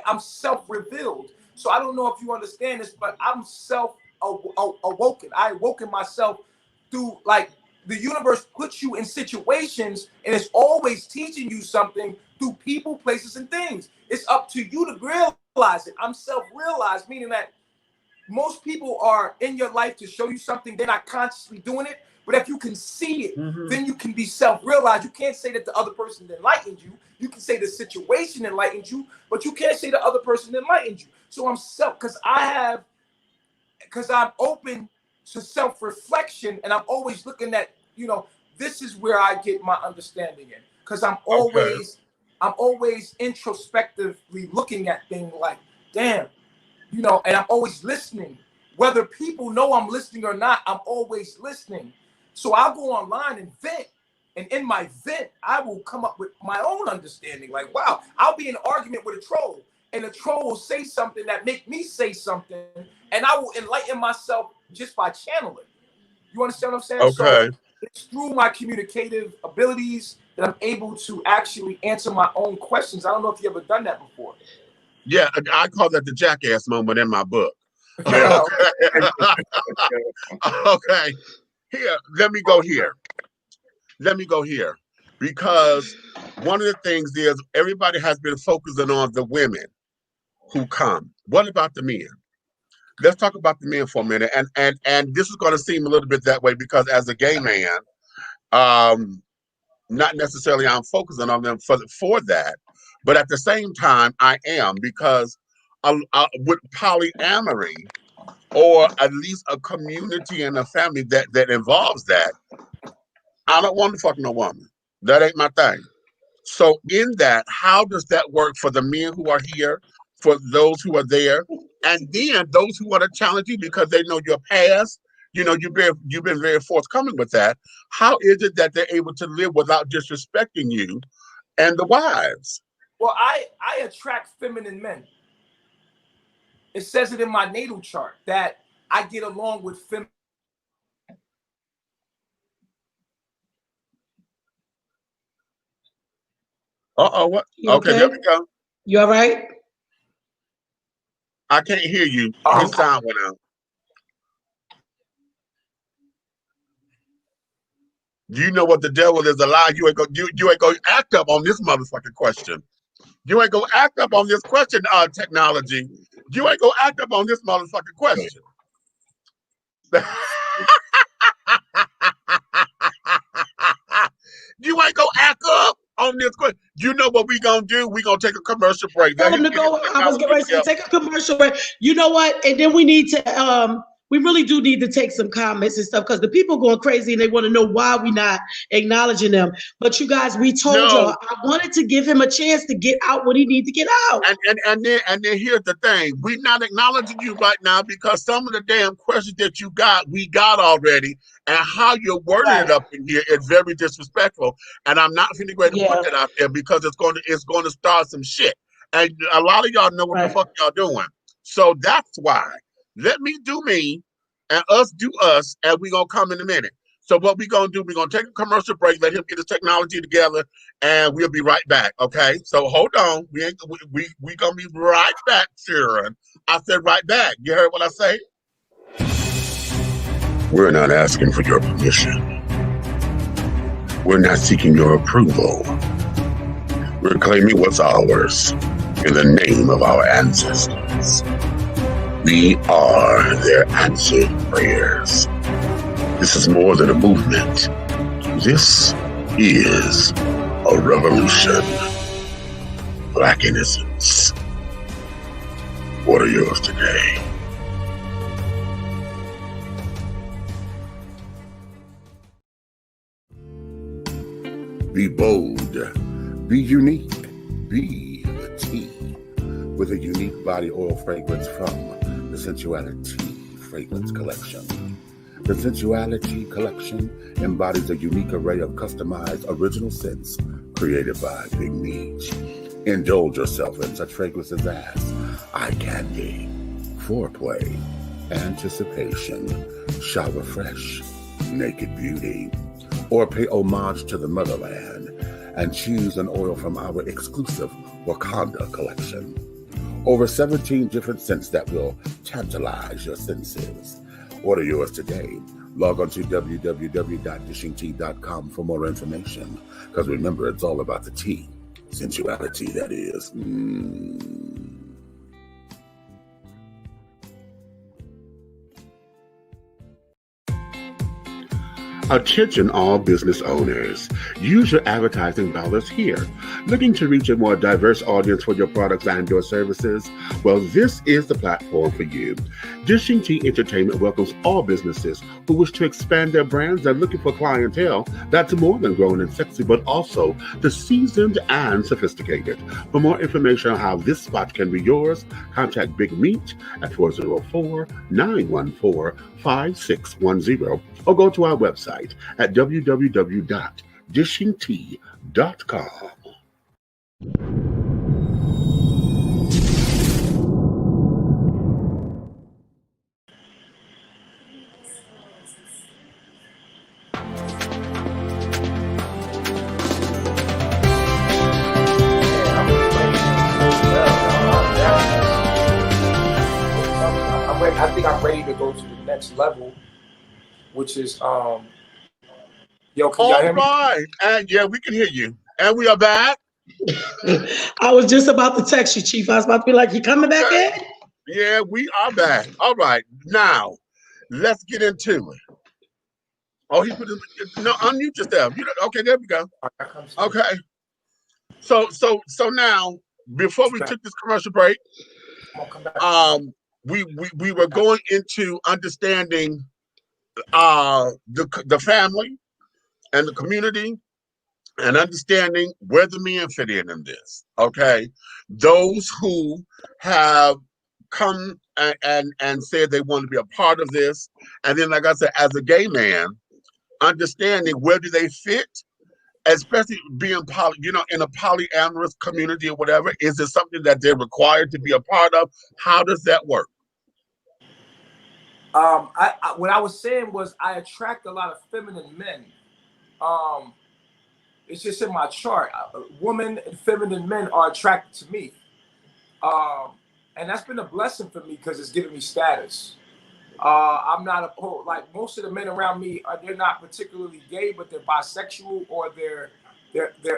[SPEAKER 4] I'm self-revealed. So I don't know if you understand this, but I'm self-awoken. I awoken myself through, like, the universe puts you in situations and it's always teaching you something through people, places, and things. It's up to you to realize it. I'm self-realized, meaning that most people are in your life to show you something. They're not consciously doing it. But if you can see it, then you can be self-realized. You can't say that the other person enlightened you. You can say the situation enlightened you, but you can't say the other person enlightened you. So because I'm open to self-reflection, and I'm always looking at, this is where I get my understanding in. Because I'm
[SPEAKER 1] Okay.
[SPEAKER 4] always introspectively looking at things like, damn, and I'm always listening. Whether people know I'm listening or not, I'm always listening. So I'll go online and vent. And in my vent, I will come up with my own understanding. Like, wow, I'll be in an argument with a troll, and the troll will say something that make me say something, and I will enlighten myself just by channeling. You understand what I'm saying? So
[SPEAKER 1] Okay.
[SPEAKER 4] it's through my communicative abilities that I'm able to actually answer my own questions. I don't know if you ever done that before.
[SPEAKER 1] Yeah, I call that the jackass moment in my book. Okay. Okay. Here, let me go here. Let me go here. Because one of the things is everybody has been focusing on the women who come. What about the men? Let's talk about the men for a minute. And this is going to seem a little bit that way because as a gay man, not necessarily I'm focusing on them for that, but at the same time I am, because with polyamory, or at least a community and a family that involves that, I don't want to fuck no woman. That ain't my thing. So in that, how does that work for the men who are here, for those who are there, and then those who want to challenge you because they know your past? You've been very forthcoming with that. How is it that they're able to live without disrespecting you and the wives?
[SPEAKER 4] Well, I attract feminine men. It says it in my natal chart that I get along with feminine.
[SPEAKER 1] What?
[SPEAKER 3] You
[SPEAKER 1] Okay, there
[SPEAKER 3] okay?
[SPEAKER 1] we go.
[SPEAKER 3] You all right?
[SPEAKER 1] I can't hear you. His sound went out. You know what, the devil is a lie. You ain't gonna act up on this motherfucking question. You ain't gonna act up on this question, technology. You ain't gonna act up on this motherfucking question. You ain't gonna act up on this question. You know what we gonna do? We gonna take a commercial break.
[SPEAKER 3] Tell
[SPEAKER 1] Let
[SPEAKER 3] him
[SPEAKER 1] him
[SPEAKER 3] to
[SPEAKER 1] get his
[SPEAKER 3] go. I was
[SPEAKER 1] technology
[SPEAKER 3] getting ready to say,
[SPEAKER 1] together.
[SPEAKER 3] take a commercial break. You know what? And then we need to we really do need to take some comments and stuff, because the people going crazy and they want to know why we not acknowledging them. But you guys, we told y'all, I wanted to give him a chance to get out what he needs to get out.
[SPEAKER 1] And then here's the thing. We're not acknowledging you right now because some of the damn questions that you got, we got already. And how you're wording it up in here is very disrespectful. And I'm not feeling great to put that out there because it's going to start some shit. And a lot of y'all know what the fuck y'all doing. So that's why. Let me do me and us do us, and we're going to come in a minute. So what we're going to do, we're going to take a commercial break, let him get his technology together, and we'll be right back, okay? So hold on. We going to be right back, Sharon. I said right back. You heard what I say? We're not asking for your permission. We're not seeking your approval. We're claiming what's ours in the name of our ancestors. We are their answered prayers. This is more than a movement. This is a revolution. Black innocence. What are yours today? Be bold. Be unique. Be the tea. With a unique body oil fragrance from the Sensuality Fragrance Collection. The Sensuality Collection embodies a unique array of customized original scents created by Big Meach. Indulge yourself in such fragrances as eye candy, foreplay, anticipation, shower fresh, naked beauty, or pay homage to the motherland and choose an oil from our exclusive Wakanda collection. Over 17 different scents that will tantalize your senses. Order yours today. Log on to www.dishingtea.com for more information. Because remember, it's all about the tea. Sensuality, that is. Attention all business owners. Use your advertising dollars here. Looking to reach a more diverse audience for your products and your services? Well, this is the platform for you. Dishing Tea Entertainment welcomes all businesses who wish to expand their brands and looking for clientele that's more than grown and sexy, but also the seasoned and sophisticated. For more information on how this spot can be yours, contact Big Meach at 404-914-5610 or go to our website at www.dishingtea.com.
[SPEAKER 4] I think I'm ready to go to the next level, which is yo, can y'all hear me?
[SPEAKER 1] Right. And yeah, we can hear you. And we are back.
[SPEAKER 3] I was just about to text you, Chief. I was about to be like, you coming back in?
[SPEAKER 1] Yeah, we are back. All right. Now, let's get into it. Oh, he put his, no, unmute yourself. Okay, there we go. Okay. So now, before we took this commercial break, we were going into understanding the family and the community and understanding where the men fit in this. Okay, those who have come and said they want to be a part of this, and then, like I said, as a gay man, understanding where do they fit, especially being in a polyamorous community or whatever. Is it something that they're required to be a part of? How does that work?
[SPEAKER 4] What I was saying was I attract a lot of feminine men. It's just in my chart. Women and feminine men are attracted to me. And that's been a blessing for me because it's given me status. I'm not like most of the men around me they're not particularly gay, but they're bisexual or they're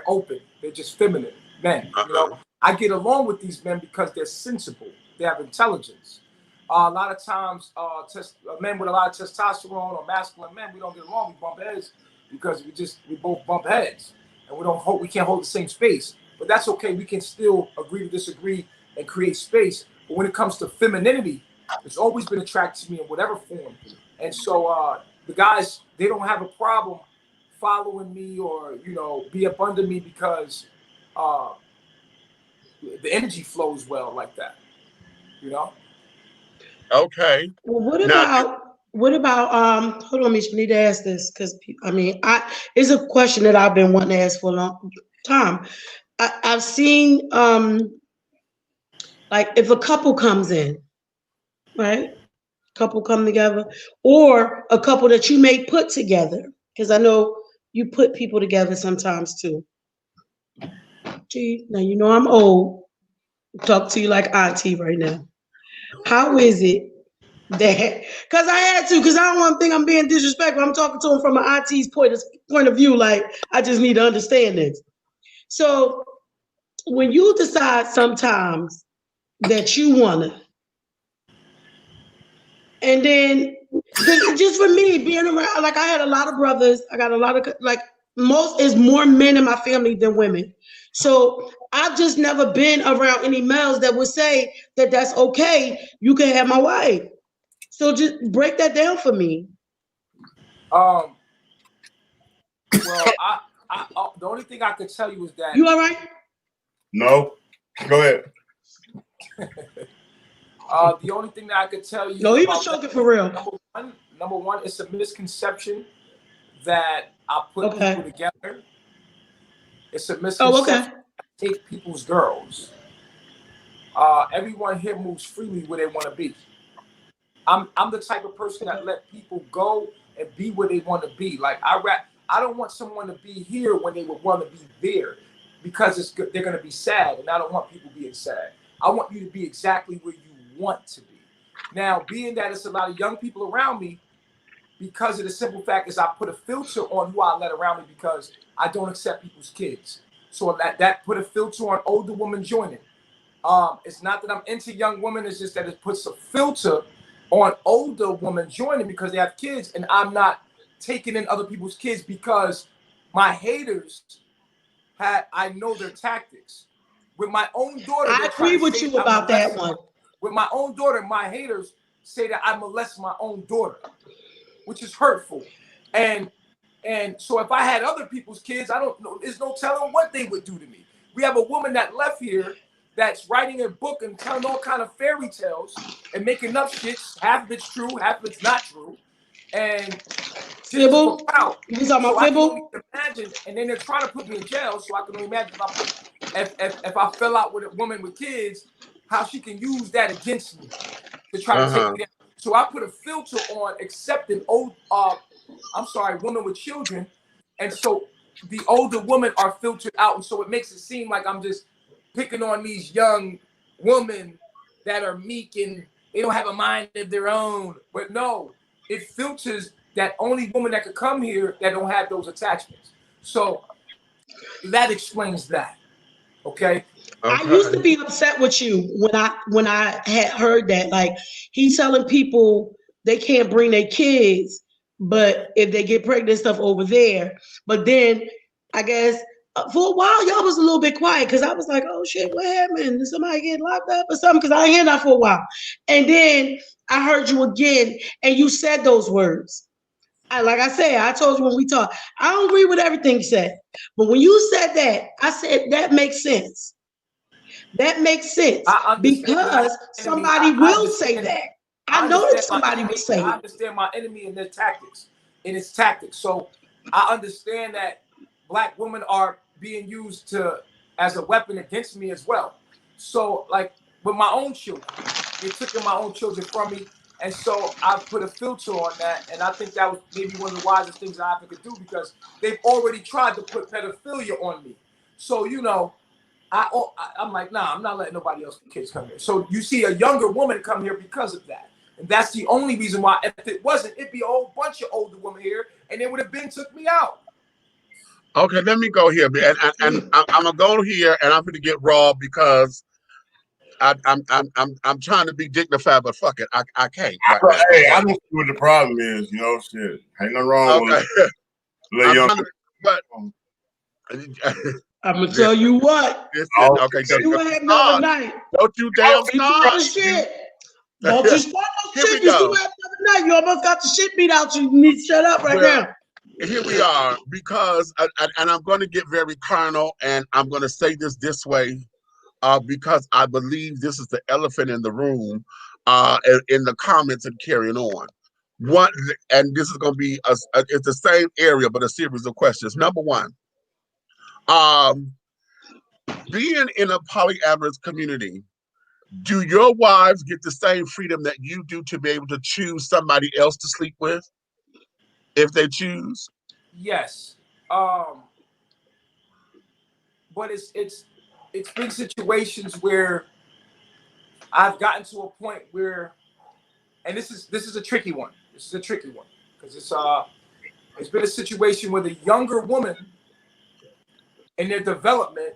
[SPEAKER 4] open. They're just feminine men. You know, I get along with these men because they're sensible. They have intelligence. A lot of times, men with a lot of testosterone or masculine men, we don't get along. We bump heads because we both bump heads, and we can't hold the same space. But that's okay. We can still agree to disagree and create space. But when it comes to femininity, It's always been attracted to me in whatever form. And so the guys, they don't have a problem following me or, you know, be up under me because the energy flows well like that, you know?
[SPEAKER 1] Okay.
[SPEAKER 3] Well,
[SPEAKER 1] Now,
[SPEAKER 3] what about hold on, Meach, I need to ask this because I mean it's a question that I've been wanting to ask for a long time. I've seen like if a couple comes in, right? Couple come together, or a couple that you may put together, because I know you put people together sometimes too. Gee, now you know I'm old. Talk to you like auntie right now. How is it that? Because I had to, because I don't want to think I'm being disrespectful. I'm talking to him from an auntie's point of view. Like I just need to understand this. So when you decide sometimes that you wanna, and then just for me being around, like I had a lot of brothers, I got a lot of like most is more men in my family than women. So I've just never been around any males that would say that that's okay. You can have my wife. So just break that down for me.
[SPEAKER 4] Well, the only thing I could tell you is that
[SPEAKER 3] You all right?
[SPEAKER 5] No, go ahead.
[SPEAKER 4] the only thing that I could tell you.
[SPEAKER 3] No, he was choking for real.
[SPEAKER 4] Number one, it's a misconception that I put people together. It's a misconception that I take people's girls. Everyone here moves freely where they want to be. I'm the type of person that let people go and be where they want to be. Like I don't want someone to be here when they would want to be there, because they're going to be sad, and I don't want people being sad. I want you to be exactly where you want to be. Now, being that it's a lot of young people around me, because of the simple fact is I put a filter on who I let around me because I don't accept people's kids. So that put a filter on older women joining. It's not that I'm into young women, it's just that it puts a filter on older women joining because they have kids, and I'm not taking in other people's kids because my haters I know their tactics. With my own daughter,
[SPEAKER 3] I agree with you about that one.
[SPEAKER 4] With my own daughter, my haters say that I molest my own daughter, which is hurtful. And so if I had other people's kids, I don't know, there's no telling what they would do to me. We have a woman that left here that's writing a book and telling all kind of fairy tales and making up shit. Half of it's true, half of it's not true. And
[SPEAKER 3] Fibble? You talking about
[SPEAKER 4] I
[SPEAKER 3] Fibble?
[SPEAKER 4] can only imagine, and then they're trying to put me in jail, so I can only imagine if I fell out with a woman with kids, how she can use that against me to try to take me down. So I put a filter on accepting women with children, and so the older women are filtered out, and so it makes it seem like I'm just picking on these young women that are meek and they don't have a mind of their own. But no, it filters that only women that could come here that don't have those attachments. So that explains that. Okay.
[SPEAKER 3] I used to be upset with you when I had heard that. Like he's telling people they can't bring their kids, but if they get pregnant and stuff over there. But then I guess for a while y'all was a little bit quiet because I was like, oh shit, what happened? Did somebody get locked up or something? Because I ain't heard that for a while. And then I heard you again, and you said those words. Like I said, I told you when we talked, I don't agree with everything you said. But when you said that, I said that makes sense. That makes sense because somebody will say that. I know that somebody will say it.
[SPEAKER 4] I understand my enemy and their tactics, and its tactics. So I understand that Black women are being used as a weapon against me as well. So like with my own children, they took my own children from me. And so I put a filter on that, and I think that was maybe one of the wisest things I could do because they've already tried to put pedophilia on me. So, you know, I'm like, nah, I'm not letting nobody else's kids come here. So you see a younger woman come here because of that. And that's the only reason why. If it wasn't, it'd be a whole bunch of older women here, and they would have been took me out.
[SPEAKER 1] Okay, let me go here. And I'm going to go here, and I'm going to get raw because I'm trying to be dignified, but fuck it, I can't. Right
[SPEAKER 5] hey, I don't see what the problem is. You know, shit, ain't nothing wrong with it.
[SPEAKER 1] But
[SPEAKER 3] I'm gonna tell you what.
[SPEAKER 1] Okay,
[SPEAKER 3] you had the other night.
[SPEAKER 1] Don't you damn start.
[SPEAKER 3] Shit. Don't you start no
[SPEAKER 1] Here
[SPEAKER 3] shit.
[SPEAKER 1] we
[SPEAKER 3] You see
[SPEAKER 1] go.
[SPEAKER 3] what happened the other night? You almost got the shit beat out you. You need to shut up right
[SPEAKER 1] Well,
[SPEAKER 3] now.
[SPEAKER 1] here we are, because and I'm going to get very carnal, and I'm going to say this way, because I believe this is the elephant in the room, in the comments and carrying on. One, and this is going to be it's the same area, but a series of questions. Number one, being in a polyamorous community, do your wives get the same freedom that you do to be able to choose somebody else to sleep with if they choose?
[SPEAKER 4] Yes. But it's been situations where I've gotten to a point where, and this is a tricky one. This is a tricky one because it's been a situation where the younger woman in their development,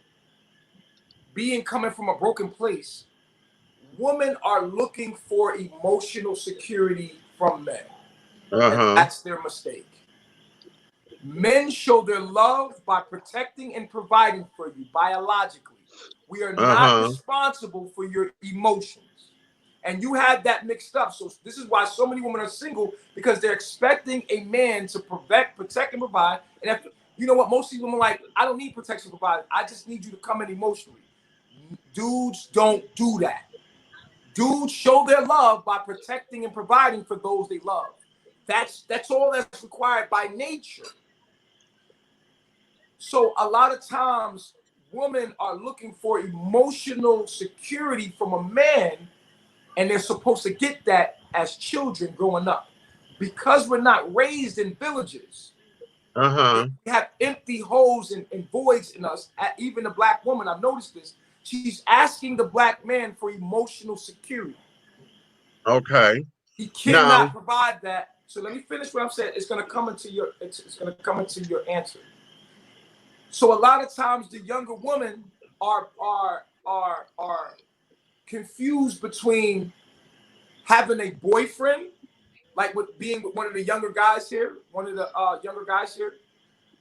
[SPEAKER 4] being coming from a broken place, women are looking for emotional security from men. And that's their mistake. Men show their love by protecting and providing for you biologically. We are not responsible for your emotions. And you had that mixed up. So this is why so many women are single, because they're expecting a man to protect and provide. And if, you know what, most of these women are like, I don't need protection and provide. I just need you to come in emotionally. Dudes don't do that. Dudes show their love by protecting and providing for those they love. That's all that's required by nature. So a lot of times women are looking for emotional security from a man, and they're supposed to get that as children growing up. Because we're not raised in villages, we have empty holes and voids in us. Even the black woman, I've noticed this, she's asking the black man for emotional security.
[SPEAKER 1] Okay.
[SPEAKER 4] He cannot provide that. So let me finish what I'm saying. It's going to come into your answer. So a lot of times the younger women are confused between having a boyfriend, like with being with one of the younger guys here,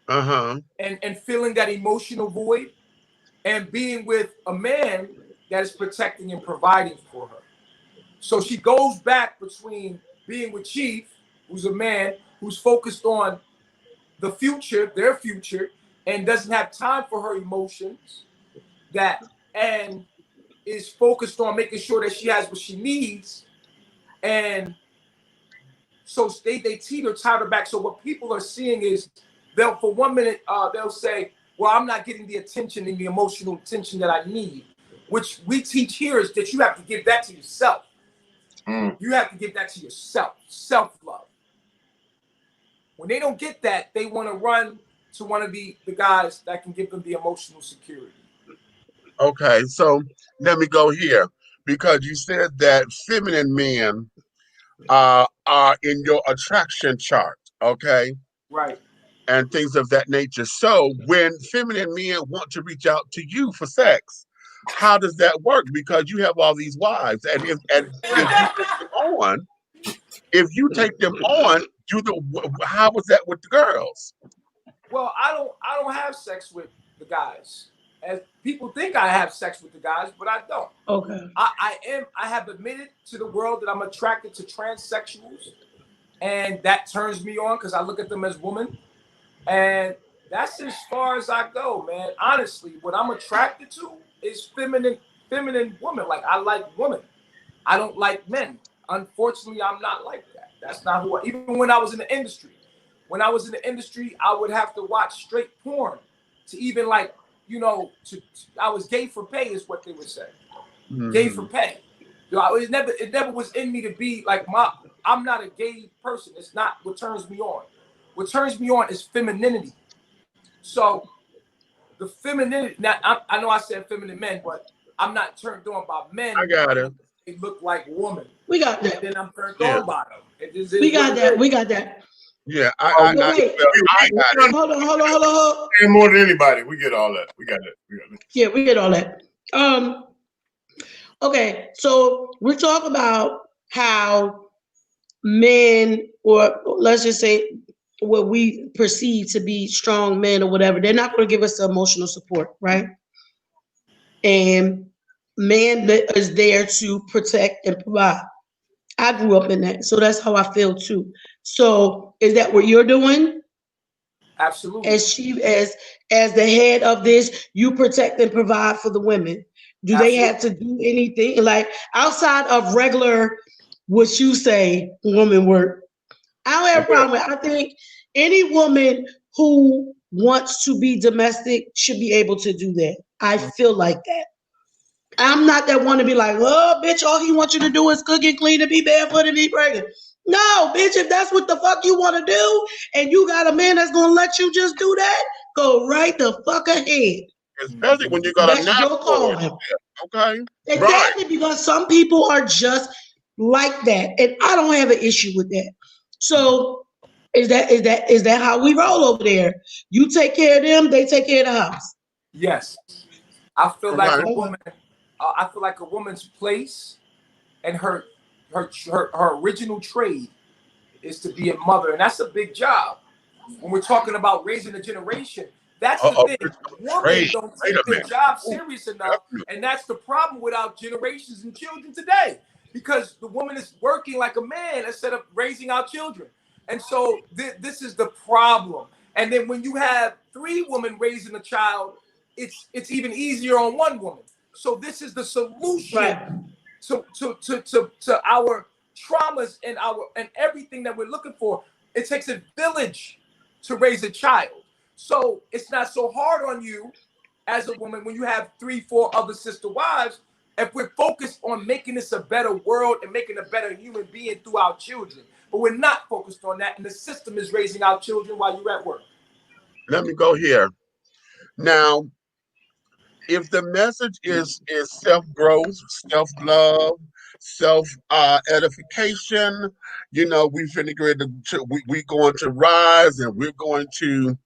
[SPEAKER 4] and feeling that emotional void, and being with a man that is protecting and providing for her. So she goes back between being with Chief, who's a man who's focused on the future, their future, and doesn't have time for her emotions, and is focused on making sure that she has what she needs. And so they teeter back. So what people are seeing is, for 1 minute, they'll say, well, I'm not getting the attention and the emotional attention that I need, which we teach here is that you have to give that to yourself. You have to give that to yourself, self-love. When they don't get that, they want to run to one of the guys that can give them the emotional security.
[SPEAKER 1] Okay, so let me go here, because you said that feminine men are in your attraction chart, okay?
[SPEAKER 4] Right.
[SPEAKER 1] And things of that nature. So when feminine men want to reach out to you for sex, how does that work? Because you have all these wives, and if you take them on, how was that with the girls?
[SPEAKER 4] Well, I don't have sex with the guys. As people think I have sex with the guys, but I don't.
[SPEAKER 3] Okay.
[SPEAKER 4] I have admitted to the world that I'm attracted to transsexuals, and that turns me on because I look at them as women. And that's as far as I go, man. Honestly, what I'm attracted to is feminine women. Like, I like women. I don't like men. Unfortunately, I'm not like that. That's not who even when I was in the industry. When I was in the industry, I would have to watch straight porn to even I was gay for pay is what they would say. Gay for pay. It never was in me to be like I'm not a gay person. It's not what turns me on. What turns me on is femininity. So the femininity, now I know I said feminine men, but I'm not turned on by men.
[SPEAKER 1] I got it.
[SPEAKER 4] They look like women.
[SPEAKER 3] We got that.
[SPEAKER 4] And then I'm turned on by them.
[SPEAKER 3] We got that. We got that.
[SPEAKER 1] Yeah,
[SPEAKER 3] Hold on.
[SPEAKER 5] And more than anybody, we get all that. We got that.
[SPEAKER 3] Yeah, we get all that. Okay, so we're talking about how men, or let's just say what we perceive to be strong men or whatever, they're not going to give us the emotional support, right? And man is there to protect and provide. I grew up in that, so that's how I feel too. So is that what you're doing?
[SPEAKER 4] Absolutely.
[SPEAKER 3] As chief, as the head of this, you protect and provide for the women. Do they
[SPEAKER 4] Absolutely.
[SPEAKER 3] have to do anything like outside of regular, what you say, woman work? I don't have a problem with it. I think any woman who wants to be domestic should be able to do that. I feel like that. I'm not that one to be like, oh, bitch, all he wants you to do is cook and clean and be barefoot and be pregnant. No, bitch, if that's what the fuck you want to do and you got a man that's going to let you just do that, go right the fuck ahead.
[SPEAKER 1] Especially when you got a
[SPEAKER 3] That's
[SPEAKER 1] knack
[SPEAKER 3] your
[SPEAKER 1] for it.
[SPEAKER 3] calling.
[SPEAKER 1] Okay. Right.
[SPEAKER 3] Exactly, because some people are just like that. And I don't have an issue with that. So is that how we roll over there? You take care of them, they take care of the house.
[SPEAKER 4] Yes. I feel like
[SPEAKER 1] Okay.
[SPEAKER 4] a woman. I feel like a woman's place and her original trade is to be a mother, and that's a big job. When we're talking about raising a generation, that's the thing. Women
[SPEAKER 1] Trade.
[SPEAKER 4] don't
[SPEAKER 1] Wait
[SPEAKER 4] take
[SPEAKER 1] a
[SPEAKER 4] their
[SPEAKER 1] minute.
[SPEAKER 4] job
[SPEAKER 1] Ooh,
[SPEAKER 4] serious enough, and that's the problem with our generations and children today. Because the woman is working like a man instead of raising our children, and so this is the problem. And then when you have 3 women raising a child, it's even easier on 1 woman. So this is the solution
[SPEAKER 3] Right.
[SPEAKER 4] to our traumas and everything that we're looking for. It takes a village to raise a child. So it's not so hard on you as a woman when you have 3, 4 other sister wives. If we're focused on making this a better world and making a better human being through our children, but we're not focused on that, and the system is raising our children while you're at work.
[SPEAKER 1] Let me go here. Now, if the message is self-growth, self-love, self edification, we finna get ready we going to rise, and we're going to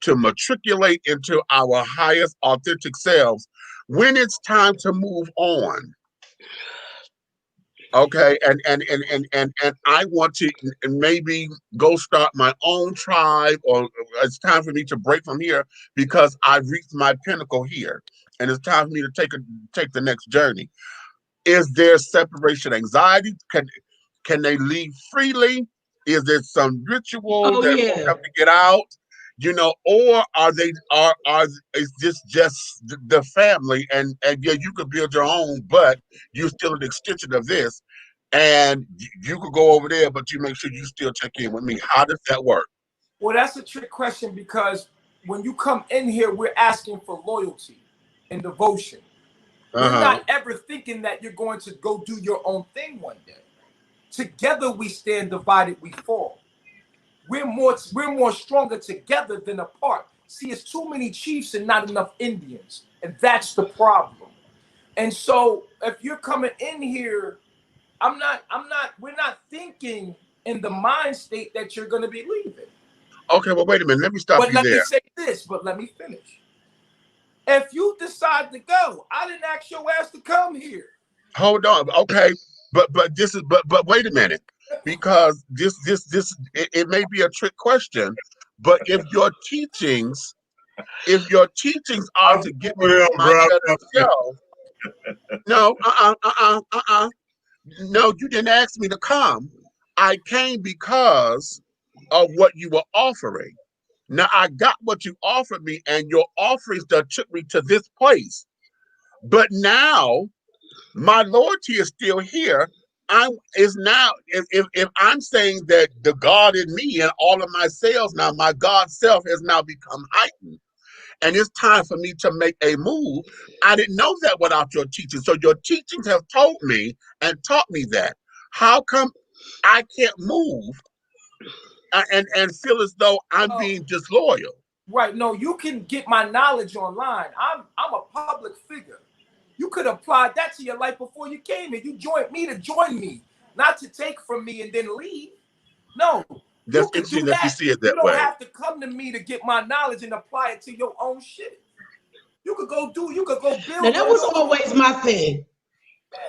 [SPEAKER 1] matriculate into our highest authentic selves. When it's time to move on, okay, and I want to maybe go start my own tribe, or it's time for me to break from here because I've reached my pinnacle here, and it's time for me to take the next journey. Is there separation anxiety? Can they leave freely? Is there some ritual
[SPEAKER 3] Oh
[SPEAKER 1] that folks
[SPEAKER 3] yeah.
[SPEAKER 1] have to get out? Or are they are is this just the family, and yeah, you could build your own, but you're still an extension of this, and you could go over there, but you make sure you still check in with me. How does that work?
[SPEAKER 4] Well, that's a trick question, because when you come in here, we're asking for loyalty and devotion. We're
[SPEAKER 1] Uh-huh.
[SPEAKER 4] not ever thinking that you're going to go do your own thing one day. Together we stand, divided we fall. We're more stronger together than apart. See, it's too many chiefs and not enough Indians, and that's the problem. And so if you're coming in here, we're not thinking in the mind state that you're going to be leaving.
[SPEAKER 1] Okay, well, wait a minute. Let me stop
[SPEAKER 4] But
[SPEAKER 1] you
[SPEAKER 4] let me
[SPEAKER 1] there.
[SPEAKER 4] say this, but let me finish. If you decide to go, I didn't ask your ass to come here.
[SPEAKER 1] Hold on. Okay, but this is but wait a minute, because it may be a trick question, but if your teachings are
[SPEAKER 5] I'm
[SPEAKER 1] to get me
[SPEAKER 5] over
[SPEAKER 1] to
[SPEAKER 5] there,
[SPEAKER 1] my
[SPEAKER 5] bro.
[SPEAKER 1] better self, no, no, you didn't ask me to come. I came because of what you were offering. Now I got what you offered me, and your offerings that took me to this place. But now my loyalty is still here. If I'm saying that the God in me and all of my cells now, my God self has now become heightened, and it's time for me to make a move. I didn't know that without your teaching. So your teachings have told me and taught me that. How come I can't move and feel as though I'm
[SPEAKER 4] Oh,
[SPEAKER 1] being disloyal?
[SPEAKER 4] right. No, you can get my knowledge online. I'm a public figure. You could apply that to your life before you came here. You joined me to join me, not to take from me and then leave. No, you
[SPEAKER 1] That's
[SPEAKER 4] could do
[SPEAKER 1] interesting that you
[SPEAKER 4] that.
[SPEAKER 1] see it
[SPEAKER 4] You
[SPEAKER 1] that
[SPEAKER 4] don't
[SPEAKER 1] way.
[SPEAKER 4] have to come to me to get my knowledge and apply it to your own shit. You could go
[SPEAKER 3] Now
[SPEAKER 4] build
[SPEAKER 3] that
[SPEAKER 4] on
[SPEAKER 3] was
[SPEAKER 4] your own.
[SPEAKER 3] always my thing.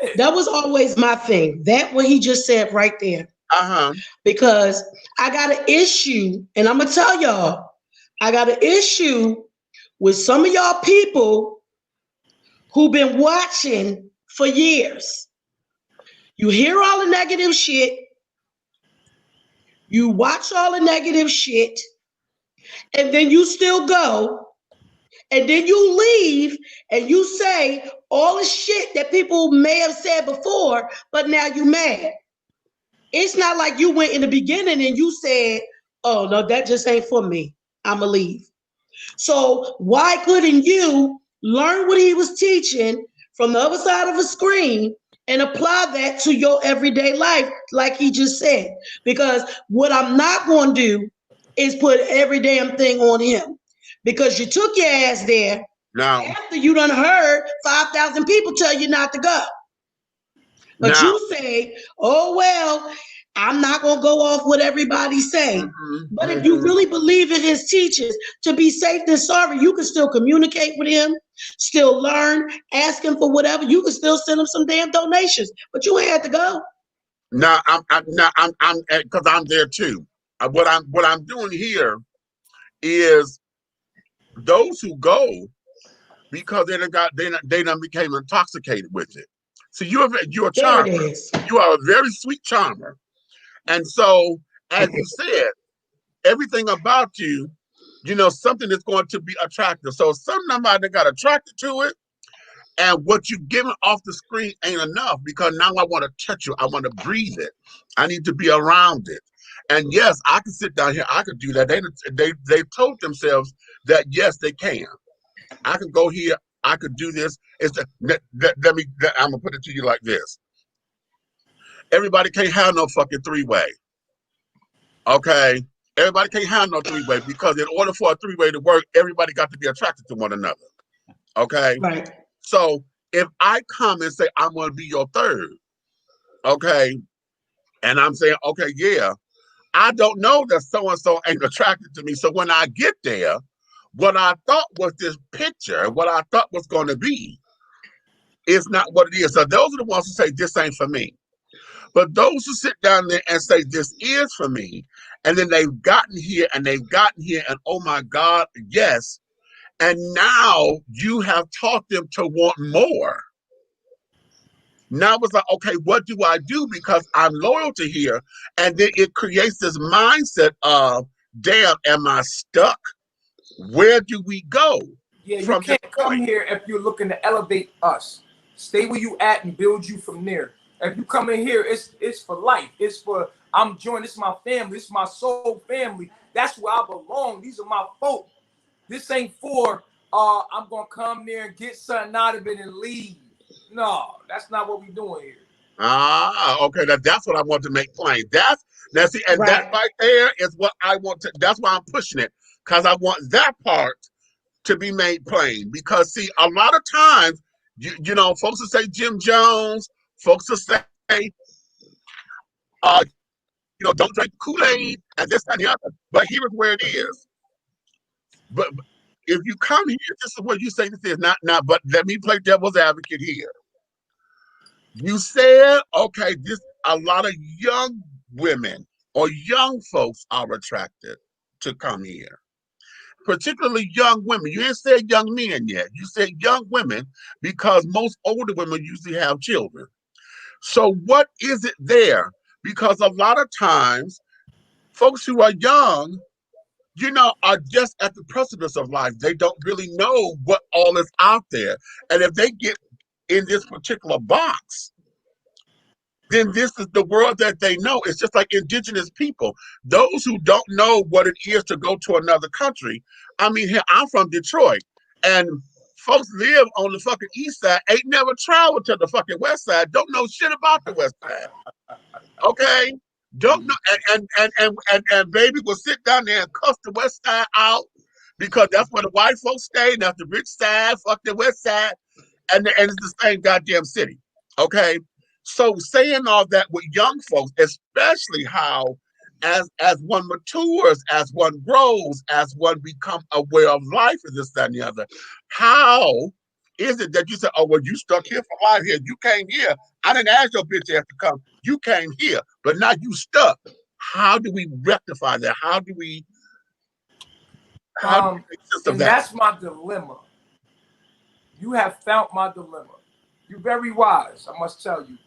[SPEAKER 4] Yeah.
[SPEAKER 3] That was always my thing. That what he just said right there.
[SPEAKER 1] Uh-huh.
[SPEAKER 3] Because I got an issue, and I'm gonna tell y'all, I got an issue with some of y'all people who've been watching for years. You hear all the negative shit. You watch all the negative shit. And then you still go. And then you leave and you say all the shit that people may have said before, but now you mad. It's not like you went in the beginning and you said, oh, no, that just ain't for me. I'ma leave. So why couldn't you learn what he was teaching from the other side of a screen and apply that to your everyday life, like he just said? Because what I'm not going to do is put every damn thing on him. Because you took your ass there
[SPEAKER 1] Now,
[SPEAKER 3] after you done heard 5,000 people tell you not to go. But you say, oh, well, I'm not going to go off what everybody say. But if you really believe in his teachings, to be safe than sorry, you can still communicate with him, still learn, ask him for whatever. You can still send him some damn donations, but you ain't had to go.
[SPEAKER 1] now I'm because I'm there too. What I'm doing here is those who go because they done became intoxicated with it. So you're a
[SPEAKER 3] There it
[SPEAKER 1] charmer.
[SPEAKER 3] is.
[SPEAKER 1] You are a very sweet charmer, and so as you said, everything about you, something is going to be attractive. So somebody got attracted to it, and what you giving off the screen ain't enough because now I want to touch you. I want to breathe it. I need to be around it. And yes, I can sit down here. I could do that. They told themselves that yes, they can. I can go here. I could do this. I'm gonna put it to you like this. Everybody can't have no fucking three-way. Okay? Everybody can't have no three-way because in order for a three-way to work, everybody got to be attracted to one another. Okay?
[SPEAKER 3] Right.
[SPEAKER 1] So if I come and say I'm gonna be your third, okay, and I'm saying, okay, yeah, I don't know that so-and-so ain't attracted to me. So when I get there, what I thought was this picture, what I thought was going to be, is not what it is. So those are the ones who say this ain't for me. But those who sit down there and say this is for me, and then they've gotten here and oh my God, yes. And now you have taught them to want more. Now it's like, okay, what do I do? Because I'm loyal to here. And then it creates this mindset of, damn, am I stuck? Where do we go?
[SPEAKER 4] Yeah, you can't come here if you're looking to elevate us. Stay where you at and build you from there. If you come in here, it's for life. It's for, I'm joining, this is my family. This is my soul family. That's where I belong. These are my folk. This ain't for, I'm going to come there and get something out of it and leave. No, that's not what we're doing here.
[SPEAKER 1] Okay, that's what I want to make plain. That right there is what I want to, that's why I'm pushing it. Because I want that part to be made plain. Because see, a lot of times, folks will say Jim Jones, folks will say, don't drink Kool-Aid and this and the other. But here's where it is. But if you come here, this is what you say this is not now, but let me play devil's advocate here. You said, okay, a lot of young women or young folks are attracted to come here. Particularly young women. You didn't say young men yet. You said young women because most older women usually have children. So what is it there? Because a lot of times, folks who are young, are just at the precipice of life. They don't really know what all is out there. And if they get in this particular box, then this is the world that they know. It's just like indigenous people. Those who don't know what it is to go to another country. I mean, here, I'm from Detroit, and folks live on the fucking east side, ain't never traveled to the fucking west side, don't know shit about the west side. Okay? Don't know, and baby will sit down there and cuss the west side out because that's where the white folks stay, and that's the rich side, fuck the west side, and it's the same goddamn city. Okay? So saying all that with young folks, especially how as one matures, as one grows, as one becomes aware of life and this, that, and the other, how is it that you say, oh, well, you stuck here for life here. You came here. I didn't ask your bitch ass to come. You came here, but now you stuck. How do we rectify that? How do we make sense of that?
[SPEAKER 4] That's my dilemma. You have found my dilemma. You're very wise, I must tell you.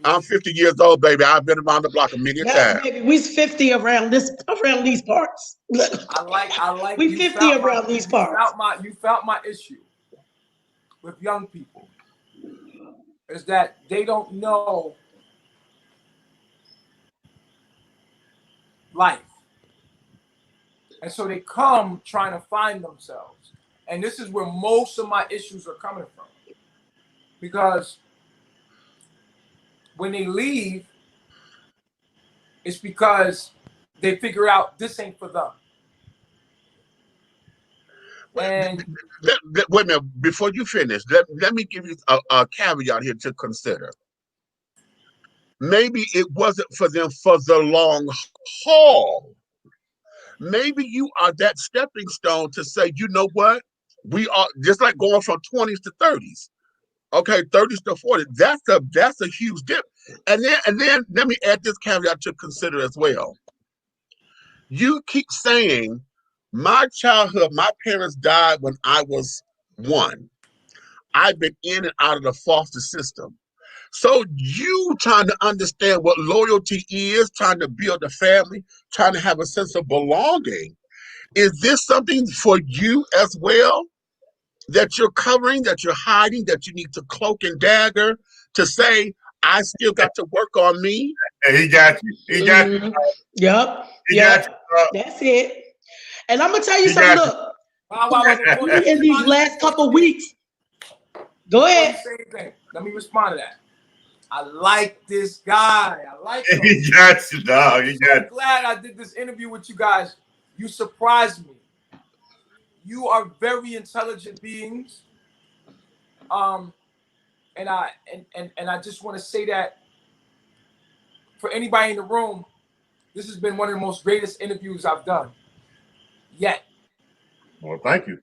[SPEAKER 1] I'm 50 years old, baby. I've been around the block a million times.
[SPEAKER 3] Baby, we's 50 around these parts.
[SPEAKER 4] I like.
[SPEAKER 3] We 50 around these parts.
[SPEAKER 4] You felt my issue with young people is that they don't know life, and so they come trying to find themselves, and this is where most of my issues are coming from, because when they leave, it's because they figure out this ain't for them. And
[SPEAKER 1] wait a minute, before you finish, let me give you a caveat here to consider. Maybe it wasn't for them for the long haul. Maybe you are that stepping stone to say, you know what? We are just like going from 20s to 30s. Okay, 30s to 40s. That's a huge dip. And then let me add this caveat to consider as well. You keep saying, my childhood, my parents died when I was 1. I've been in and out of the foster system. So you trying to understand what loyalty is, trying to build a family, trying to have a sense of belonging. Is this something for you as well that you're covering, that you're hiding, that you need to cloak and dagger to say, I still got to work on me?
[SPEAKER 5] Hey, he got you. He got you.
[SPEAKER 3] Yep.
[SPEAKER 5] Got you.
[SPEAKER 3] That's it. And I'm gonna tell you something. Look, in these last couple weeks. Go ahead.
[SPEAKER 4] Let me respond to that. I like this guy. I like him.
[SPEAKER 5] He got you, dog.
[SPEAKER 4] I'm glad I did this interview with you guys. You surprised me. You are very intelligent beings. And I just want to say that for anybody in the room, this has been one of the most greatest interviews I've done yet.
[SPEAKER 5] Well, thank you.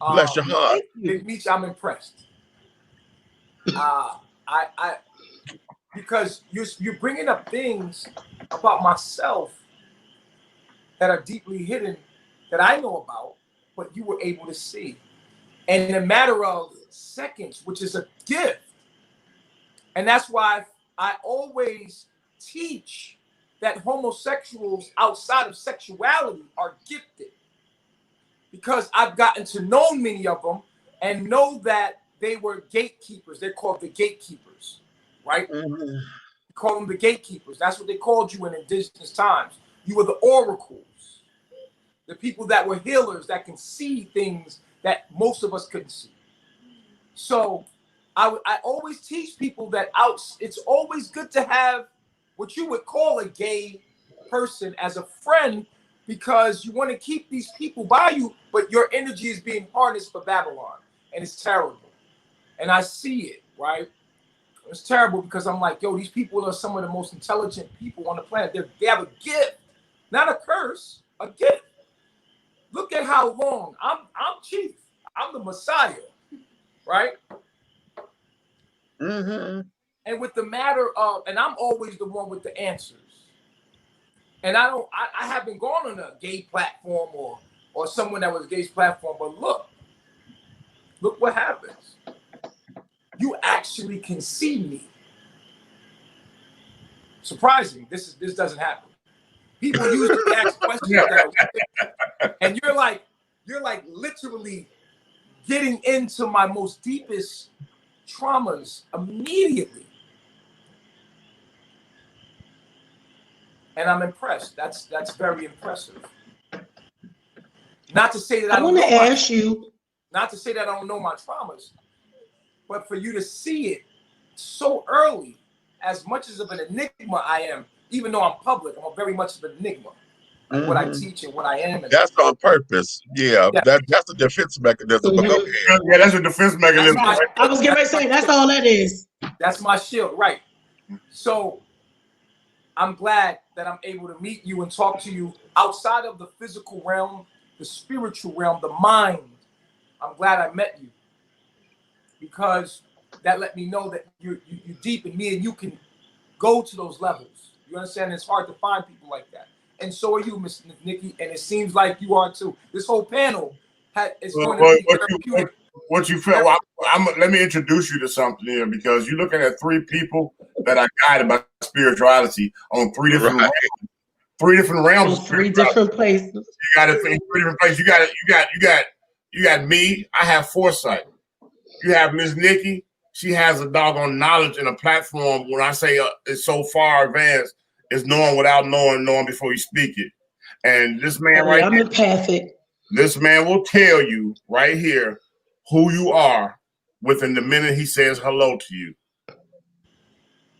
[SPEAKER 1] Bless your heart.
[SPEAKER 4] Meach, I'm impressed. Because you're bringing up things about myself that are deeply hidden that I know about, but you were able to see. And in a matter of seconds, which is a gift. And that's why I always teach that homosexuals outside of sexuality are gifted. Because I've gotten to know many of them and know that they were gatekeepers. They're called the gatekeepers, right? Mm-hmm. You call them the gatekeepers. That's what they called you in indigenous times. You were the oracles, the people that were healers that can see things that most of us couldn't see. So I always teach people that it's always good to have what you would call a gay person as a friend, because you want to keep these people by you, but your energy is being harnessed for Babylon, and it's terrible. And I see it, right? It's terrible because I'm like, yo, these people are some of the most intelligent people on the planet. They have a gift, not a curse, a gift. Look at how long I'm chief. I'm the Messiah, right? Mm-hmm. And with the matter of, and I'm always the one with the answers. And I haven't gone on a gay platform or someone that was a gay platform, but look what happens. You actually can see me. Surprising, this doesn't happen. People usually ask questions and you're like literally getting into my most deepest traumas immediately. And I'm impressed. That's very impressive. Not to say that I want to ask you. Not to say that I don't know my traumas, but for you to see it so early, as much as of an enigma I am, even though I'm public, I'm very much of an enigma. Like what I teach and what I am.
[SPEAKER 1] That's on purpose. Yeah. That's a defense mechanism.
[SPEAKER 5] Mm-hmm. Yeah, that's a defense mechanism.
[SPEAKER 3] I was getting ready to say, that's all that is.
[SPEAKER 4] That's my shield, right? So I'm glad that I'm able to meet you and talk to you outside of the physical realm, the spiritual realm, the mind. I'm glad I met you, because that let me know that you're deep in me and you can go to those levels. You understand? It's hard to find people like that. And so are you, Miss Nikki, and it seems like you are too. This whole panel is going to be therapeutic.
[SPEAKER 5] What you feel? Well, let me introduce you to something here, because you're looking at 3 people that are guided by spirituality on three different realms. Three different realms.
[SPEAKER 3] Three different places.
[SPEAKER 5] You got it in three different places. You got me. I have foresight. You have Miss Nikki. She has a doggone knowledge and a platform. When I say it's so far advanced, it's knowing without knowing before you speak it. And this man
[SPEAKER 3] I'm empathic.
[SPEAKER 5] This man will tell you right here who you are within the minute he says hello to you.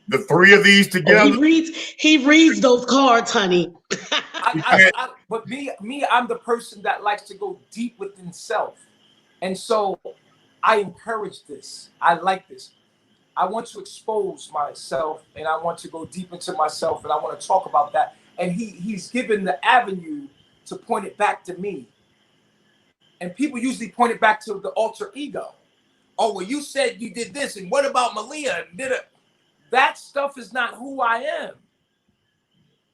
[SPEAKER 5] The three of these together.
[SPEAKER 3] He reads those cards, honey.
[SPEAKER 4] But me, I'm the person that likes to go deep within self. And so I encourage this. I like this. I want to expose myself and I want to go deep into myself and I want to talk about that. And he's given the avenue to point it back to me. And people usually point it back to the alter ego. Oh, well, you said you did this, and what about Malia? That stuff is not who I am.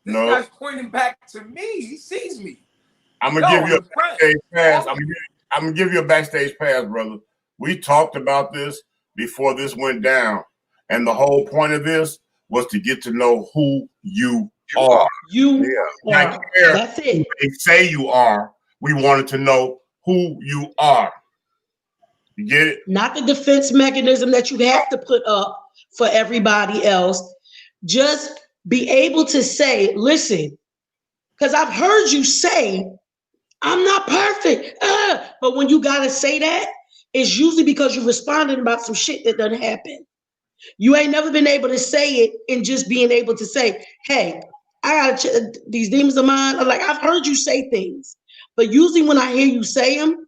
[SPEAKER 4] This guy's pointing back to me. He sees me.
[SPEAKER 5] I'm gonna give you a backstage pass. I'm gonna give you a backstage pass, brother. We talked about this before this went down, and the whole point of this was to get to know who you are.
[SPEAKER 3] That's it.
[SPEAKER 5] They say you are. We wanted to know who you are. You get it?
[SPEAKER 3] Not the defense mechanism that you have to put up for everybody else. Just be able to say, listen, because I've heard you say, I'm not perfect. But when you got to say that, it's usually because you're responding about some shit that doesn't happen. You ain't never been able to say it and just being able to say, hey, I got these demons of mine. I'm like, I've heard you say things. But usually when I hear you say them,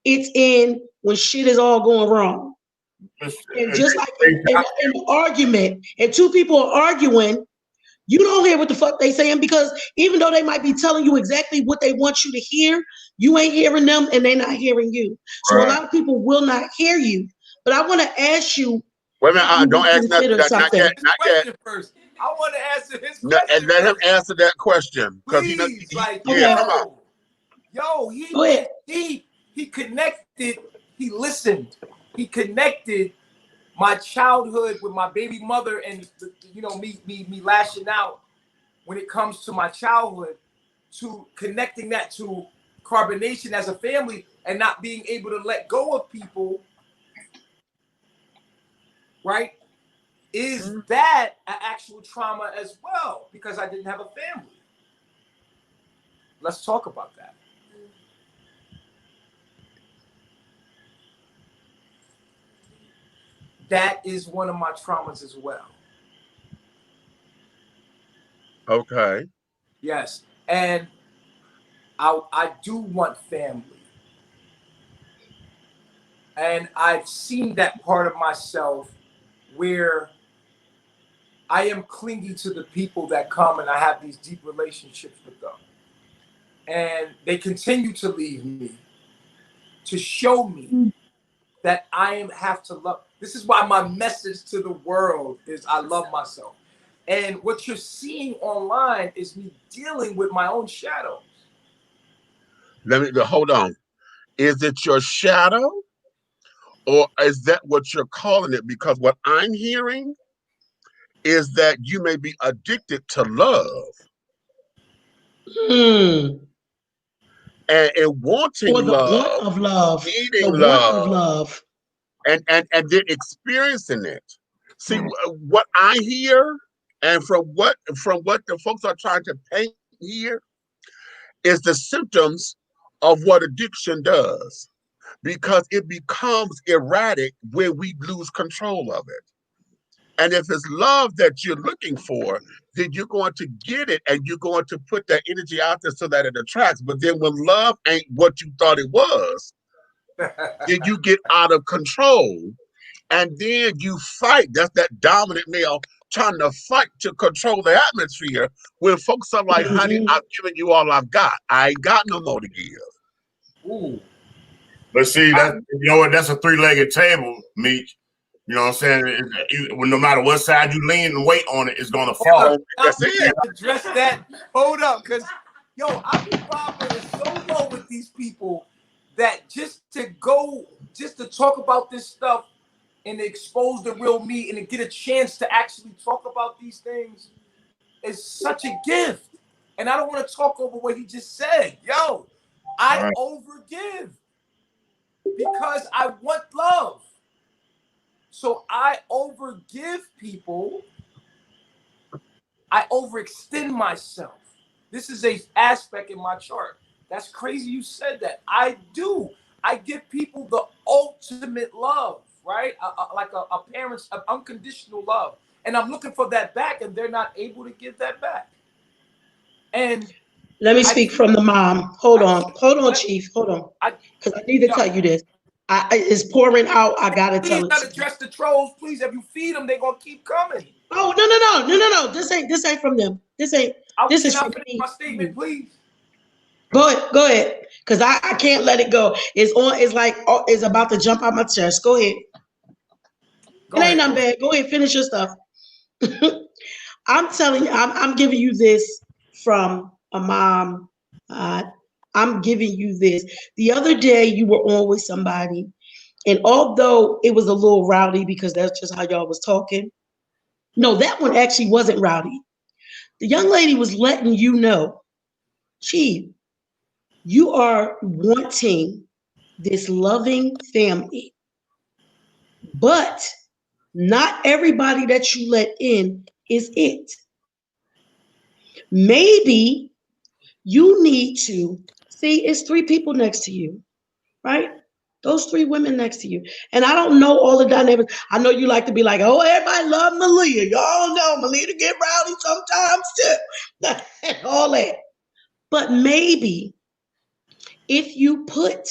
[SPEAKER 3] it's in when shit is all going wrong. And just like in an argument, and two people are arguing, you don't hear what the fuck they saying because even though they might be telling you exactly what they want you to hear, you ain't hearing them and they're not hearing you. So a lot of people will not hear you. But I want to ask you.
[SPEAKER 1] Wait a minute, don't ask nothing. Not yet.
[SPEAKER 4] First. I want to answer his question.
[SPEAKER 1] No, and let him answer that question.
[SPEAKER 4] Please, come on. Yo, he went deep. He connected. He listened. He connected my childhood with my baby mother and me lashing out when it comes to my childhood, to connecting that to carbonation as a family and not being able to let go of people, right? Is that an actual trauma as well? Because I didn't have a family. Let's talk about that. That is one of my traumas as well.
[SPEAKER 1] Okay.
[SPEAKER 4] Yes. And I do want family. And I've seen that part of myself where I am clingy to the people that come and I have these deep relationships with them. And they continue to leave me to show me that I have to love. This is why my message to the world is I love myself. And what you're seeing online is me dealing with my own shadows.
[SPEAKER 1] Hold on. Is it your shadow? Or is that what you're calling it? Because what I'm hearing is that you may be addicted to love. And wanting love, needing love, and then experiencing it. See, what I hear, and from what the folks are trying to paint here, is the symptoms of what addiction does, because it becomes erratic when we lose control of it. And if it's love that you're looking for, then you're going to get it and you're going to put that energy out there so that it attracts. But then when love ain't what you thought it was, then you get out of control and then you fight. That's that dominant male trying to fight to control the atmosphere when folks are like, honey, I've given you all I've got. I ain't got no more to give.
[SPEAKER 5] Ooh. But see, that's a three-legged table, Meach. You know what I'm saying? No matter what side you lean and weight on it, it's going to fall.
[SPEAKER 4] That's it. Address that. Hold up. Because, I be bobbing so low with these people that just to talk about this stuff and to expose the real me and to get a chance to actually talk about these things is such a gift. And I don't want to talk over what he just said. Yo, I overgive because I want love. So I overgive people. I overextend myself. This is an aspect in my chart. That's crazy you said that. I do. I give people the ultimate love, right? Like a parent's unconditional love. And I'm looking for that back, and they're not able to give that back. And
[SPEAKER 3] let me speak from the mom. Hold on, Chief. Hold on. Because I need to tell you this. It's pouring out. I gotta tell it.
[SPEAKER 4] Please not address the trolls, please. If you feed them, they're gonna keep coming.
[SPEAKER 3] Oh, no. This ain't from them. This is from me.
[SPEAKER 4] My statement, please.
[SPEAKER 3] Go ahead. Because I can't let it go. It's about to jump out my chest. Go ahead. It ain't nothing bad. Go ahead, finish your stuff. I'm telling you, I'm giving you this from a mom. I'm giving you this. The other day you were on with somebody, and although it was a little rowdy because that's just how y'all was talking. No, that one actually wasn't rowdy. The young lady was letting you know, Chief, you are wanting this loving family, but not everybody that you let in is it. Maybe you need to see it's 3 people next to you, right? Those 3 women next to you. And I don't know all the dynamics. I know you like to be like, oh, everybody love Malia. Y'all know Malia to get rowdy sometimes too. All that. But maybe if you put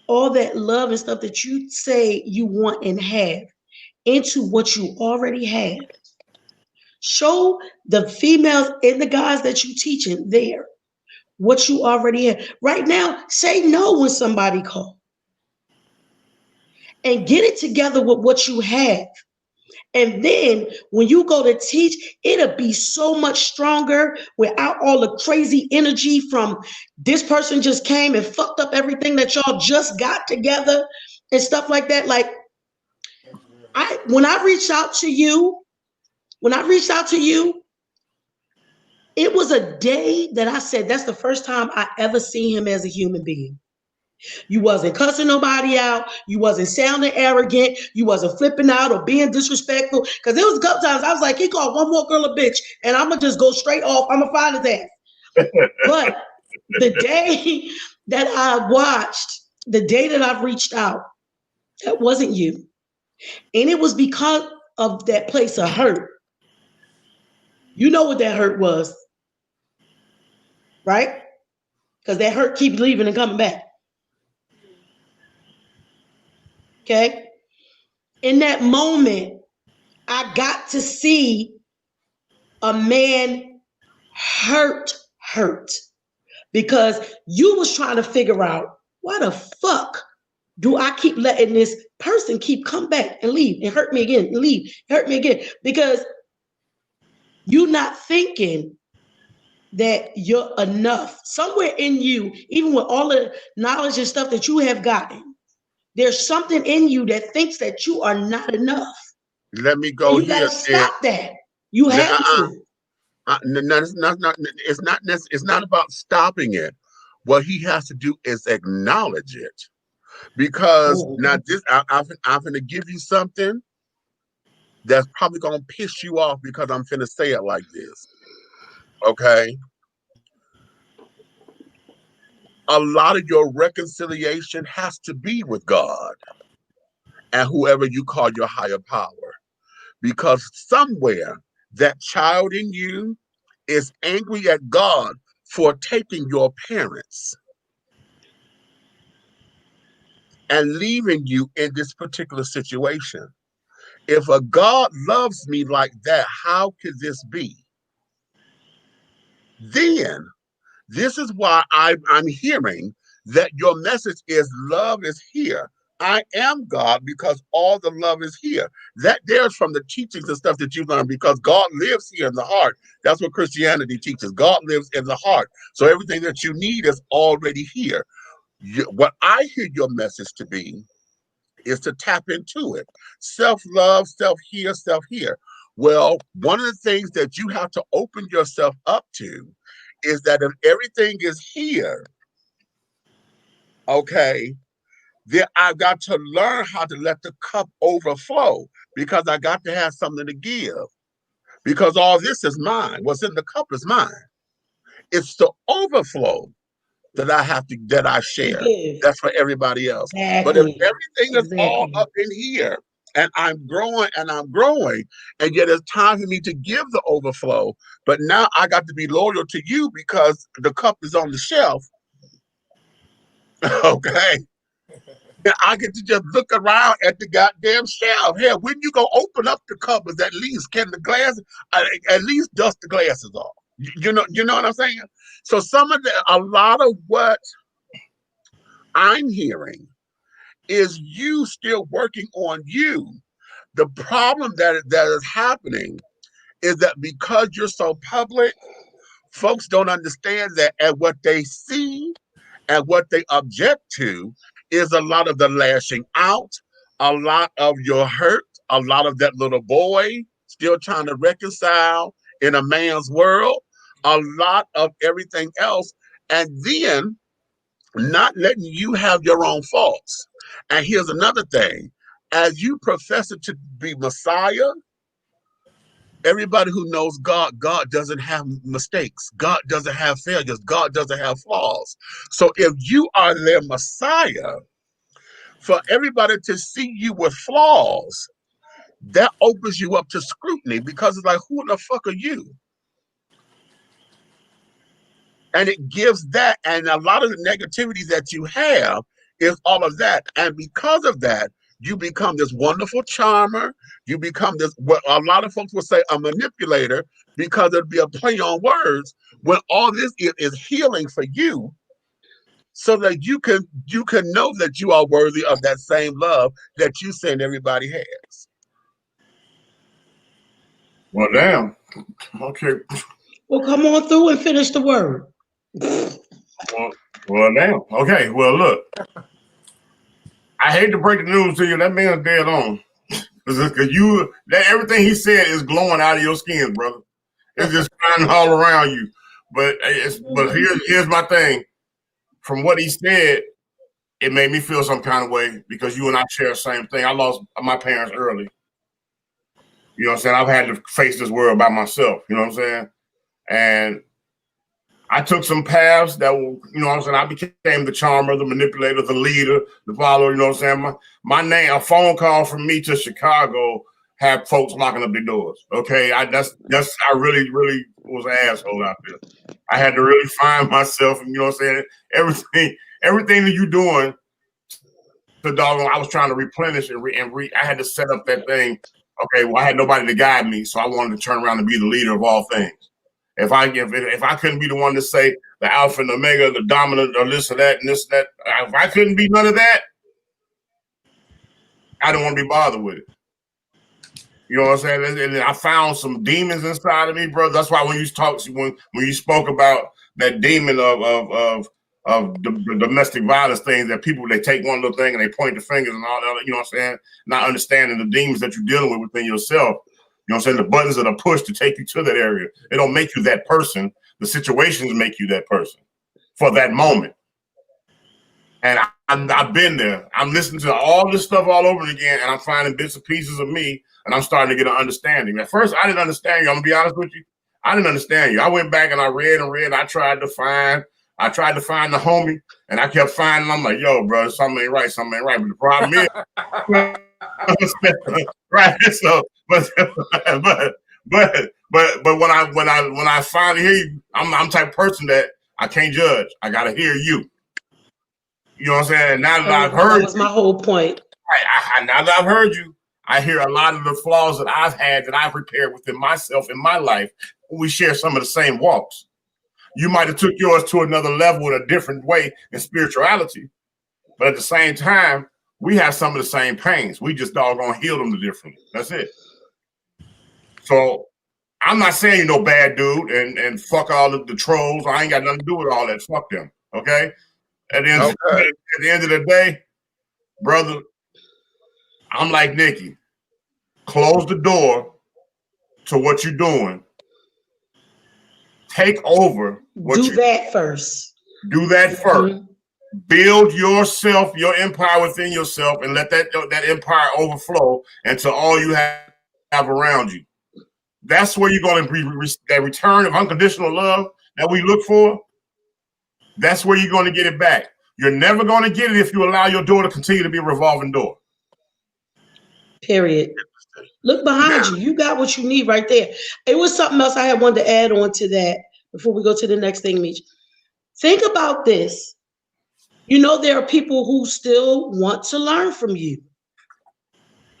[SPEAKER 3] all that love and stuff that you say you want and have into what you already have, show the females and the guys that you teaching there what you already have. Right now, say no when somebody calls. And get it together with what you have. And then when you go to teach, it'll be so much stronger without all the crazy energy from this person just came and fucked up everything that y'all just got together and stuff like that. Like, when I reached out to you, it was a day that I said, that's the first time I ever seen him as a human being. You wasn't cussing nobody out. You wasn't sounding arrogant. You wasn't flipping out or being disrespectful. Because there was a couple times I was like, he called one more girl a bitch, and I'm going to just go straight off. I'm going to find his ass. But the day that I watched, the day that I've reached out, that wasn't you. And it was because of that place of hurt. You know what that hurt was, right? Because that hurt keeps leaving and coming back. Okay. In that moment, I got to see a man hurt because you was trying to figure out, why the fuck do I keep letting this person keep come back and leave and hurt me again and leave, hurt me again? Because you're not thinking that you're enough. Somewhere in you, even with all the knowledge and stuff that you have gotten, there's something in you that thinks that you are not enough.
[SPEAKER 1] Let me go.
[SPEAKER 3] You gotta stop that. You have to.
[SPEAKER 1] It's not about stopping it. What he has to do is acknowledge it, because now this I'm gonna give you something that's probably gonna piss you off because I'm finna say it like this. Okay. A lot of your reconciliation has to be with God and whoever you call your higher power, because somewhere that child in you is angry at God for taking your parents and leaving you in this particular situation. If a God loves me like that, how could this be? Then this is why I'm hearing that your message is love is here. I am God because all the love is here. That there's from the teachings and stuff that you learn, because God lives here in the heart. That's what Christianity teaches. God lives in the heart. So everything that you need is already here. What I hear your message to be is to tap into it. Self-love, self-heal, self-heal. Well, one of the things that you have to open yourself up to is that if everything is here, okay, then I've got to learn how to let the cup overflow because I got to have something to give. Because all this is mine. What's in the cup is mine. It's the overflow that I share.
[SPEAKER 3] Give.
[SPEAKER 1] That's for everybody else. But if
[SPEAKER 3] Exactly.
[SPEAKER 1] everything is all
[SPEAKER 3] Exactly.
[SPEAKER 1] up in here and I'm growing, and yet it's time for me to give the overflow, but now I got to be loyal to you because the cup is on the shelf. Okay. And I get to just look around at the goddamn shelf. Hell, when you go open up the cupboards, at least can the glass at least dust the glasses off. You know what I'm saying? So a lot of what I'm hearing is you still working on you. The problem that is happening is that because you're so public, folks don't understand that, and what they see and what they object to is a lot of the lashing out, a lot of your hurt, a lot of that little boy still trying to reconcile in a man's world, a lot of everything else, and then not letting you have your own faults. And here's another thing: as you profess it to be Messiah, everybody who knows God, God doesn't have mistakes. God doesn't have failures. God doesn't have flaws. So if you are their Messiah, for everybody to see you with flaws, that opens you up to scrutiny because it's like, who the fuck are you? And it gives that, and a lot of the negativity that you have is all of that. And because of that, you become this wonderful charmer. You become this, what a lot of folks would say, a manipulator, because it'd be a play on words when all this is healing for you, so that you can know that you are worthy of that same love that you saying everybody has.
[SPEAKER 5] Well, damn. Okay.
[SPEAKER 3] Well, come on through and finish the word.
[SPEAKER 5] Well, damn. Okay. Well, look. I hate to break the news to you. That man's dead on. Because everything he said is glowing out of your skin, brother. It's just shining all around you. But here's my thing. From what he said, it made me feel some kind of way because you and I share the same thing. I lost my parents early. You know what I'm saying? I've had to face this world by myself. You know what I'm saying? And I took some paths that were, you know what I'm saying? I became the charmer, the manipulator, the leader, the follower. You know what I'm saying? My name, a phone call from me to Chicago had folks locking up their doors. Okay, I really was an asshole out there. I had to really find myself, and you know what I'm saying? Everything that you're doing, the doggone, I was trying to replenish and I had to set up that thing. Okay, well, I had nobody to guide me, so I wanted to turn around and be the leader of all things. If I couldn't be the one to say the alpha and omega, the dominant, or this or that and this and that, if I couldn't be none of that, I don't want to be bothered with it. You know what I'm saying? And I found some demons inside of me, brother. That's why when you spoke about that demon of the domestic violence things, that people, they take one little thing and they point the fingers and all that, you know what I'm saying? Not understanding the demons that you're dealing with within yourself. You know what I'm saying? The buttons that are pushed to take you to that area. They don't make you that person. The situations make you that person for that moment. And I've been there. I'm listening to all this stuff all over again, and I'm finding bits and pieces of me, and I'm starting to get an understanding. At first, I didn't understand you. I'm gonna be honest with you. I didn't understand you. I went back and I read and read. I tried to find the homie, and I kept finding. I'm like, yo, bro, something ain't right. Something ain't right. But the problem is, right? So, but when I finally hear you, I'm the type of person that I can't judge. I gotta hear you. You know what I'm saying? Now that I've heard,
[SPEAKER 3] that was my whole point.
[SPEAKER 5] Now that I've heard you, I hear a lot of the flaws that I've had that I've repaired within myself in my life. We share some of the same walks. You might have took yours to another level in a different way in spirituality, but at the same time, we have some of the same pains. We just doggone heal them differently. That's it. So I'm not saying you're no bad dude and fuck all of the trolls. I ain't got nothing to do with all that. Fuck them. Okay. At the end of the day, brother, I'm like Nikki. Close the door to what you're doing. Take over what
[SPEAKER 3] Do that first.
[SPEAKER 5] Do that first. Build yourself, your empire within yourself, and let that empire overflow into all you have around you. That's where you're going to be that return of unconditional love that we look for. That's where you're going to get it back. You're never going to get it if you allow your door to continue to be a revolving door.
[SPEAKER 3] Period. Look behind you. You got what you need right there. It was something else I had wanted to add on to that before we go to the next thing, Meach. Think about this. You know, there are people who still want to learn from you.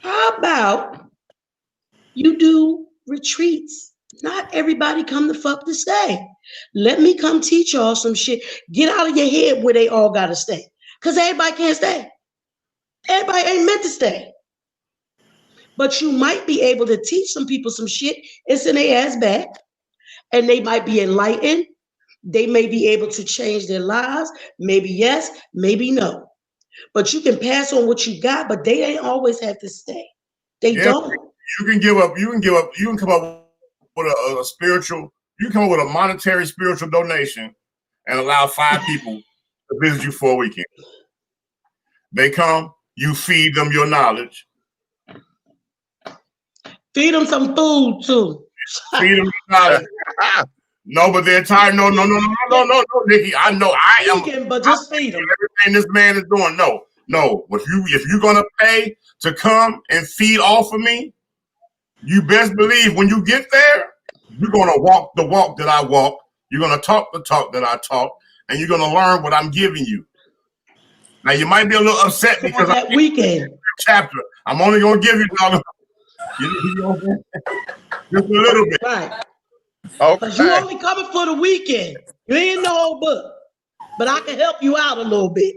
[SPEAKER 3] How about you do retreats? Not everybody come the fuck to stay. Let me come teach y'all some shit. Get out of your head where they all gotta stay. Because everybody can't stay. Everybody ain't meant to stay. But you might be able to teach some people some shit and send their ass back. And they might be enlightened. They may be able to change their lives. Maybe yes, maybe no. But you can pass on what you got, but they ain't always have to stay. They don't.
[SPEAKER 5] You can give up. You can come up with a spiritual. You come up with a monetary spiritual donation and allow 5 people to visit you for a weekend. They come. You feed them your knowledge.
[SPEAKER 3] Feed them some food too.
[SPEAKER 5] Feed them your knowledge. No, but they're tired. No, Nikki. I know I am.
[SPEAKER 3] But just feed them.
[SPEAKER 5] Everything this man is doing. No. If you're gonna pay to come and feed off of me, you best believe when you get there, you're gonna walk the walk that I walk. You're gonna talk the talk that I talk, and you're gonna learn what I'm giving you. Now you might be a little upset because
[SPEAKER 3] that weekend
[SPEAKER 5] chapter. I'm only gonna give you just a little bit.
[SPEAKER 3] Right.
[SPEAKER 1] Okay.
[SPEAKER 3] Because you only coming for the weekend. You ain't no whole book. But I can help you out a little bit.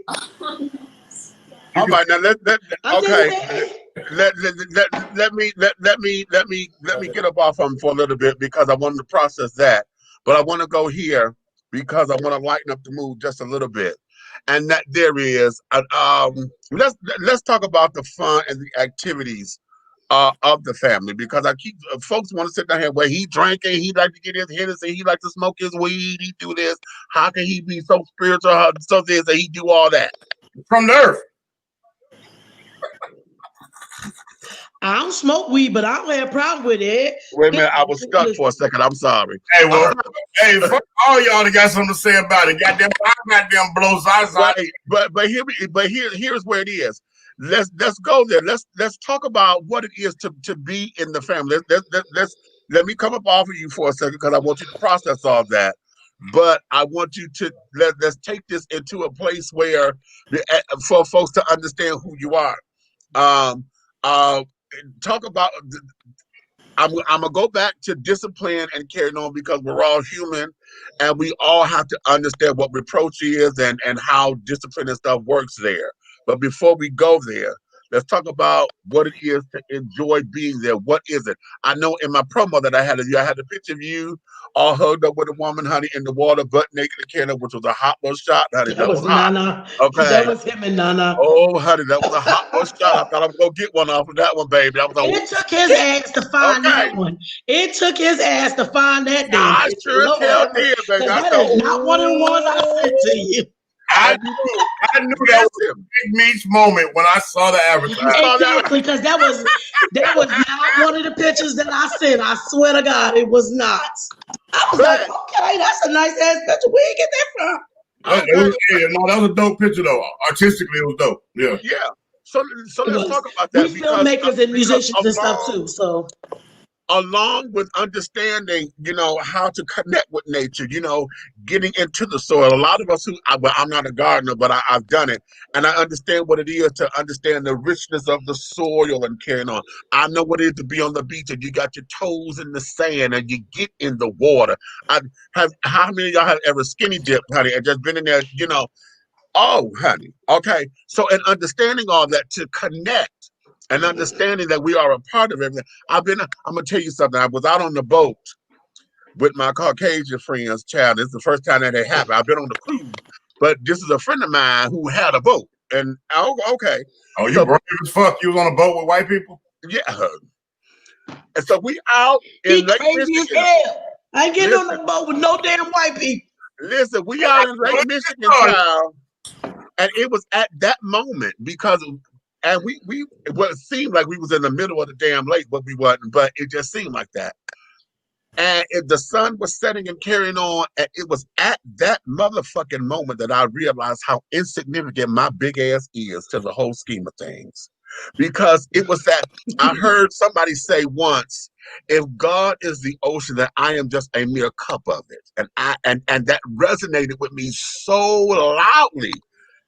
[SPEAKER 1] All right, now let me get up off him for a little bit because I wanted to process that, but I want to go here because I want to lighten up the mood just a little bit, and that there is let's talk about the fun and the activities of the family because I keep folks want to sit down here where he drinking, he like to get his Hennessy, he like to smoke his weed, he do this. How can he be so spiritual? So this that he do all that
[SPEAKER 5] from the earth.
[SPEAKER 3] I don't smoke weed, but I don't have a problem with it.
[SPEAKER 1] Wait a minute, I was stuck for a second. I'm sorry.
[SPEAKER 5] Hey, well, fuck all y'all that got something to say about it. Goddamn blows eyes out.
[SPEAKER 1] Here's where it is. Let's go there. Let's talk about what it is to be in the family. Let me come up off of you for a second because I want you to process all that. But I want you to let's take this into a place where for folks to understand who you are. Talk about. I'm gonna go back to discipline and carrying on because we're all human, and we all have to understand what reproach is and how discipline and stuff works there. But before we go there, let's talk about what it is to enjoy being there. What is it? I know in my promo that I had a picture of you all hugged up with a woman, honey, in the water, butt naked in Canada, which was a hot bus shot, honey.
[SPEAKER 3] That was
[SPEAKER 1] hot.
[SPEAKER 3] Nana.
[SPEAKER 1] Okay.
[SPEAKER 3] That was him and Nana.
[SPEAKER 1] Oh, honey, that was a hot bus shot. I thought I was going to get one off of that one, baby.
[SPEAKER 3] It took his ass to find that one. It took his ass to find that damn
[SPEAKER 1] I sure did, baby.
[SPEAKER 3] That is not one of the ones I sent to you.
[SPEAKER 5] I knew that was a big Meach moment when I saw the advertisement.
[SPEAKER 3] Exactly, because that was not one of the pictures that I sent. I swear to God, it was not. I was like, okay, that's a nice ass picture. Where you get that from?
[SPEAKER 5] That was a dope picture though. Artistically, it was dope. Yeah.
[SPEAKER 1] So let's talk about that.
[SPEAKER 3] We filmmakers and musicians and stuff too. So
[SPEAKER 1] along with understanding, how to connect with nature, getting into the soil. A lot of us I'm not a gardener, but I've done it. And I understand what it is to understand the richness of the soil and carrying on. I know what it is to be on the beach and you got your toes in the sand and you get in the water. How many of y'all have ever skinny dipped, honey, and just been in there, Oh, honey. Okay. So in understanding all that to connect, and understanding that we are a part of everything. I'm going to tell you something. I was out on the boat with my Caucasian friends, child. This is the first time that it happened. I've been on the cruise, but this is a friend of mine who had a boat. and oh, okay.
[SPEAKER 5] Oh, you
[SPEAKER 1] So,
[SPEAKER 5] brave as fuck. You was on a boat with white people?
[SPEAKER 1] yeah. And so we out
[SPEAKER 3] He
[SPEAKER 1] in Lake
[SPEAKER 3] crazy as
[SPEAKER 1] Michigan.
[SPEAKER 3] hell. I ain't getting on
[SPEAKER 1] Listen,
[SPEAKER 3] the boat with no damn white people.
[SPEAKER 1] listen, we out in Lake Michigan, child. And it was at that moment because, and we well, it seemed like we was in the middle of the damn lake, but we wasn't. But it just seemed like that. And the sun was setting and carrying on, and it was at that motherfucking moment that I realized how insignificant my big ass is to the whole scheme of things. Because it was that I heard somebody say once, if God is the ocean, that I am just a mere cup of it. And that resonated with me so loudly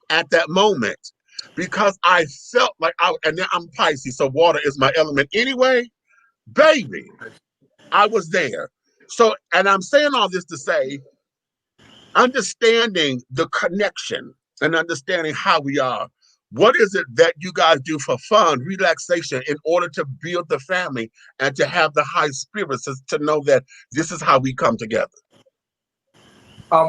[SPEAKER 1] at that moment because I felt like and then I'm Pisces, so water is my element anyway, baby. I was there. So, and I'm saying all this to say, understanding the connection and understanding how we are. What is it that you guys do for fun, relaxation, in order to build the family and to have the high spirits to know that this is how we come together?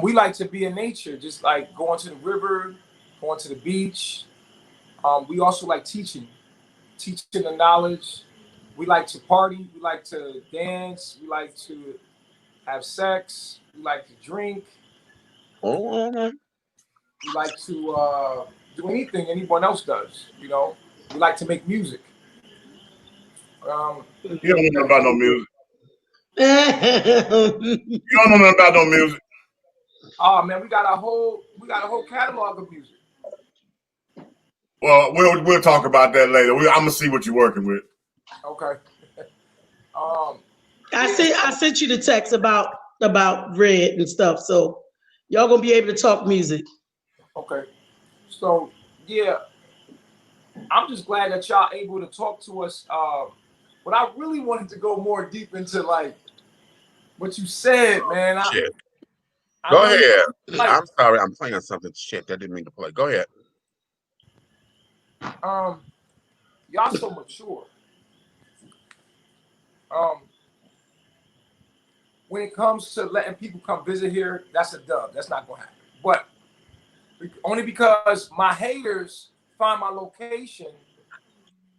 [SPEAKER 4] We like to be in nature, just like going to the river, going to the beach. We also like teaching the knowledge. We like to party. We like to dance. We like to have sex. We like to drink.
[SPEAKER 1] Oh,
[SPEAKER 4] We like to do anything anyone else does. You know, we like to make music.
[SPEAKER 5] You don't know nothing about no music.
[SPEAKER 3] You
[SPEAKER 5] You don't know nothing about no music.
[SPEAKER 4] Oh man, we got a whole catalog of music.
[SPEAKER 5] Well, we'll talk about that later. I'm gonna see what you're working with.
[SPEAKER 4] Okay.
[SPEAKER 3] I sent you the text about Red and stuff, so y'all gonna be able to talk music.
[SPEAKER 4] Okay. So yeah, I'm just glad that y'all able to talk to us. But I really wanted to go more deep into like what you said, man.
[SPEAKER 1] shit. Go ahead.
[SPEAKER 4] Like,
[SPEAKER 1] I'm sorry, I'm playing something. Shit, I didn't mean to play. Go ahead.
[SPEAKER 4] Y'all so mature. When it comes to letting people come visit here, that's a dub. That's not gonna happen. But only because my haters find my location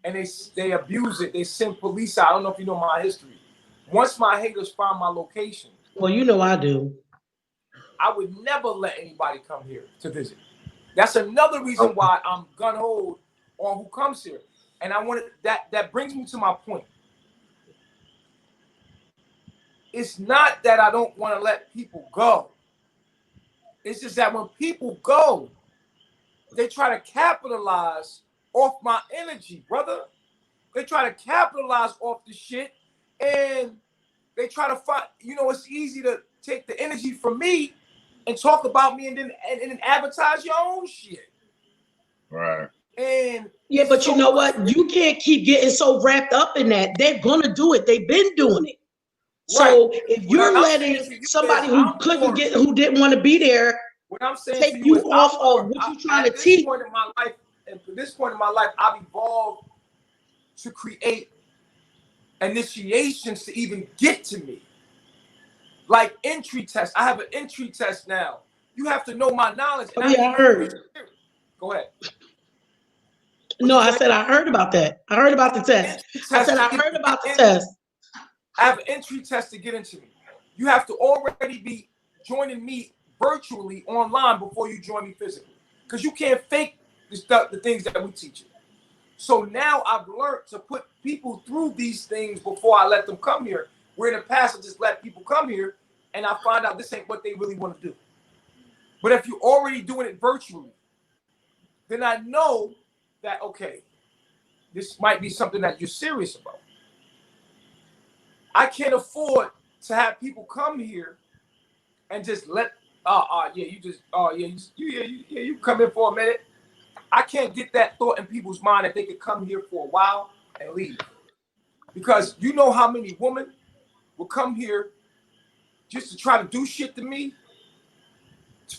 [SPEAKER 4] and they abuse it. They send police out. I don't know if you know my history. Once my haters find my location,
[SPEAKER 3] Well, you know I do.
[SPEAKER 4] I would never let anybody come here to visit. That's another reason why I'm gun-ho on who comes here. And I wanted that brings me to my point. It's not that I don't want to let people go. It's just that when people go, they try to capitalize off my energy, brother. They try to capitalize off the shit, and they try to find, it's easy to take the energy from me and talk about me and then advertise your own shit.
[SPEAKER 5] Right.
[SPEAKER 4] And
[SPEAKER 3] yeah, but you know what? You can't keep getting so wrapped up in that. They're gonna do it. They've been doing it. So if you're letting somebody who didn't want to be there
[SPEAKER 4] what I'm saying
[SPEAKER 3] take
[SPEAKER 4] to
[SPEAKER 3] you
[SPEAKER 4] is
[SPEAKER 3] off of what you're trying to teach.
[SPEAKER 4] At this point in my life, I've evolved to create initiations to even get to me. Like entry tests. I have an entry test now. You have to know my knowledge.
[SPEAKER 3] Oh, yeah, I heard.
[SPEAKER 4] Go ahead.
[SPEAKER 3] No, I said I heard about that. I heard about the test. I said I heard about the test.
[SPEAKER 4] I have an entry test to get into me. You have to already be joining me virtually online before you join me physically. Because you can't fake the things that we teach you. So now I've learned to put people through these things before I let them come here. Where in the past I just let people come here and I find out this ain't what they really want to do. But if you're already doing it virtually, then I know that, okay, this might be something that you're serious about. I can't afford to have people come here and just let, you come in for a minute. I can't get that thought in people's mind that they could come here for a while and leave. Because you know how many women will come here just to try to do shit to me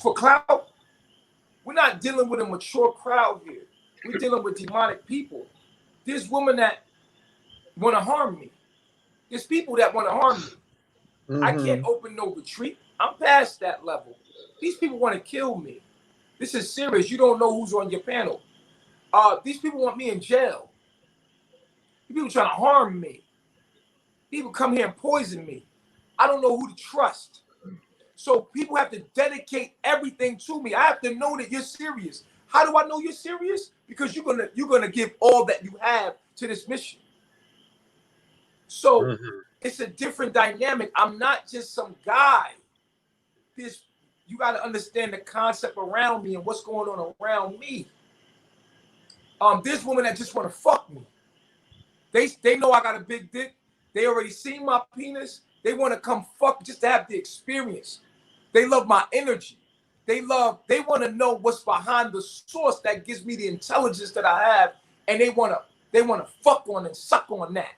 [SPEAKER 4] for clout? We're not dealing with a mature crowd here. We're dealing with demonic people. There's women that want to harm me. There's people that want to harm me. Mm-hmm. I can't open no retreat. I'm past that level. These people want to kill me. This is serious. You don't know who's on your panel. These people want me in jail. People trying to harm me. People come here and poison me. I don't know who to trust. So people have to dedicate everything to me. I have to know that you're serious. How do I know you're serious? Because you're gonna give all that you have to this mission. So it's a different dynamic. I'm not just some guy. You got to understand the concept around me and what's going on around me. There's women that just want to fuck me. They know I got a big dick. They already seen my penis. They want to come fuck just to have the experience. They love my energy. They want to know what's behind the source that gives me the intelligence that I have, and they want to fuck on and suck on that.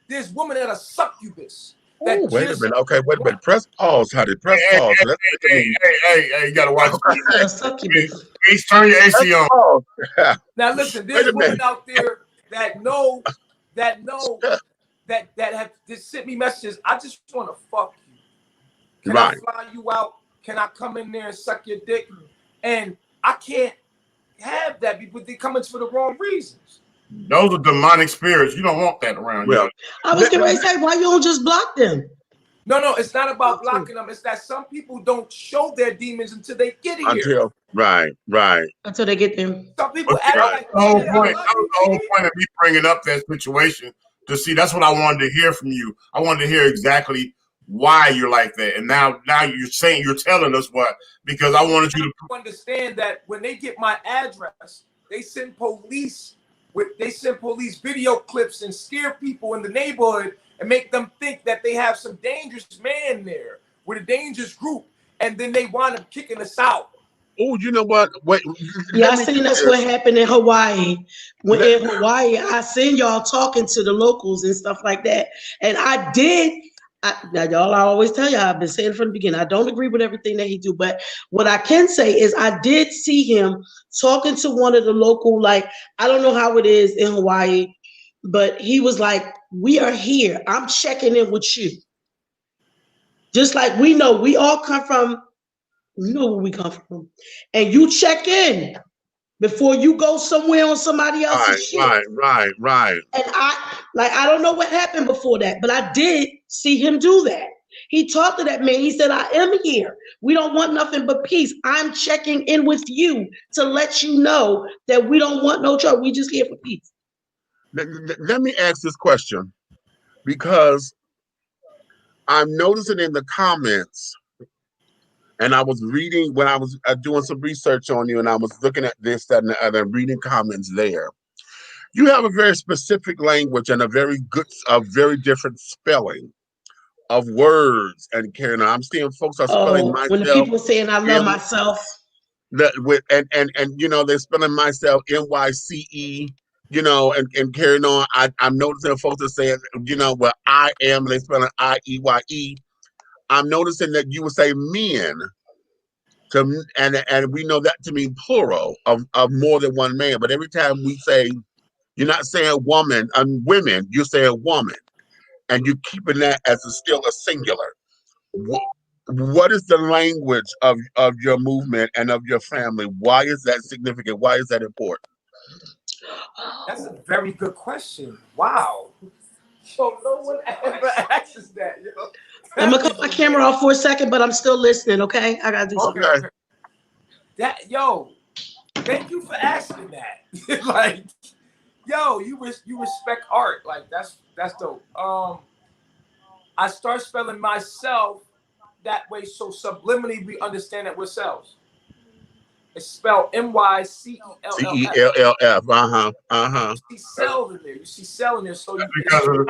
[SPEAKER 4] There's women that are succubus.
[SPEAKER 1] Ooh, wait a minute. Okay, wait a minute. Press pause, honey. Press pause.
[SPEAKER 5] Hey, you gotta watch. Please turn your AC on.
[SPEAKER 4] Now listen, there's women out there that know that have just sent me messages. I just want to fuck you. Can I fly you out? Can I come in there and suck your dick? And I can't have that because they're coming for the wrong reasons.
[SPEAKER 5] Those are demonic spirits. You don't want that around you.
[SPEAKER 3] I was going to say, why you don't just block them?
[SPEAKER 4] No, it's not about blocking them. It's that some people don't show their demons until they get here.
[SPEAKER 1] Right.
[SPEAKER 3] Until they get them.
[SPEAKER 4] Some people act like
[SPEAKER 5] the whole point of me bringing up that situation to see. That's what I wanted to hear from you. I wanted to hear exactly why you're like that, and now you're telling us what, because I wanted you to
[SPEAKER 4] understand that when they get my address, they send police video clips and scare people in the neighborhood and make them think that they have some dangerous man there with a dangerous group, and then they wind up kicking us out.
[SPEAKER 1] Oh, you know what? Wait.
[SPEAKER 3] Yeah, I seen that's what happened in Hawaii. In Hawaii, I seen y'all talking to the locals and stuff like that, and now y'all, I always tell y'all, I've been saying from the beginning, I don't agree with everything that he do, but what I can say is I did see him talking to one of the local, like, I don't know how it is in Hawaii, but he was like, we are here. I'm checking in with you. Just like we know, we all come from, you know where we come from. And you check in before you go somewhere on somebody else's shit.
[SPEAKER 1] Right.
[SPEAKER 3] And I don't know what happened before that, but I did see him do that. He talked to that man. He said, I am here. We don't want nothing but peace. I'm checking in with you to let you know that we don't want no trouble. We just here for peace.
[SPEAKER 1] Let me ask this question, because I'm noticing in the comments, and I was reading when I was doing some research on you, and I was looking at this, that, and the other, reading comments there. You have a very specific language and a very different spelling of words. And Karen, I'm seeing folks are spelling myself.
[SPEAKER 3] When the people saying I love myself.
[SPEAKER 1] And you know, they're spelling myself NYCE, you know, and carrying on. I'm noticing folks are saying, you know, well, I am, they spelling IEYE. I'm noticing that you would say men, and we know that to mean plural of more than one man. But every time we say, you're not saying woman and women, you're saying woman, and you're keeping that as still a singular. What is the language of your movement and of your family? Why is that significant? Why is that important?
[SPEAKER 4] That's a very good question. Wow. So no one ever asks that. You know?
[SPEAKER 3] I'm gonna cut my camera off for a second, but I'm still listening. Okay, I gotta do something.
[SPEAKER 1] Okay.
[SPEAKER 4] Thank you for asking that. Like, you respect art. Like that's dope. I start spelling myself that way, so subliminally we understand that we're selves. It's spelled MYCELLF. You see cell in there. You see cell in there. So
[SPEAKER 5] that's because of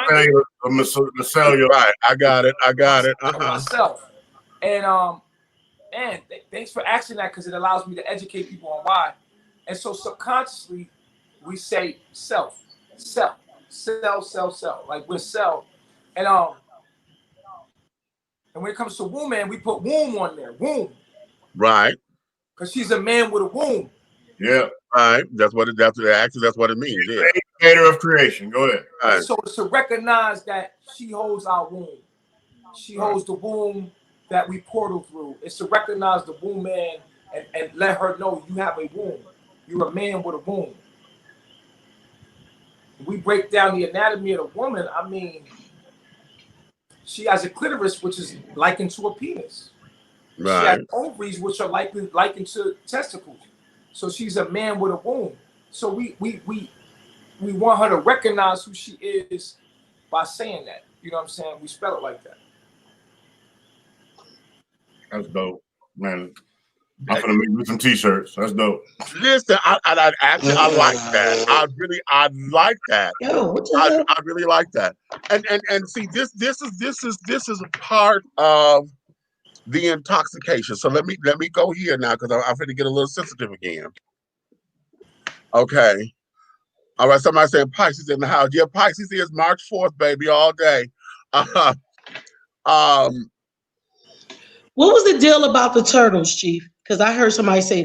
[SPEAKER 5] the cellular.
[SPEAKER 1] Right. I got it.
[SPEAKER 4] Myself. And thanks for asking that, because it allows me to educate people on why. And so subconsciously we say self. Like we're self. And when it comes to woman, we put womb on there. Womb.
[SPEAKER 1] Right.
[SPEAKER 4] Because she's a man with a womb.
[SPEAKER 5] Yeah.
[SPEAKER 1] Right. That's what it means. Yeah.
[SPEAKER 5] Creator of creation. Go ahead.
[SPEAKER 1] Right.
[SPEAKER 4] So it's to recognize that she holds our womb. She holds the womb that we portal through. It's to recognize the womb man and let her know you have a womb. You're a man with a womb. We break down the anatomy of the woman. I mean, she has a clitoris, which is likened to a penis. She has ovaries, which are likened to testicles. So she's a man with a womb. So we want her to recognize who she is by saying that. You know what I'm saying? We spell it like that.
[SPEAKER 5] That's dope, man. I'm gonna make you some t-shirts. That's dope.
[SPEAKER 1] Listen, I like that. I like that.
[SPEAKER 3] Yo, what the hell?
[SPEAKER 1] I really like that. And see, this is a part of the intoxication. So let me go here now because I'm going to get a little sensitive again. Okay. All right. Somebody saying Pisces in the house. Yeah, Pisces is March 4th, baby, all day.
[SPEAKER 3] What was the deal about the turtles, Chief? Because I heard somebody say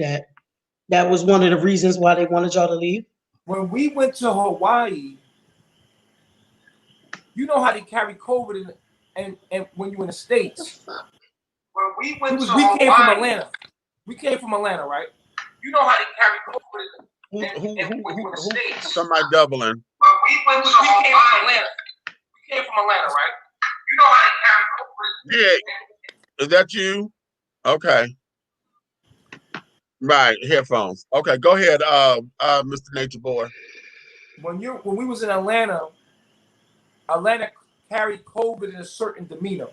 [SPEAKER 3] that was one of the reasons why they wanted y'all to leave.
[SPEAKER 4] When we went to Hawaii, you know how they carry COVID and when you're in the States. When we went to Hawaii, we came from Atlanta. We came from Atlanta, right? You know how they carry COVID when you're in the States.
[SPEAKER 1] Somebody doubling.
[SPEAKER 4] When we went to Hawaii, we came from Atlanta, right? You know how they carry COVID.
[SPEAKER 1] Yeah. Is that you? Okay. Right, headphones. Okay, go ahead, Mr. Nature Boy.
[SPEAKER 4] When we was in Atlanta carried COVID in a certain demeanor.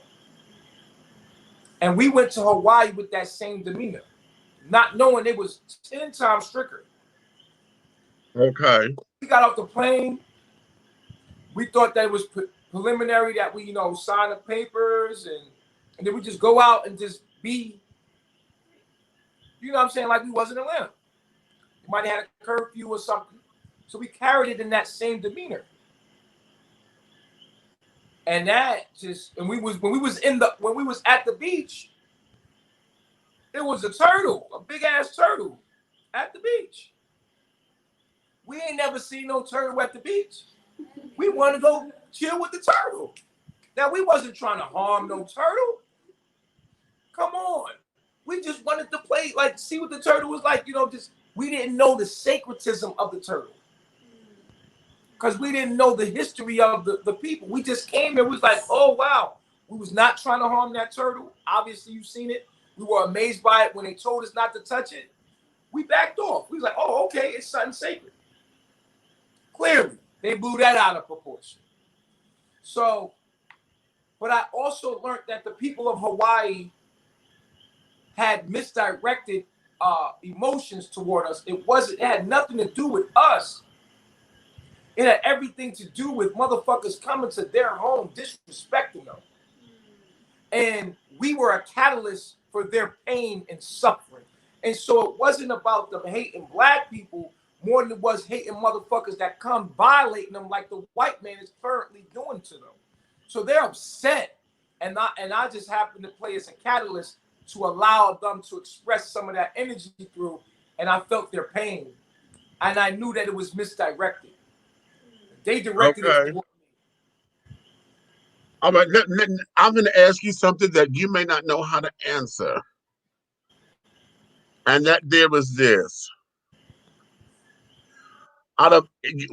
[SPEAKER 4] And we went to Hawaii with that same demeanor, not knowing it was 10 times stricter.
[SPEAKER 1] Okay.
[SPEAKER 4] We got off the plane. We thought that it was preliminary, that we, sign the papers and then we just go out and just be, you know what I'm saying, like we was in Atlanta. We might have had a curfew or something. So we carried it in that same demeanor. And that just, and when we was at the beach, there was a turtle, a big ass turtle at the beach. We ain't never seen no turtle at the beach. We want to go chill with the turtle. Now, we wasn't trying to harm no turtle. Come on. We just wanted to play, like, see what the turtle was like, we didn't know the sacredism of the turtle. Because we didn't know the history of the people. We just came here, we was like, oh, wow. We was not trying to harm that turtle. Obviously, you've seen it. We were amazed by it when they told us not to touch it. We backed off. We was like, oh, okay, it's something sacred. Clearly, they blew that out of proportion. So, but I also learned that the people of Hawaii had misdirected emotions toward us. It had nothing to do with us. It had everything to do with motherfuckers coming to their home, disrespecting them. And we were a catalyst for their pain and suffering. And so it wasn't about them hating black people more than it was hating motherfuckers that come violating them like the white man is currently doing to them. So they're upset. And I just happen to play as a catalyst to allow them to express some of that energy through. And I felt their pain. And I knew that it was misdirected. They directed it toward me.
[SPEAKER 1] All right, I'm going to ask you something that you may not know how to answer. And that there was this.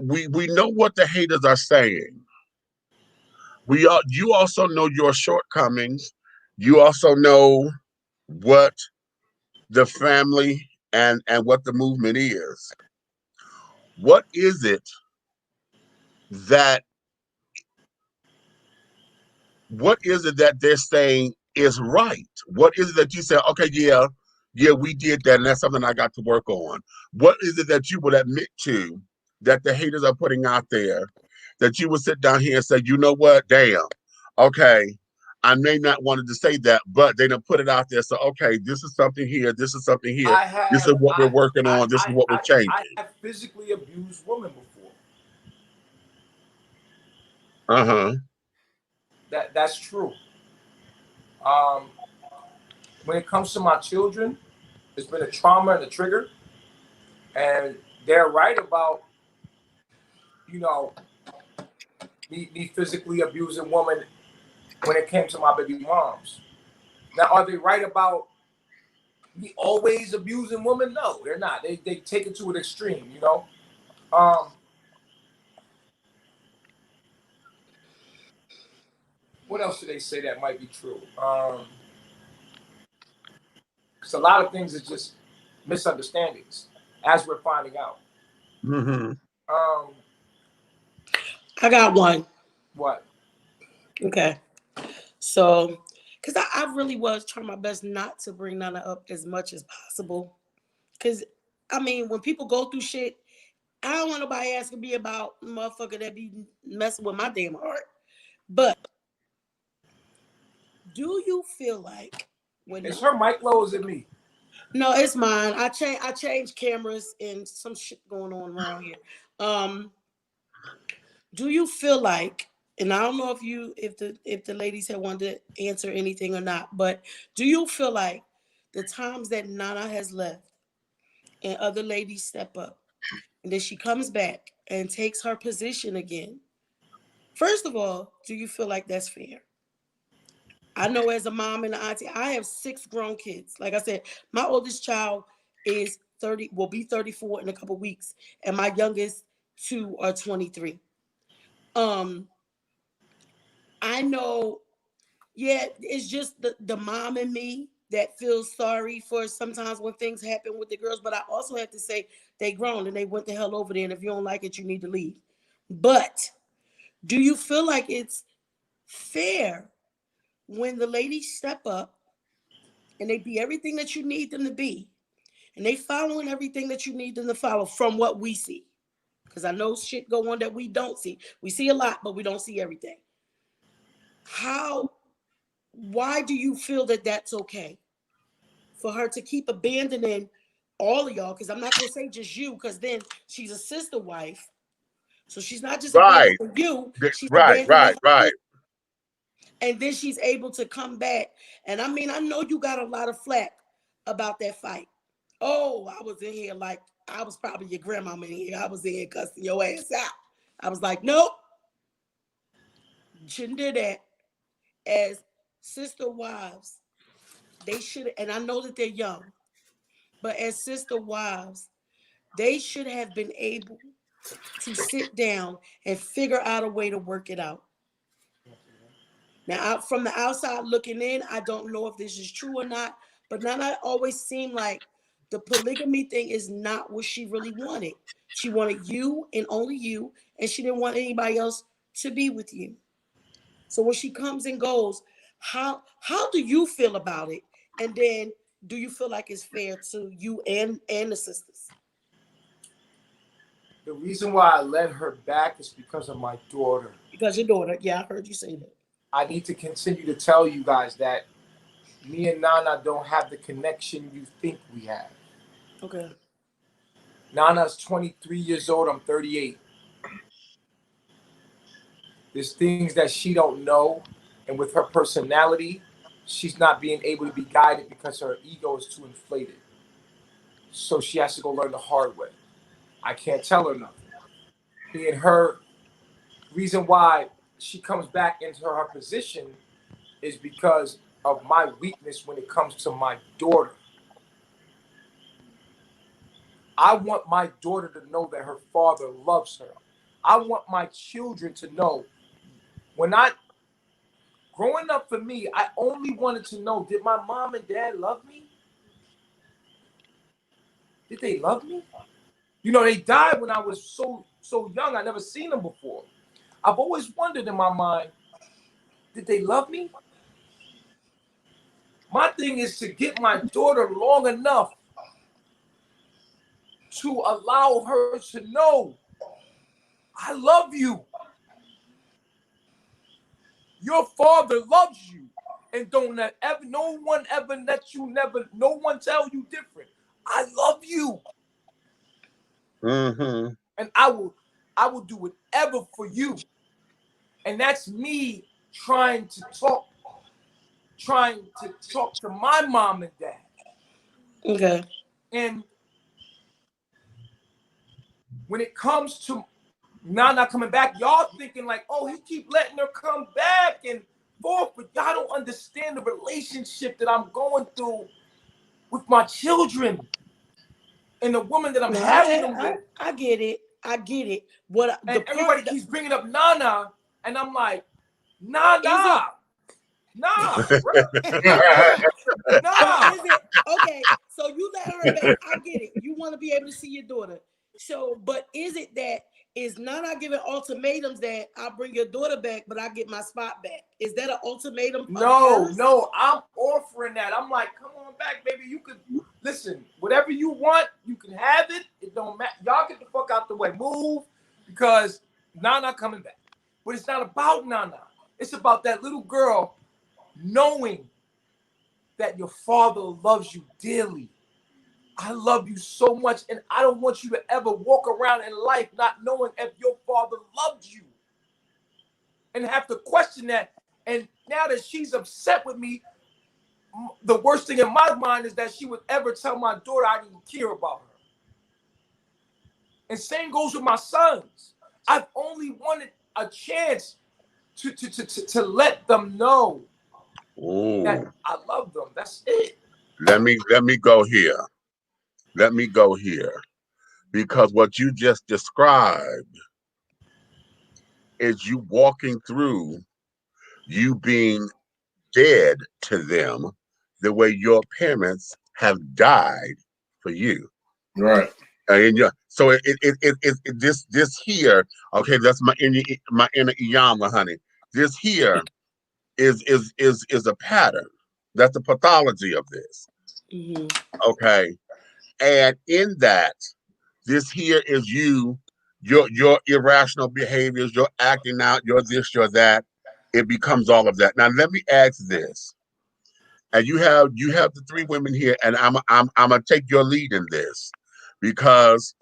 [SPEAKER 1] We know what the haters are saying. You also know your shortcomings. You also know what the family and what the movement is. What is it that they're saying is right? What is it that you say, okay, yeah, we did that, and that's something I got to work on? What is it that you would admit to that the haters are putting out there, that you would sit down here and say, you know what, damn, okay, I may not wanted to say that, but they done put it out there. So, okay, this is something here, this is something here. This is what we're working on. This is what we're changing.
[SPEAKER 4] I have physically abused women before.
[SPEAKER 1] Uh-huh.
[SPEAKER 4] That's true. When it comes to my children, it's been a trauma and a trigger. And they're right about, me physically abusing women when it came to my baby moms. Now, are they right about be always abusing women. No, they're not. They take it to an extreme, you know. What else do they say that might be true? Because a lot of things is just misunderstandings, as we're finding out.
[SPEAKER 1] Mm-hmm.
[SPEAKER 3] I got one.
[SPEAKER 4] What?
[SPEAKER 3] Okay. So, because I really was trying my best not to bring Nana up as much as possible. Because, I mean, when people go through shit, I don't want nobody asking me about motherfucker that be messing with my damn heart. But do you feel like when
[SPEAKER 4] Is her mic low or is it me?
[SPEAKER 3] No, it's mine. I changed cameras and some shit going on around here. Do you feel like, and I don't know if the ladies have wanted to answer anything or not, but do you feel like the times that Nana has left and other ladies step up and then she comes back and takes her position again? First of all, do you feel like that's fair? I know as a mom and an auntie, I have 6 grown kids. Like I said, my oldest child is 30, will be 34 in a couple weeks, and my youngest 2 are 23. I know, yeah, it's just the mom and me that feels sorry for sometimes when things happen with the girls, but I also have to say they grown and they went the hell over there, and if you don't like it, you need to leave. But do you feel like it's fair when the ladies step up and they be everything that you need them to be, and they following everything that you need them to follow from what we see? Because I know shit go on that we don't see. We see a lot, but we don't see everything. Why do you feel that that's okay for her to keep abandoning all of y'all? Because I'm not going to say just you, because then she's a sister wife. So she's not just
[SPEAKER 1] Right.
[SPEAKER 3] abandoning you, she's
[SPEAKER 1] Right.
[SPEAKER 3] abandoning
[SPEAKER 1] Right.
[SPEAKER 3] her. And then she's able to come back. And I mean, I know you got a lot of flack about that fight. Oh, I was in here like I was probably your grandmama in here. I was in here cussing your ass out. I was like, nope, shouldn't do that. As sister wives, they should, and I know that they're young, but as sister wives, they should have been able to sit down and figure out a way to work it out. Now, from the outside looking in, I don't know if this is true or not, but Nana always seemed like the polygamy thing is not what she really wanted. She wanted you and only you, and she didn't want anybody else to be with you. So when she comes and goes, how do you feel about it? And then do you feel like it's fair to you and the sisters?
[SPEAKER 4] The reason why I let her back is because of my daughter.
[SPEAKER 3] Because your daughter, yeah, I heard you say that.
[SPEAKER 4] I need to continue to tell you guys that me and Nana don't have the connection you think we have.
[SPEAKER 3] Okay.
[SPEAKER 4] Nana's 23 years old. I'm 38. There's things that she don't know, and with her personality, she's not being able to be guided because her ego is too inflated. So she has to go learn the hard way. I can't tell her nothing. And her reason why she comes back into her position is because of my weakness when it comes to my daughter. I want my daughter to know that her father loves her. I want my children to know. Growing up for me, I only wanted to know, did my mom and dad love me? Did they love me? You know, they died when I was so young. I never seen them before. I've always wondered in my mind, did they love me? My thing is to get my daughter long enough to allow her to know, I love you. Your father loves you. And don't let no one tell you different. I love you.
[SPEAKER 1] Mm-hmm.
[SPEAKER 4] And I will do whatever for you. And that's me trying to talk to my mom and dad.
[SPEAKER 3] Okay.
[SPEAKER 4] And when it comes to Nana coming back, y'all thinking like, oh, he keep letting her come back and forth, but y'all don't understand the relationship that I'm going through with my children and the woman that I'm
[SPEAKER 3] No,
[SPEAKER 4] having them with.
[SPEAKER 3] I get it. I get it. What
[SPEAKER 4] And everybody keeps bringing up Nana, and I'm like, nah. Bro. Nah.
[SPEAKER 3] Is it okay? So you let her back. I get it. You want to be able to see your daughter. So, but is it that is Nana giving ultimatums that I'll bring your daughter back, but I get my spot back? Is that an ultimatum?
[SPEAKER 4] No, I'm offering that. I'm like, come on back, baby. You could listen, whatever you want, you can have it. It don't matter. Y'all get the fuck out the way. Move, because Nana coming back. But it's not about Nana. It's about that little girl knowing that your father loves you dearly. I love you so much, and I don't want you to ever walk around in life not knowing if your father loved you and have to question that. And now that she's upset with me, the worst thing in my mind is that she would ever tell my daughter I didn't care about her. And same goes with my sons. I've only wanted a chance to let them know that I love them. That's it.
[SPEAKER 1] Let me go here. Let me go here. Because what you just described is you walking through you being dead to them the way your parents have died for you.
[SPEAKER 5] Right.
[SPEAKER 1] And so this here, okay, that's my inner Iyama, honey. This here is a pattern. That's the pathology of this.
[SPEAKER 3] Mm-hmm.
[SPEAKER 1] Okay. And in that, this here is your irrational behaviors, your acting out, your this, your that. It becomes all of that. Now let me ask this. And you have the three women here, and I'm gonna take your lead in this, because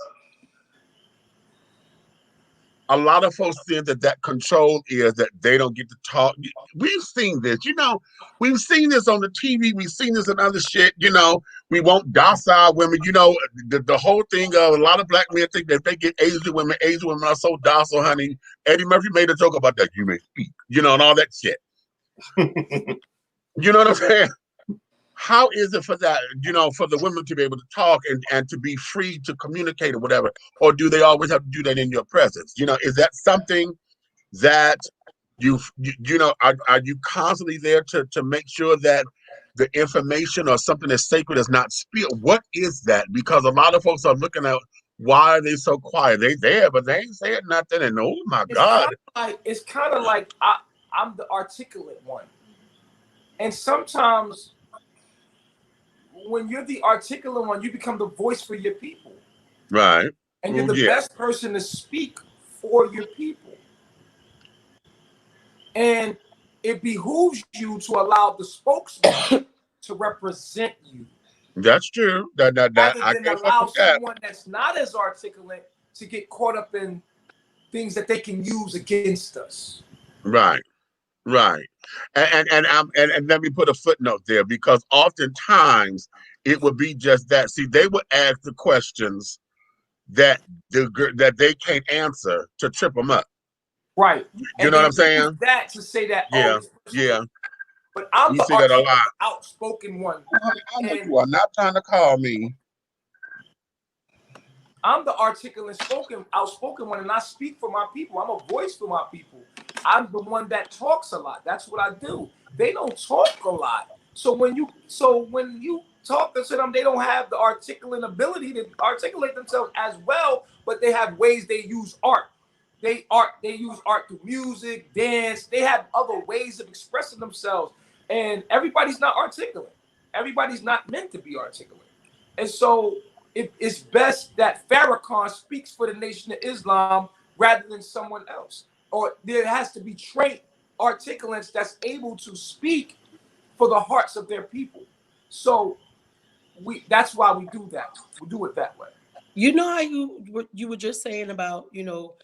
[SPEAKER 1] a lot of folks think that control is that they don't get to talk. We've seen this, we've seen this on the TV. We've seen this in other shit. We want docile women. The whole thing of a lot of black men think that if they get Asian women are so docile, honey. Eddie Murphy made a joke about that. You may speak, and all that shit. You know what I'm saying? How is it for that, for the women to be able to talk and to be free to communicate or whatever? Or do they always have to do that in your presence? Is that something that are you constantly there to make sure that the information or something that's sacred is not spilled? What is that? Because a lot of folks are looking at, why are they so quiet? They there, but they ain't saying nothing. And oh my God.
[SPEAKER 4] It's kind of like I'm the articulate one. And sometimes when you're the articulate one, you become the voice for your people.
[SPEAKER 1] Right.
[SPEAKER 4] And you're the best person to speak for your people. And it behooves you to allow the spokesman to represent you.
[SPEAKER 1] That's true.
[SPEAKER 4] Rather than allow someone that's not as articulate to get caught up in things that they can use against us.
[SPEAKER 1] Right. Right. And let me put a footnote there, because oftentimes it would be just that. See, they would ask the questions that they can't answer to trip them up.
[SPEAKER 4] Right.
[SPEAKER 1] You know what I'm saying?
[SPEAKER 4] That to say that.
[SPEAKER 1] Yeah.
[SPEAKER 4] But I'm
[SPEAKER 1] you see that a lot.
[SPEAKER 4] Outspoken one.
[SPEAKER 1] I know you are not trying to call me.
[SPEAKER 4] I'm the outspoken one, and I speak for my people. I'm a voice for my people. I'm the one that talks a lot. That's what I do. They don't talk a lot. So when you talk to them, they don't have the articulate ability to articulate themselves as well, but they have ways they use art. They use art through music, dance. They have other ways of expressing themselves. And everybody's not articulate. Everybody's not meant to be articulate. And so it's best that Farrakhan speaks for the Nation of Islam rather than someone else. Or there has to be trained articulates that's able to speak for the hearts of their people. So that's why we do that. We do it that way.
[SPEAKER 3] You know how you were just saying about, your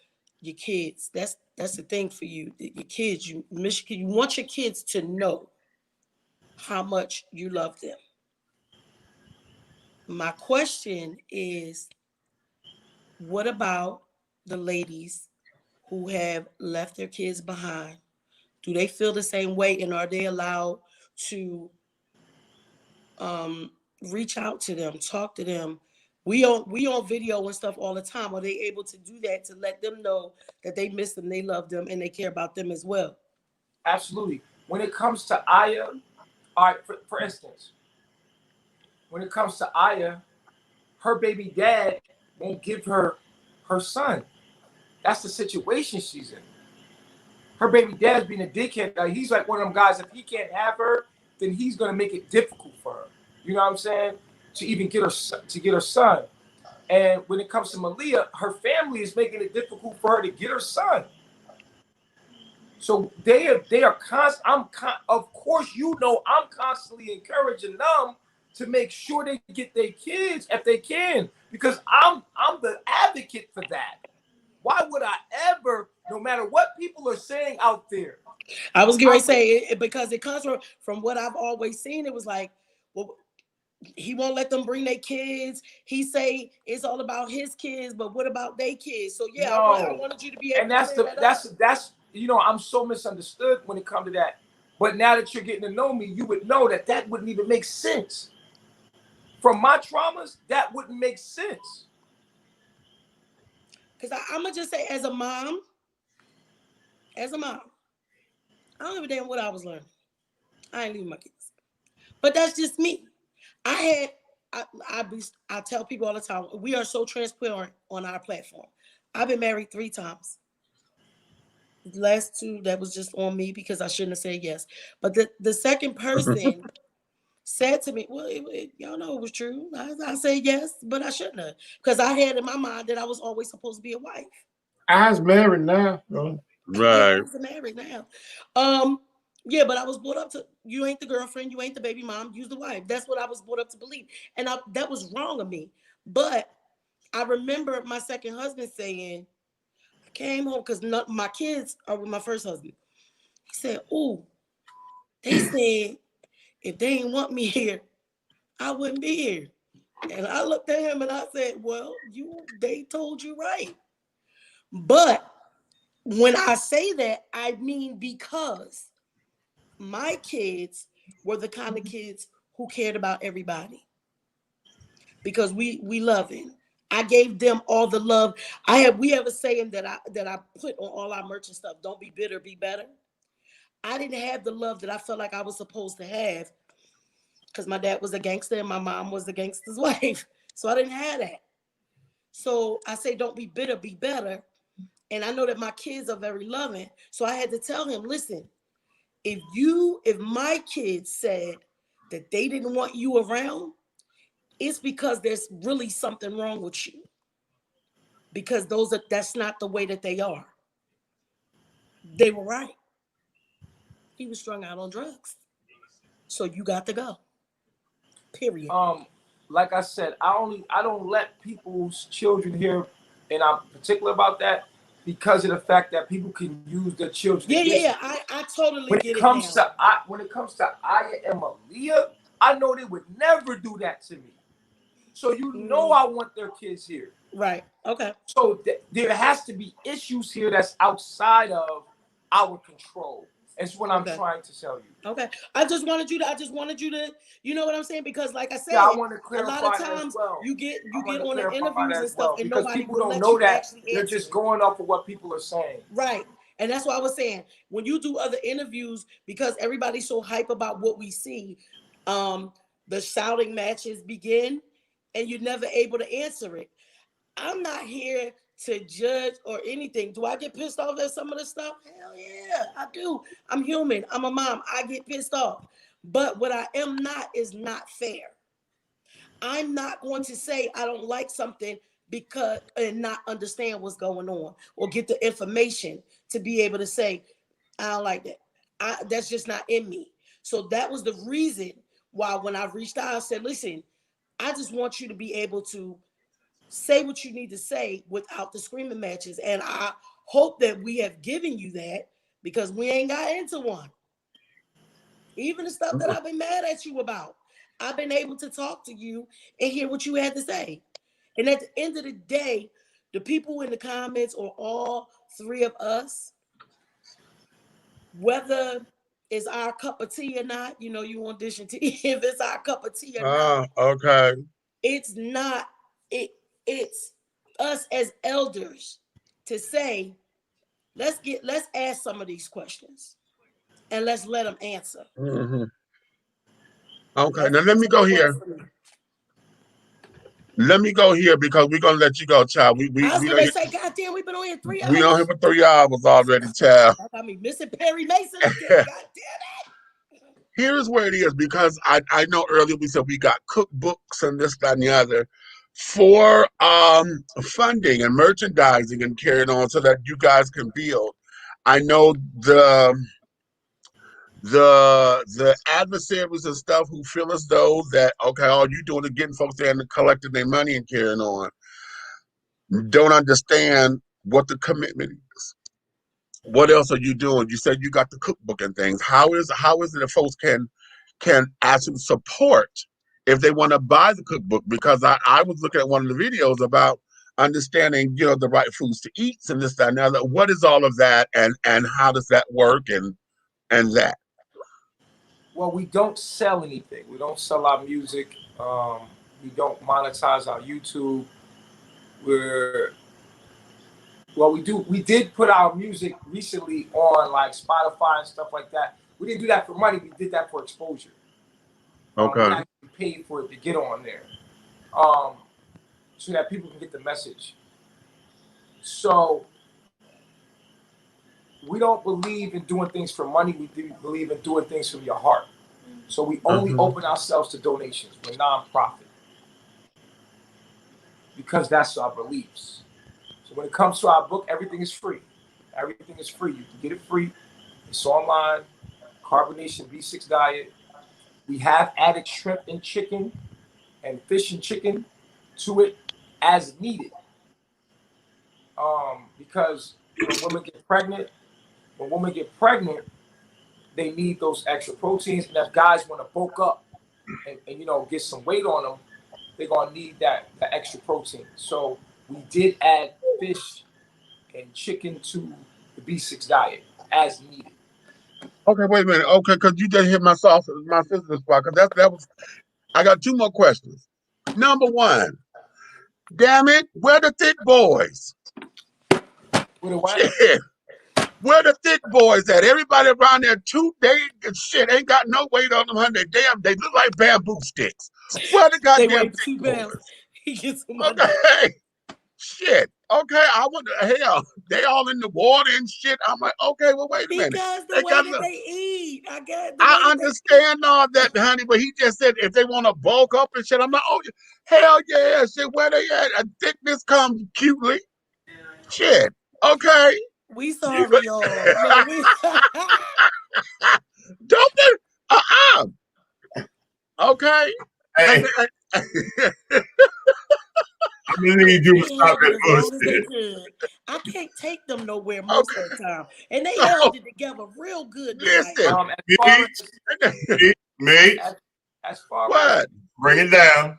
[SPEAKER 3] kids. That's the thing for you. Your kids, you want your kids to know how much you love them. My question is, what about the ladies who have left their kids behind? Do they feel the same way, and are they allowed to reach out to them, talk to them. We on video and stuff all the time. Are they able to do that to let them know that they miss them, they love them, and they care about them as well?
[SPEAKER 4] Absolutely. When it comes to Aya, all right, for instance, when it comes to Aya, her baby dad won't give her her son. That's the situation she's in. Her baby dad's being a dickhead. Like, he's like one of them guys, if he can't have her, then he's gonna make it difficult for her. You know what I'm saying? To even get her son. And when it comes to Malia, her family is making it difficult for her to get her son. So they are constant. Of course, you know, I'm constantly encouraging them to make sure they get their kids if they can, because I'm the advocate for that. Why would I ever, no matter what people are saying out there?
[SPEAKER 3] I was going to say it because it comes from what I've always seen. It was like, well, he won't let them bring their kids. He say it's all about his kids, but what about their kids? So yeah,
[SPEAKER 4] No.
[SPEAKER 3] I wanted you to be able
[SPEAKER 4] and
[SPEAKER 3] to
[SPEAKER 4] that's you know, I'm so misunderstood when it comes to that. But now that you're getting to know me, you would know that that wouldn't even make sense. From my traumas, that wouldn't make sense.
[SPEAKER 3] Because I'm gonna just say, as a mom, I don't give a damn what I was learning. I ain't leaving my kids. But that's just me. I tell people all the time, we are so transparent on our platform. I've been married 3 times. The last 2, that was just on me because I shouldn't have said yes. But the second person said to me, well, y'all know it was true. I said yes, but I shouldn't have. Because I had in my mind that I was always supposed to be a wife.
[SPEAKER 5] I was married now.
[SPEAKER 1] Right.
[SPEAKER 3] Yeah, I was married now. Yeah, but I was brought up to, you ain't the girlfriend, you ain't the baby mom, you's the wife. That's what I was brought up to believe. And that was wrong of me. But I remember my second husband saying, I came home because my kids are with my first husband. He said, ooh, they said if they didn't want me here, I wouldn't be here. And I looked at him and I said, well, they told you right. But when I say that, I mean because my kids were the kind of kids who cared about everybody. Because we loving. I gave them all the love. We have a saying that I put on all our merch and stuff. Don't be bitter, be better. I didn't have the love that I felt like I was supposed to have because my dad was a gangster and my mom was the gangster's wife. So I didn't have that. So I say, don't be bitter, be better. And I know that my kids are very loving. So I had to tell him, listen, if my kids said that they didn't want you around, it's because there's really something wrong with you. Because that's not the way that they are. They were right. He was strung out on drugs. So you got to go. Period.
[SPEAKER 4] Like I said, I don't let people's children here, and I'm particular about that because of the fact that people can use their children.
[SPEAKER 3] Yeah. I totally
[SPEAKER 4] when
[SPEAKER 3] get
[SPEAKER 4] it comes
[SPEAKER 3] it now.
[SPEAKER 4] When it comes to Aya and Malia, I know they would never do that to me. So you know I want their kids here.
[SPEAKER 3] Right. Okay.
[SPEAKER 4] So there has to be issues here that's outside of our control. That's what I'm trying to tell you.
[SPEAKER 3] Okay. I just wanted you to, you know what I'm saying? Because like I said,
[SPEAKER 4] I want to clarify
[SPEAKER 3] a lot of times you get on the interviews and stuff, and nobody
[SPEAKER 4] people
[SPEAKER 3] will
[SPEAKER 4] don't
[SPEAKER 3] let
[SPEAKER 4] know
[SPEAKER 3] you
[SPEAKER 4] that.
[SPEAKER 3] actually
[SPEAKER 4] They're
[SPEAKER 3] answer
[SPEAKER 4] just going off of what people are saying.
[SPEAKER 3] Right. And that's what I was saying. When you do other interviews, because everybody's so hype about what we see, the shouting matches begin and you're never able to answer it. I'm not here to judge or anything. Do I get pissed off at some of the stuff? Hell yeah, I do. I'm human. I'm a mom. I get pissed off. But what I am not is not fair. I'm not going to say I don't like something because and not understand what's going on or get the information to be able to say I don't like that. That's just not in me. So that was the reason why when I reached out, I said, listen, I just want you to be able to say what you need to say without the screaming matches. And I hope that we have given you that because we ain't got into one. Even the stuff that I've been mad at you about, I've been able to talk to you and hear what you had to say. And at the end of the day, the people in the comments or all 3 of us, whether is our cup of tea or not. You know, you on dish and tea. If it's our cup of tea or not,
[SPEAKER 1] okay.
[SPEAKER 3] it's not. It's us as elders to say, let's ask some of these questions and let's let them answer.
[SPEAKER 1] Mm-hmm. Okay,
[SPEAKER 3] That's
[SPEAKER 1] now let me go
[SPEAKER 3] what works
[SPEAKER 1] here.
[SPEAKER 3] for me.
[SPEAKER 1] Let me go here because we're gonna let you go, child.
[SPEAKER 3] I was
[SPEAKER 1] We
[SPEAKER 3] gonna
[SPEAKER 1] don't
[SPEAKER 3] say, God damn, we've been on here 3
[SPEAKER 1] we on here
[SPEAKER 3] hours.
[SPEAKER 1] for 3 hours already, child.
[SPEAKER 3] I got me missing Perry Mason again. God damn it.
[SPEAKER 1] Here's where it is because I know earlier we said we got cookbooks and this, that, and the other for funding and merchandising and carrying on so that you guys can build. I know the adversaries and stuff who feel as though that okay, all you doing is getting folks there and collecting their money and carrying on don't understand what the commitment is. What else are you doing? You said you got the cookbook and things. How is it that folks can actually support if they want to buy the cookbook? Because I was looking at one of the videos about understanding, you know, the right foods to eat and this, that, and the other. What is all of that and how does that work and that?
[SPEAKER 4] Well, we don't sell anything. We don't sell our music. We don't monetize our YouTube. We're well, we do. We did put our music recently on like Spotify and stuff like that. We didn't do that for money. We did that for exposure. We
[SPEAKER 1] Okay.
[SPEAKER 4] actually paid for it to get on there, so that people can get the message. So we don't believe in doing things for money. We do believe in doing things from your heart. So we only open ourselves to donations. We're nonprofit because that's our beliefs. So when it comes to our book, everything is free. Everything is free. You can get it free. It's online. Carbonation B6 diet. We have added shrimp and chicken and fish and chicken to it as needed. Because when women get pregnant, they need those extra proteins. And if guys want to bulk up and you know get some weight on them, they're gonna need that extra protein. So we did add fish and chicken to the B6 diet as needed.
[SPEAKER 1] Okay, wait a minute. Okay, because you just hit my sister's spot. Because that was. I got two more questions. Number one, damn it, where the thick boys?
[SPEAKER 4] With a what?
[SPEAKER 1] Shit. Where the thick boys at? Everybody around there they shit ain't got no weight on them, honey. They look like bamboo sticks. Where the
[SPEAKER 3] They
[SPEAKER 1] goddamn
[SPEAKER 3] weigh
[SPEAKER 1] thick
[SPEAKER 3] 2
[SPEAKER 1] boys?
[SPEAKER 3] pounds. He gets some money.
[SPEAKER 1] Okay. Shit. Okay, I wonder. Hell, they all in the water and shit. I'm like, okay, well, wait a minute.
[SPEAKER 3] Because the
[SPEAKER 1] They
[SPEAKER 3] way
[SPEAKER 1] got
[SPEAKER 3] that they eat.
[SPEAKER 1] I understand all that, honey, but he just said if they want to bulk up and shit, I'm like, oh, hell yeah, shit, where they at? And thickness comes cutely. Shit. Okay.
[SPEAKER 3] We sorry, y'all. No, we
[SPEAKER 1] Don't be, okay.
[SPEAKER 5] Hey, I'm gonna need you to
[SPEAKER 3] they
[SPEAKER 5] stop
[SPEAKER 3] held it
[SPEAKER 5] that
[SPEAKER 3] as long as they
[SPEAKER 5] bullshit.
[SPEAKER 3] could. I can't take them nowhere most
[SPEAKER 1] Okay.
[SPEAKER 3] of the time. And they
[SPEAKER 1] So,
[SPEAKER 3] held it together real good tonight.
[SPEAKER 1] listen.
[SPEAKER 4] As far
[SPEAKER 5] Meach,
[SPEAKER 4] as far
[SPEAKER 1] What?
[SPEAKER 5] bring it down.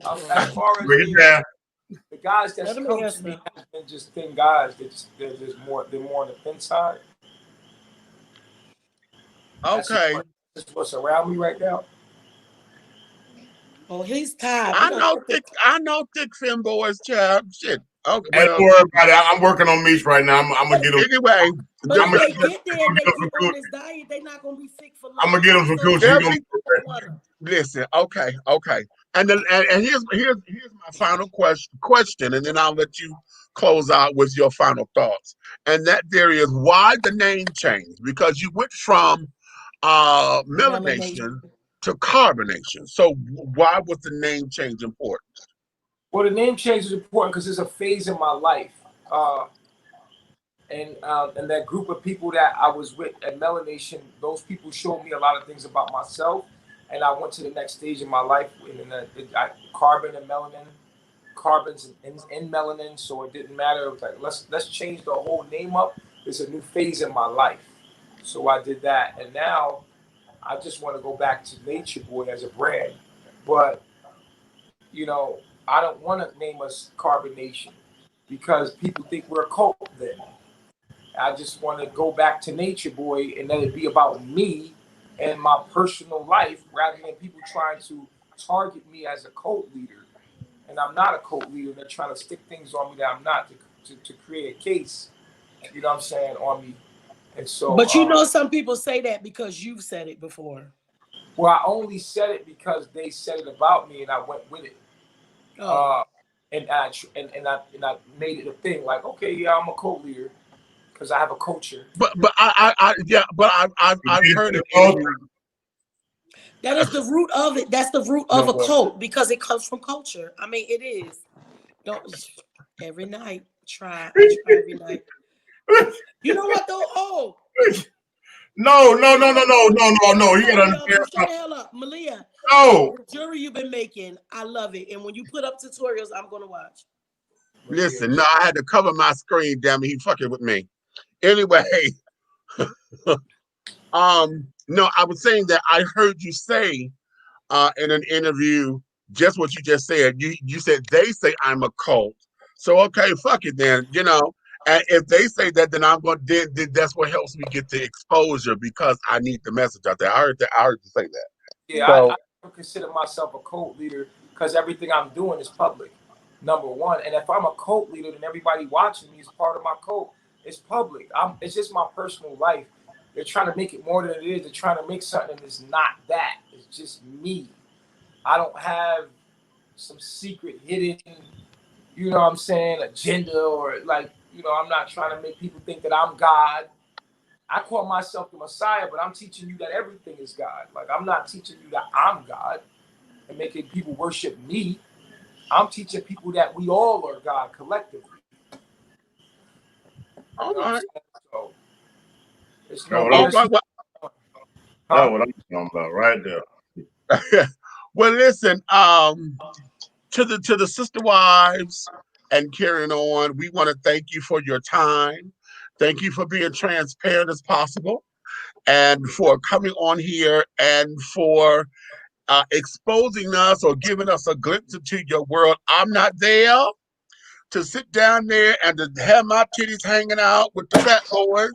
[SPEAKER 4] as far as
[SPEAKER 5] Bring it down.
[SPEAKER 4] the guys that's
[SPEAKER 3] Let them
[SPEAKER 4] come to
[SPEAKER 3] answer.
[SPEAKER 4] me have been just thin guys. They're more on the thin side.
[SPEAKER 1] Okay.
[SPEAKER 4] That's what's around me right now.
[SPEAKER 3] Oh, he's tired.
[SPEAKER 1] I know thick fin boys, child. Shit. Okay,
[SPEAKER 5] Hey,
[SPEAKER 1] well,
[SPEAKER 5] don't worry about it. I'm working on Meach right now. I'm gonna get him.
[SPEAKER 1] anyway,
[SPEAKER 3] But
[SPEAKER 5] I'm
[SPEAKER 3] if
[SPEAKER 5] gonna,
[SPEAKER 3] they get there and they
[SPEAKER 5] get
[SPEAKER 3] keep
[SPEAKER 5] him
[SPEAKER 3] on this diet, they're not gonna be sick for long.
[SPEAKER 5] I'm gonna get him some coochie.
[SPEAKER 1] listen, okay. And then and here's my final question, and then I'll let you close out with your final thoughts. And that there is why the name change, because you went from melanation to carbonation. So why was the name change important?
[SPEAKER 4] Well, the name change is important because it's a phase in my life. And that group of people that I was with at Melanation, those people showed me a lot of things about myself, and I went to the next stage in my life. And carbon and melanin, carbons in melanin, so it didn't matter. It was like let's change the whole name up. It's a new phase in my life, so I did that, and now I just want to go back to NATUREBOY as a brand, but you know I don't want to name us Carbonation because people think we're a cult then. I just want to go back to Nature Boy and let it be about me and my personal life rather than people trying to target me as a cult leader. And I'm not a cult leader. They're trying to stick things on me that I'm not to create a case, you know what I'm saying, on me. And so,
[SPEAKER 3] But you know, some people say that because you've said it before.
[SPEAKER 4] well, I only said it because they said it about me and I went with it.
[SPEAKER 3] Oh.
[SPEAKER 4] And I made it a thing. Like, okay, yeah, I'm a cult leader because I have a culture.
[SPEAKER 1] But I've heard it.
[SPEAKER 3] That is the root of it. That's the root of a cult because it comes from culture. I mean, it is. Don't every night try. I try every night. You know what though? Oh.
[SPEAKER 5] No. You gotta
[SPEAKER 3] Shut
[SPEAKER 5] understand.
[SPEAKER 3] the hell up, Malia.
[SPEAKER 5] No.
[SPEAKER 3] The jewelry you've been making, I love it. And when you put up tutorials, I'm gonna watch.
[SPEAKER 1] Listen, no, I had to cover my screen. Damn it, he fucking with me. Anyway, no, I was saying that I heard you say in an interview just what you just said. You said they say I'm a cult. So okay, fuck it then, you know. And if they say that, then I'm going. Then that's what helps me get the exposure because I need the message out there. I heard you say that.
[SPEAKER 4] Yeah,
[SPEAKER 1] So,
[SPEAKER 4] I don't consider myself a cult leader because everything I'm doing is public. Number one, and if I'm a cult leader, then everybody watching me is part of my cult. It's public. It's just my personal life. They're trying to make it more than it is. They're trying to make something that's not that. It's just me. I don't have some secret hidden, you know what I'm saying, agenda or like, you know, I'm not trying to make people think that I'm God. I call myself the Messiah, but I'm teaching you that everything is God. Like, I'm not teaching you that I'm God and making people worship me. I'm teaching people that we all are God collectively.
[SPEAKER 1] all right.
[SPEAKER 4] So, it's
[SPEAKER 5] No,
[SPEAKER 4] no
[SPEAKER 5] that's what I'm talking about right there.
[SPEAKER 1] Well, listen, to the sister wives and carrying on, we want to thank you for your time. Thank you for being transparent as possible and for coming on here and for exposing us or giving us a glimpse into your world. I'm not there to sit down there and to have my titties hanging out with the fat boys,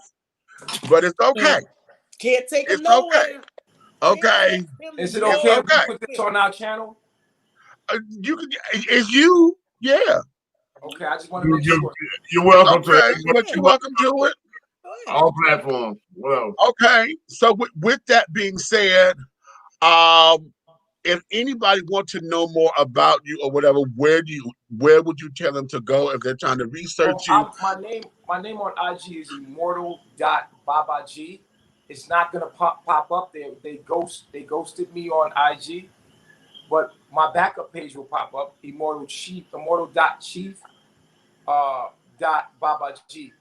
[SPEAKER 1] but it's okay.
[SPEAKER 3] Can't take them
[SPEAKER 1] It's
[SPEAKER 3] nowhere.
[SPEAKER 1] okay.
[SPEAKER 4] Is it
[SPEAKER 1] It's
[SPEAKER 4] okay if we
[SPEAKER 1] okay.
[SPEAKER 4] put this on our channel?
[SPEAKER 1] You can. It's you. Yeah.
[SPEAKER 4] Okay, I just want to make sure.
[SPEAKER 5] You're welcome to
[SPEAKER 1] Okay.
[SPEAKER 5] it.
[SPEAKER 1] But you're welcome to it.
[SPEAKER 5] All platforms. Well.
[SPEAKER 1] Okay. So with that being said, if anybody wants to know more about you or whatever, where would you tell them to go if they're trying to research you?
[SPEAKER 4] My name on IG is immortal.babaji. It's not gonna pop up there. They ghosted me on IG, but my backup page will pop up, immortal.chief dot babaji.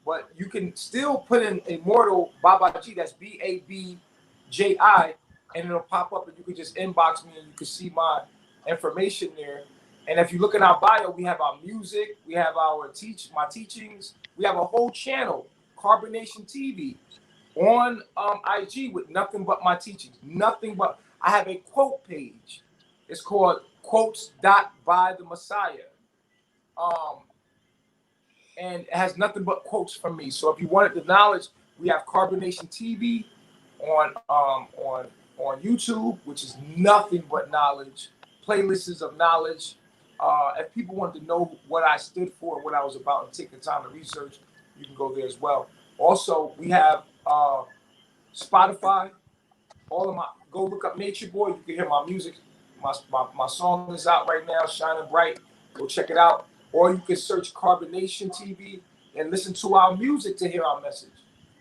[SPEAKER 4] But you can still put in Immortal Babaji, that's BABJI, and it'll pop up and you can just inbox me and you can see my information there. And if you look in our bio, we have our music, we have our my teachings, we have a whole channel, Carbonation TV, on IG with nothing but my teachings. Nothing but, I have a quote page. It's called quotes.by the Messiah. And it has nothing but quotes from me. So if you wanted the knowledge, we have Carbonation TV on YouTube, which is nothing but knowledge, playlists of knowledge. If people wanted to know what I stood for, what I was about, and take the time to research, you can go there as well. Also, we have Spotify. Go look up Nature Boy. You can hear my music. My song is out right now, Shining Bright. Go check it out. Or you can search Carbonation TV and listen to our music to hear our message.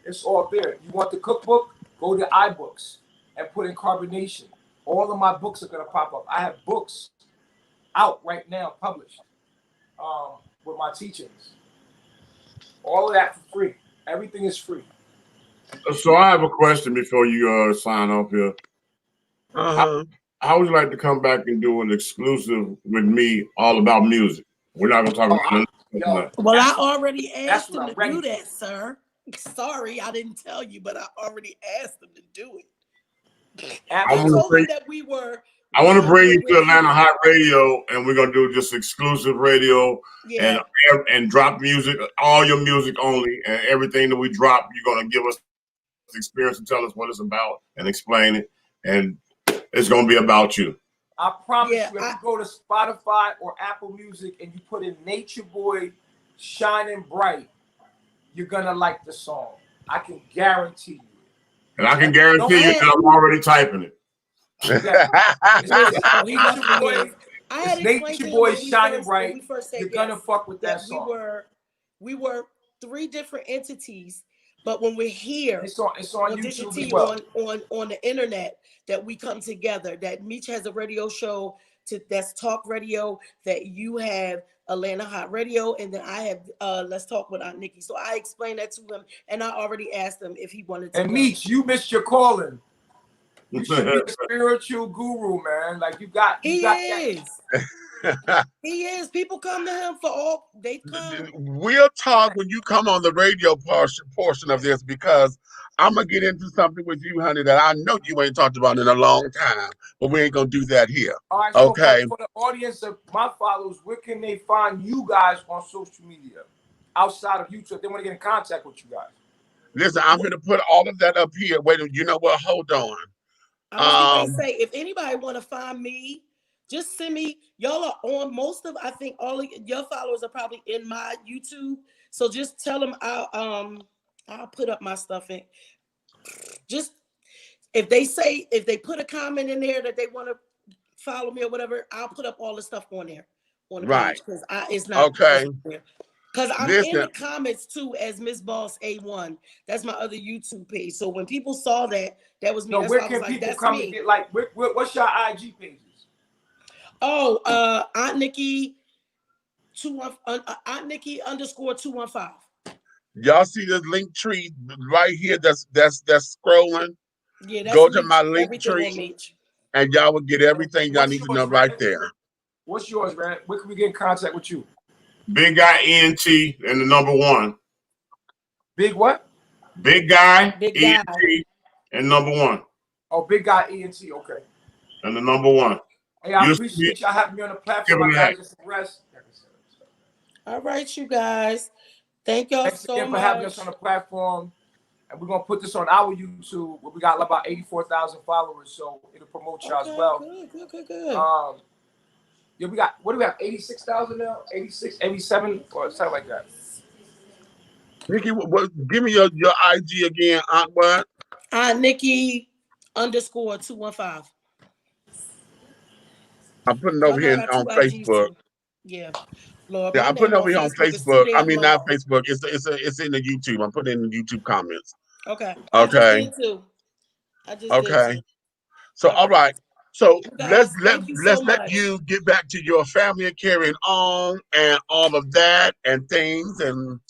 [SPEAKER 4] It's all there. You want the cookbook? Go to iBooks and put in Carbonation. All of my books are going to pop up. I have books out right now, published with my teachings. All of that for free. Everything is free.
[SPEAKER 5] So I have a question before you sign off here. How would you like to come back and do an exclusive with me all about music? We're not going to talk about
[SPEAKER 3] Well, I already asked him to do that, sir. Sorry, I didn't tell you, but I already asked him to do it. I told him that we were
[SPEAKER 5] I want to bring you to Atlanta Hot Radio, and we're gonna do just exclusive radio and drop music, all your music only, and everything that we drop, you're gonna give us the experience and tell us what it's about and explain it, and it's gonna be about you.
[SPEAKER 4] I promise you, if you go to Spotify or Apple Music and you put in NATUREBOY Shining Bright, you're gonna like the song. I can guarantee you.
[SPEAKER 5] And I can guarantee you that I'm already typing it.
[SPEAKER 4] NATUREBOY Shining Bright. You're gonna fuck with that song.
[SPEAKER 3] We were 3 different entities, but when we're here,
[SPEAKER 4] it's on YouTube as well.
[SPEAKER 3] on the internet, that we come together. That Meach has a radio show that's talk radio. That you have Atlanta Hot Radio, and then I have Let's Talk with Aunt Nikki. So I explained that to him, and I already asked him if he wanted to.
[SPEAKER 4] And Meach, you missed your calling. You should be a spiritual guru, man. Like you got.
[SPEAKER 3] He is. People come to him for all. They come.
[SPEAKER 1] We'll talk when you come on the radio portion of this, because I'm gonna get into something with you, honey, that I know you ain't talked about in a long time, but we ain't gonna do that here.
[SPEAKER 4] All right. So okay. For the audience of my followers, where can they find you guys on social media outside of YouTube? If they want to get in contact with you guys.
[SPEAKER 1] Listen, I'm gonna put all of that up here. Wait, you know what? Hold on.
[SPEAKER 3] I was gonna say, if anybody want to find me, just send me. Y'all are on most of. I think all of your followers are probably in my YouTube. So just tell them I'll put up my stuff in. Just if they put a comment in there that they want to follow me or whatever, I'll put up all the stuff on there on the page, because it's not
[SPEAKER 1] okay.
[SPEAKER 3] Because I'm in the comments too as Miss Boss A1. That's my other YouTube page. So when people saw that was me.
[SPEAKER 4] No, where can people come and get, like, what's your IG pages?
[SPEAKER 3] Oh, Aunt Nikki Aunt Nikki _215.
[SPEAKER 1] Y'all see this link tree right here? That's scrolling.
[SPEAKER 3] Yeah, that's
[SPEAKER 1] go to my link tree, and y'all will get everything y'all need to know right there.
[SPEAKER 4] What's yours, man? Where can we get in contact with you?
[SPEAKER 5] Big Guy ENT and the #1.
[SPEAKER 4] Big what?
[SPEAKER 5] Big Guy ENT and #1.
[SPEAKER 4] Oh, Big Guy ENT. Okay.
[SPEAKER 5] And the #1.
[SPEAKER 4] Hey, I appreciate y'all having me on the platform. I gotta get some rest.
[SPEAKER 3] All right, you guys. Thank y'all so much
[SPEAKER 4] for having us on the platform. And we're gonna put this on our YouTube, where we got about 84,000 followers, so it'll promote y'all as well.
[SPEAKER 3] Good.
[SPEAKER 4] Yeah, we got, what do we have? 86,000 now? 86, 87, or something like that.
[SPEAKER 1] Nikki, give me your IG again, Aunt what?
[SPEAKER 3] Aunt Nikki _215.
[SPEAKER 1] I'm putting over here on Facebook.
[SPEAKER 3] Yeah. Lord,
[SPEAKER 1] yeah, I'm putting over here on Facebook. I mean, not Facebook. It's in the YouTube. I'm putting in the YouTube comments.
[SPEAKER 3] Okay.
[SPEAKER 1] Okay.
[SPEAKER 3] I just did too.
[SPEAKER 1] So all right. So let's let you get back to your family and carrying on and all of that and things and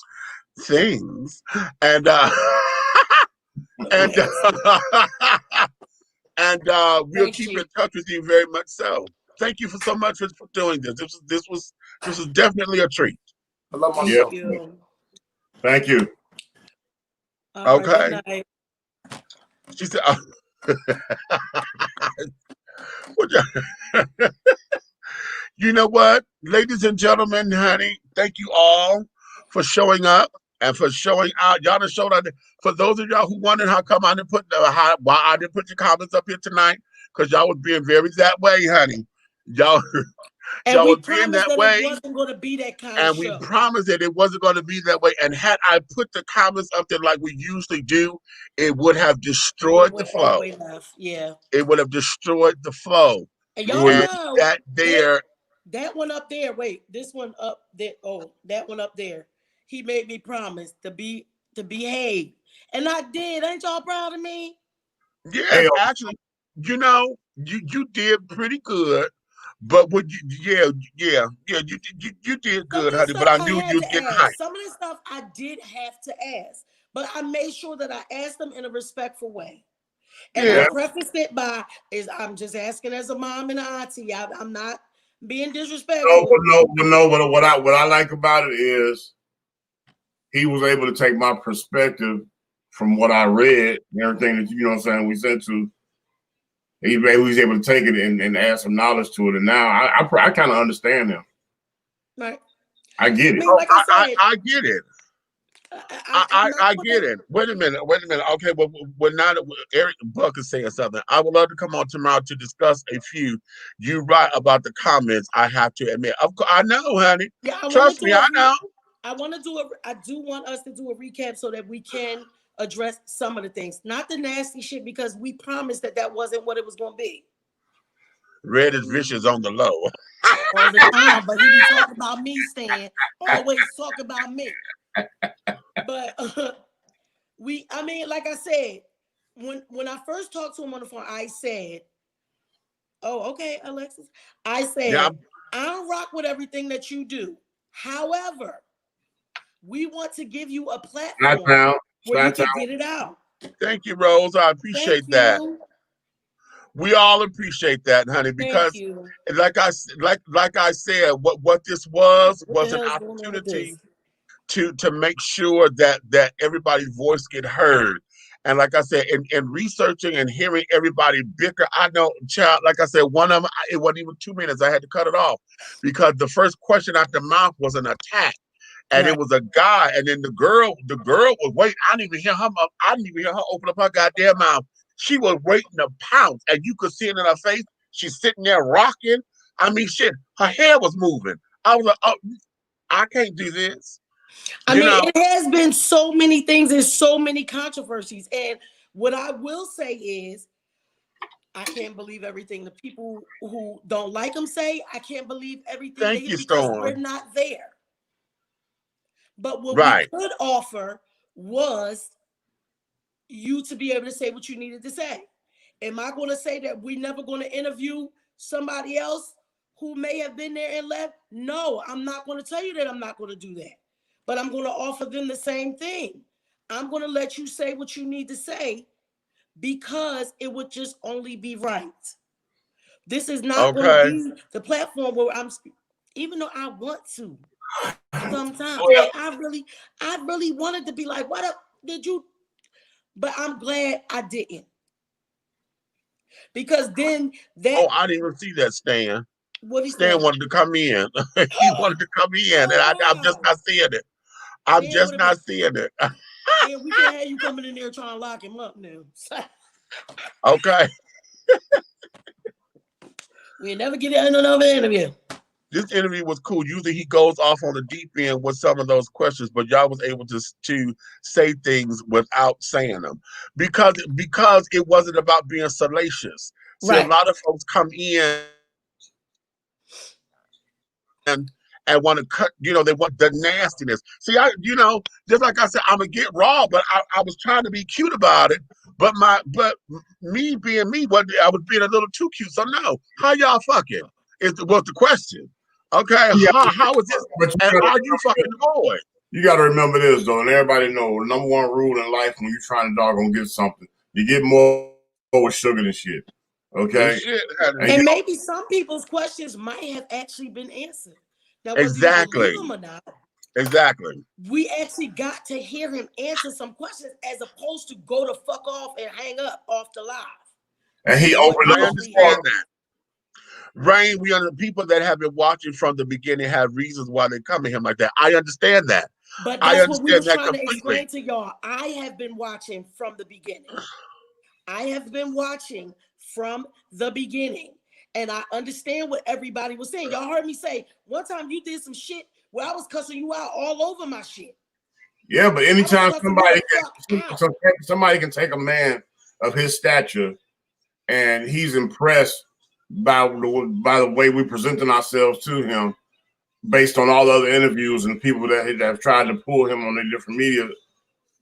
[SPEAKER 1] we'll keep in touch with you very much so. Thank you so much for doing this. This was definitely a treat.
[SPEAKER 4] I love myself.
[SPEAKER 5] Thank you.
[SPEAKER 1] Okay. Right, she said, you know what, ladies and gentlemen, honey, thank you all for showing up and for showing out. Y'all done showed out. For those of y'all who wondered how come I didn't put why I didn't put your comments up here tonight, because y'all was being very that way, honey. Y'all was being that way.
[SPEAKER 3] It wasn't going to be that kind
[SPEAKER 1] and
[SPEAKER 3] of
[SPEAKER 1] we
[SPEAKER 3] show.
[SPEAKER 1] promised that it wasn't going to be that way. And had I put the comments up there like we usually do, it would have destroyed the flow.
[SPEAKER 3] Yeah.
[SPEAKER 1] It would have destroyed the flow.
[SPEAKER 3] And y'all know that one up there. Wait, this one up there. Oh, that one up there. He made me promise to behave. And I did. Ain't y'all proud of me?
[SPEAKER 1] Yeah, actually, you know, you did pretty good. But would you, you did good, honey. But I knew you'd get hyped.
[SPEAKER 3] Some of the stuff I did have to ask, but I made sure that I asked them in a respectful way. And I prefaced it by I'm just asking as a mom and an auntie. I'm not being disrespectful.
[SPEAKER 5] No. What I like about it is he was able to take my perspective from what I read and everything that we sent to. he was able to take it and add some knowledge to it. And now I kind of understand him.
[SPEAKER 3] Right.
[SPEAKER 5] I get it.
[SPEAKER 3] I mean, like I said,
[SPEAKER 1] I get it. I get it. Wait a minute. Okay, well now that Eric Buck is saying something, I would love to come on tomorrow to discuss a few. You're right about the comments. I have to admit, of course, I know, honey.
[SPEAKER 3] Yeah,
[SPEAKER 1] Trust me, I know.
[SPEAKER 3] I do want us to do a recap so that we can address some of the things, not the nasty shit, because we promised that wasn't what it was going to be.
[SPEAKER 1] Red is vicious on the low.
[SPEAKER 3] All the time, but he be talking about me, Stan. Always talk about me. But I mean, like I said, when I first talked to him on the phone, I said, "Oh, okay, Alexis." I said, yeah. I don't rock with everything that you do. However, we want to give you a platform where you can get it out.
[SPEAKER 1] Thank you, Rose. I appreciate that. We all appreciate that, honey, because like I said, what this was an opportunity to make sure that everybody's voice get heard. And like I said, in researching and hearing everybody bicker, I know, child, like I said, one of them, it wasn't even 2 minutes. I had to cut it off because the first question out the mouth was an attack. And it was a guy, and then the girl was waiting. I didn't even hear her open up her goddamn mouth. She was waiting to pounce, and you could see it in her face. She's sitting there rocking. I mean, shit, her hair was moving. I was like, oh, I can't do this.
[SPEAKER 3] It has been so many things and so many controversies. And what I will say is, I can't believe everything the people who don't like him say. I can't believe everything they hear because we're not there. But what we could offer was you to be able to say what you needed to say. Am I going to say that we're never going to interview somebody else who may have been there and left? No, I'm not going to tell you that I'm not going to do that. But I'm going to offer them the same thing. I'm going to let you say what you need to say because it would just only be right. This is not going to be the platform where I'm, even though I want to. Sometimes like, I really wanted to be like, what up did you? But I'm glad I didn't. Because then
[SPEAKER 1] I didn't even see that, Stan.
[SPEAKER 3] Stan
[SPEAKER 1] wanted to come in. He wanted to come in, and I'm just not seeing it. I'm just not seeing it.
[SPEAKER 3] Yeah, we can't have you coming in there trying to lock him up now.
[SPEAKER 1] Okay.
[SPEAKER 3] We'll never get in another interview.
[SPEAKER 1] This interview was cool. Usually he goes off on the deep end with some of those questions, but y'all was able to say things without saying them because it wasn't about being salacious. See, a lot of folks come in and want to cut, they want the nastiness. See, just like I said, I'm gonna get raw, but I was trying to be cute about it. But me being me, I was being a little too cute. So no, how y'all fucking was the question. Okay, how is this? And are you fucking the boy?
[SPEAKER 5] You got to remember this though, and everybody know the number one rule in life when you're trying to doggone get something, you get more with sugar than shit. Okay,
[SPEAKER 3] and maybe some people's questions might have actually been answered. Now,
[SPEAKER 1] exactly.
[SPEAKER 3] You believe him or not,
[SPEAKER 1] exactly.
[SPEAKER 3] We actually got to hear him answer some questions as opposed to go the fuck off and hang up off the live.
[SPEAKER 5] And he opened up.
[SPEAKER 1] I understand that. Rain, we are the people that have been watching from the beginning have reasons why they come to him like that. I understand that.
[SPEAKER 3] But that's what we were trying to explain to y'all. I have been watching from the beginning. And I understand what everybody was saying. Y'all heard me say, one time you did some shit where I was cussing you out all over my shit.
[SPEAKER 5] Yeah, but anytime somebody can take a man of his stature and he's impressed by the way we're presenting ourselves to him based on all the other interviews and the people that have tried to pull him on the different media,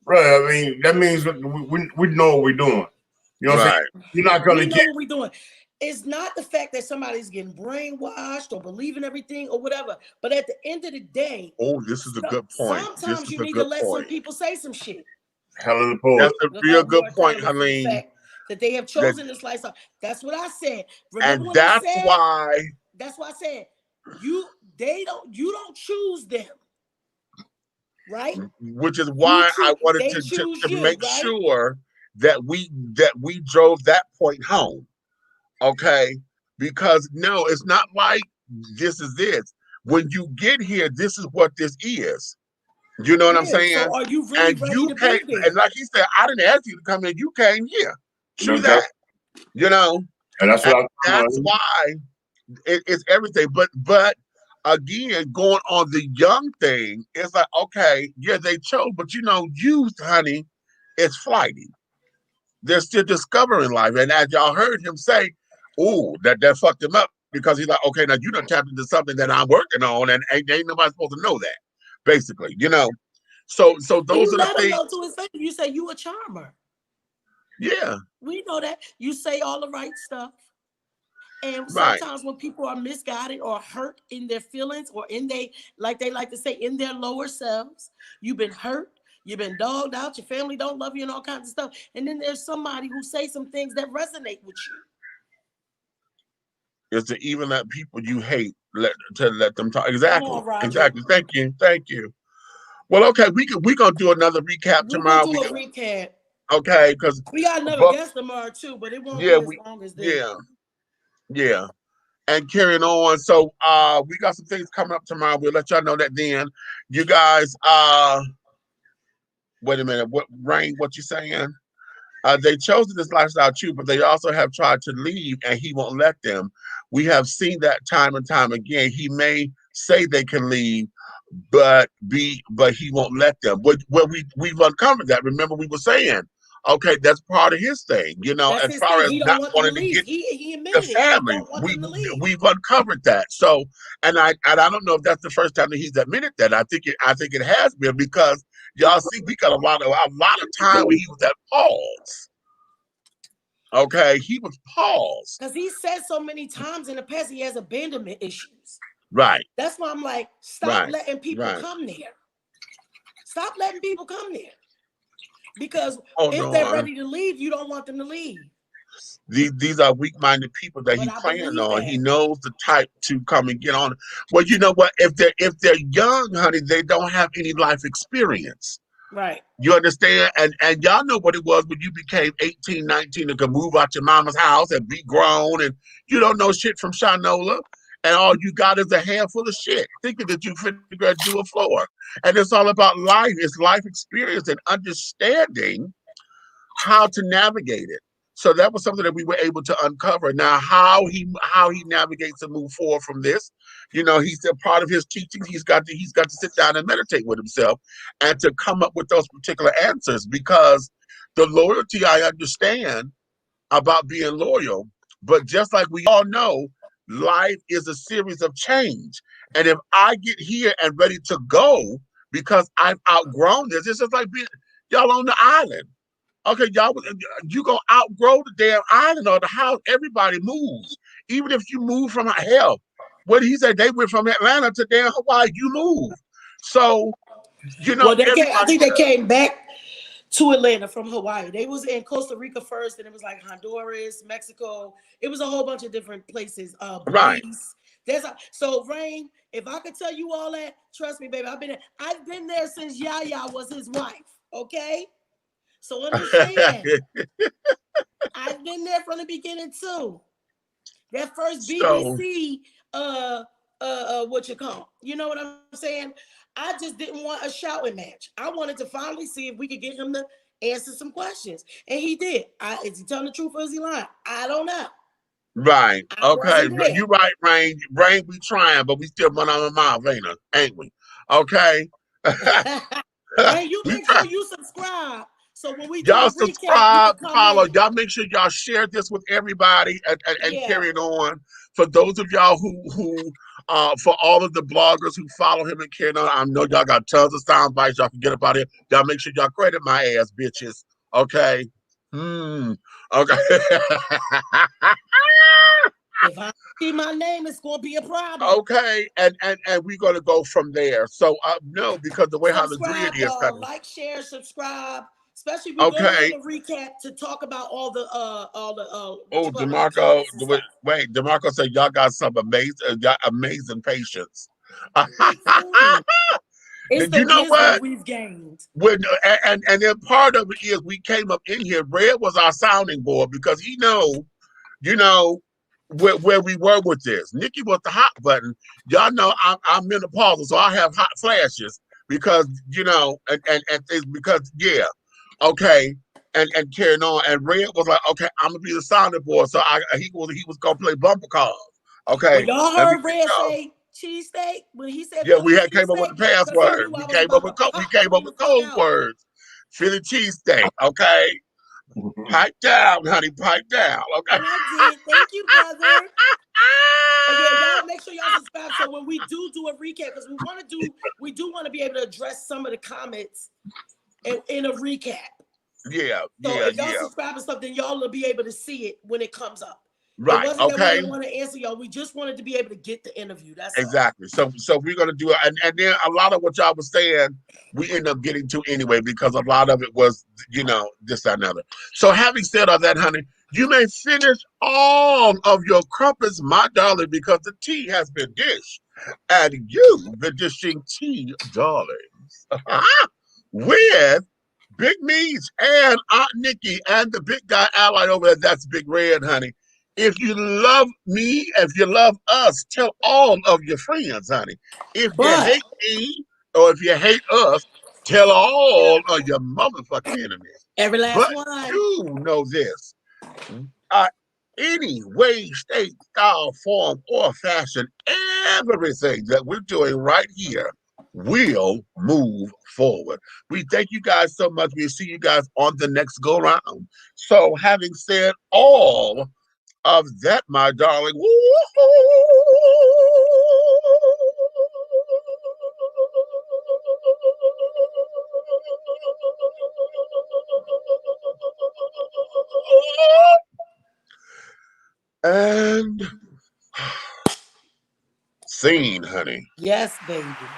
[SPEAKER 5] bro, I mean, that means we know what we're doing. You know what I'm saying? You're not going to get
[SPEAKER 3] what we're doing. It's not the fact that somebody's getting brainwashed or believing everything or whatever. But at the end of the day,
[SPEAKER 1] this is a good point.
[SPEAKER 3] Sometimes you need to let some people say some shit.
[SPEAKER 5] Helen the poet.
[SPEAKER 1] That's a real good point, Helene.
[SPEAKER 3] That they have chosen this lifestyle. That's what I said.
[SPEAKER 1] Remember and that's why.
[SPEAKER 3] That's why I said you don't choose them, right?
[SPEAKER 1] Which is why I wanted to make sure that we drove that point home. Okay, because no, it's not like this is this. When you get here, this is what this is. You know what I'm
[SPEAKER 3] Yeah.
[SPEAKER 1] saying?
[SPEAKER 3] So are you really
[SPEAKER 1] And
[SPEAKER 3] ready
[SPEAKER 1] you
[SPEAKER 3] to
[SPEAKER 1] came,
[SPEAKER 3] be there?
[SPEAKER 1] and like he said, I didn't ask you to come in. You came here.
[SPEAKER 5] No
[SPEAKER 1] True
[SPEAKER 5] doubt.
[SPEAKER 1] that. You know,
[SPEAKER 5] And that's
[SPEAKER 1] and
[SPEAKER 5] what I
[SPEAKER 1] that's why it's everything. But again, going on the young thing, it's like, okay, yeah, they chose, but you know, youth, honey, is flighty. They're still discovering life. And as y'all heard him say, ooh, that fucked him up because he's like, okay, now you done tapped into something that I'm working on, and ain't nobody supposed to know that, basically, you know. So
[SPEAKER 3] And
[SPEAKER 1] those
[SPEAKER 3] you
[SPEAKER 1] are the
[SPEAKER 3] let him
[SPEAKER 1] things,
[SPEAKER 3] know to his face. You say you a charmer.
[SPEAKER 1] yeah,
[SPEAKER 3] We know that. You say all the right stuff. And
[SPEAKER 1] right.
[SPEAKER 3] sometimes when people are misguided or hurt in their feelings or in like they like to say, in their lower selves, you've been hurt, you've been dogged out, your family don't love you and all kinds of stuff. And then there's somebody who say some things that resonate with you.
[SPEAKER 1] Is to even let people you hate let them talk.
[SPEAKER 3] Come
[SPEAKER 1] Exactly,
[SPEAKER 3] on, Roger.
[SPEAKER 1] exactly. Thank you. Well, okay, we gonna do another recap
[SPEAKER 3] We're gonna
[SPEAKER 1] tomorrow.
[SPEAKER 3] do a recap.
[SPEAKER 1] Okay, because
[SPEAKER 3] We got another
[SPEAKER 1] but
[SPEAKER 3] guest tomorrow too, but it won't
[SPEAKER 1] yeah,
[SPEAKER 3] be as long as this.
[SPEAKER 1] yeah. And carrying on. So we got some things coming up tomorrow. We'll let y'all know that then. You guys, wait a minute. What Rain, what you saying? They chose this lifestyle too, but they also have tried to leave and he won't let them. We have seen that time and time again. He may say they can leave, but he won't let them. We've uncovered that. Remember, we were saying, okay, that's part of his thing, you know,
[SPEAKER 3] That's
[SPEAKER 1] as
[SPEAKER 3] his
[SPEAKER 1] far
[SPEAKER 3] thing.
[SPEAKER 1] as
[SPEAKER 3] He don't
[SPEAKER 1] not
[SPEAKER 3] want them to
[SPEAKER 1] wanting to
[SPEAKER 3] leave.
[SPEAKER 1] get
[SPEAKER 3] He
[SPEAKER 1] the
[SPEAKER 3] admitted it. He
[SPEAKER 1] family.
[SPEAKER 3] don't want them to leave.
[SPEAKER 1] We've uncovered that. So, and I don't know if that's the first time that he's admitted that. I think it has been, because y'all see we got a lot of time when he was at Paul's. Okay, he was Paul's.
[SPEAKER 3] Because he said so many times in the past he has abandonment issues.
[SPEAKER 1] Right.
[SPEAKER 3] That's why I'm like, stop letting people
[SPEAKER 1] Right.
[SPEAKER 3] come there. Stop letting people come there. Because
[SPEAKER 1] Hold
[SPEAKER 3] if they're
[SPEAKER 1] on.
[SPEAKER 3] ready to leave, you don't want them to leave.
[SPEAKER 1] These are weak-minded people that
[SPEAKER 3] But
[SPEAKER 1] he's
[SPEAKER 3] I
[SPEAKER 1] playing
[SPEAKER 3] believe
[SPEAKER 1] on.
[SPEAKER 3] that.
[SPEAKER 1] He knows the type to come and get on. Well, you know what? If they're young, honey, they don't have any life experience.
[SPEAKER 3] Right.
[SPEAKER 1] You understand? And y'all know what it was when you became 18, 19 and could move out your mama's house and be grown, and you don't know shit from Shinola, and all you got is a handful of shit, thinking that you fit to do a floor. And it's all about life. It's life experience and understanding how to navigate it. So that was something that we were able to uncover. Now, how he navigates and move forward from this, you know, he said part of his teachings, he's got to sit down and meditate with himself and to come up with those particular answers, because the loyalty I understand about being loyal, but just like we all know, life is a series of change. And if I get here and ready to go because I've outgrown this, it's just like being y'all on the island. Okay, y'all, you gonna outgrow the damn island or the house. Everybody moves. Even if you move from hell. What did he say? They went from Atlanta to damn Hawaii. You move. So, you know,
[SPEAKER 3] Well, I
[SPEAKER 1] everybody.
[SPEAKER 3] think they came back to Atlanta from Hawaii. They was in Costa Rica first, and it was like Honduras, Mexico. It was a whole bunch of different places.
[SPEAKER 1] Right.
[SPEAKER 3] Belize. So Rain, if I could tell you all that, trust me, baby, I've been there since Yaya was his wife. Okay. So understand, I've been there from the beginning too. That first
[SPEAKER 1] So,
[SPEAKER 3] BBC, what you call? You know what I'm saying? I just didn't want a shouting match. I wanted to finally see if we could get him to answer some questions, and he did. Is he telling the truth or is he lying? I don't know.
[SPEAKER 1] right.
[SPEAKER 3] I
[SPEAKER 1] Okay.
[SPEAKER 3] wasn't there.
[SPEAKER 1] You're right, Rain. Rain, we trying, but we still run on our mouth, ain't we? Okay.
[SPEAKER 3] Rain, you
[SPEAKER 1] We
[SPEAKER 3] make
[SPEAKER 1] try.
[SPEAKER 3] sure you subscribe. So when we do
[SPEAKER 1] Y'all
[SPEAKER 3] the recap, you
[SPEAKER 1] subscribe,
[SPEAKER 3] can come
[SPEAKER 1] follow.
[SPEAKER 3] in.
[SPEAKER 1] Y'all make sure y'all share this with everybody and
[SPEAKER 3] Yeah.
[SPEAKER 1] carry it on. For those of y'all who for all of the bloggers who follow him and carry on, I know y'all got tons of sound bites y'all can get up out here. Y'all make sure y'all credit my ass, bitches. Okay. Okay.
[SPEAKER 3] If I see my name, it's gonna be a problem.
[SPEAKER 1] Okay. And we're gonna go from there. So no, because the way how the grid
[SPEAKER 3] Subscribe,
[SPEAKER 1] is,
[SPEAKER 3] y'all.
[SPEAKER 1] honey.
[SPEAKER 3] Like, share, subscribe. Especially we're gonna have
[SPEAKER 1] Okay.
[SPEAKER 3] a recap to talk about all the what
[SPEAKER 1] Oh,
[SPEAKER 3] you call it, the
[SPEAKER 1] DeMarco,
[SPEAKER 3] comments and stuff.
[SPEAKER 1] wait, DeMarco said y'all got some amazing patience.
[SPEAKER 3] We do. It's
[SPEAKER 1] You
[SPEAKER 3] the
[SPEAKER 1] know
[SPEAKER 3] wisdom
[SPEAKER 1] what?
[SPEAKER 3] we've gained.
[SPEAKER 1] When and then part of it is we came up in here. Red was our sounding board because he know, you know, where we were with this. Nikki was the hot button. Y'all know I'm menopausal, so I have hot flashes because and things because okay. And carrying on, and Red was like, okay, I'm gonna be the sounding board. So he was gonna play bumper cars.
[SPEAKER 3] When
[SPEAKER 1] Okay,
[SPEAKER 3] y'all
[SPEAKER 1] let me
[SPEAKER 3] heard Red say cheesesteak, when he said
[SPEAKER 1] yeah, we
[SPEAKER 3] Philly
[SPEAKER 1] had came up with
[SPEAKER 3] cheesesteak,
[SPEAKER 1] the
[SPEAKER 3] because he
[SPEAKER 1] password.
[SPEAKER 3] knew I was about to
[SPEAKER 1] We
[SPEAKER 3] pop
[SPEAKER 1] came up
[SPEAKER 3] clean the
[SPEAKER 1] with
[SPEAKER 3] fuck
[SPEAKER 1] code
[SPEAKER 3] out.
[SPEAKER 1] words. Philly cheesesteak. Okay, pipe down, honey, pipe down. Okay.
[SPEAKER 3] And I did. Thank you, brother. And yeah, y'all make sure y'all subscribe. So when we do a recap, because we do want to be able to address some of the comments in a recap.
[SPEAKER 1] Yeah,
[SPEAKER 3] So
[SPEAKER 1] yeah,
[SPEAKER 3] if y'all
[SPEAKER 1] yeah.
[SPEAKER 3] subscribe to something, y'all will be able to see it when it comes up. It
[SPEAKER 1] Right.
[SPEAKER 3] wasn't that we
[SPEAKER 1] Okay.
[SPEAKER 3] didn't want to answer y'all. We just wanted to be able to get the interview. That's all.
[SPEAKER 1] Exactly. So we're gonna do it, and then a lot of what y'all was saying, we end up getting to anyway because a lot of it was this that, and other. So having said all that, honey, you may finish all of your crumpets, my darling, because the tea has been dished, and you've been dishing tea, darlings, with Big Meach and Aunt Nikki and the big guy allied over there. That's Big Red, honey. If you love me, if you love us, tell all of your friends, honey. If you
[SPEAKER 3] But
[SPEAKER 1] hate me or if you hate us, tell all of your motherfucking enemies.
[SPEAKER 3] every last
[SPEAKER 1] But
[SPEAKER 3] one.
[SPEAKER 1] do know this. Uh, any way, state, style, form, or fashion, everything that we're doing right here will move forward. We thank you guys so much. We'll see you guys on the next go round. So, having said all of that, my darling, and scene, honey.
[SPEAKER 3] Yes, baby.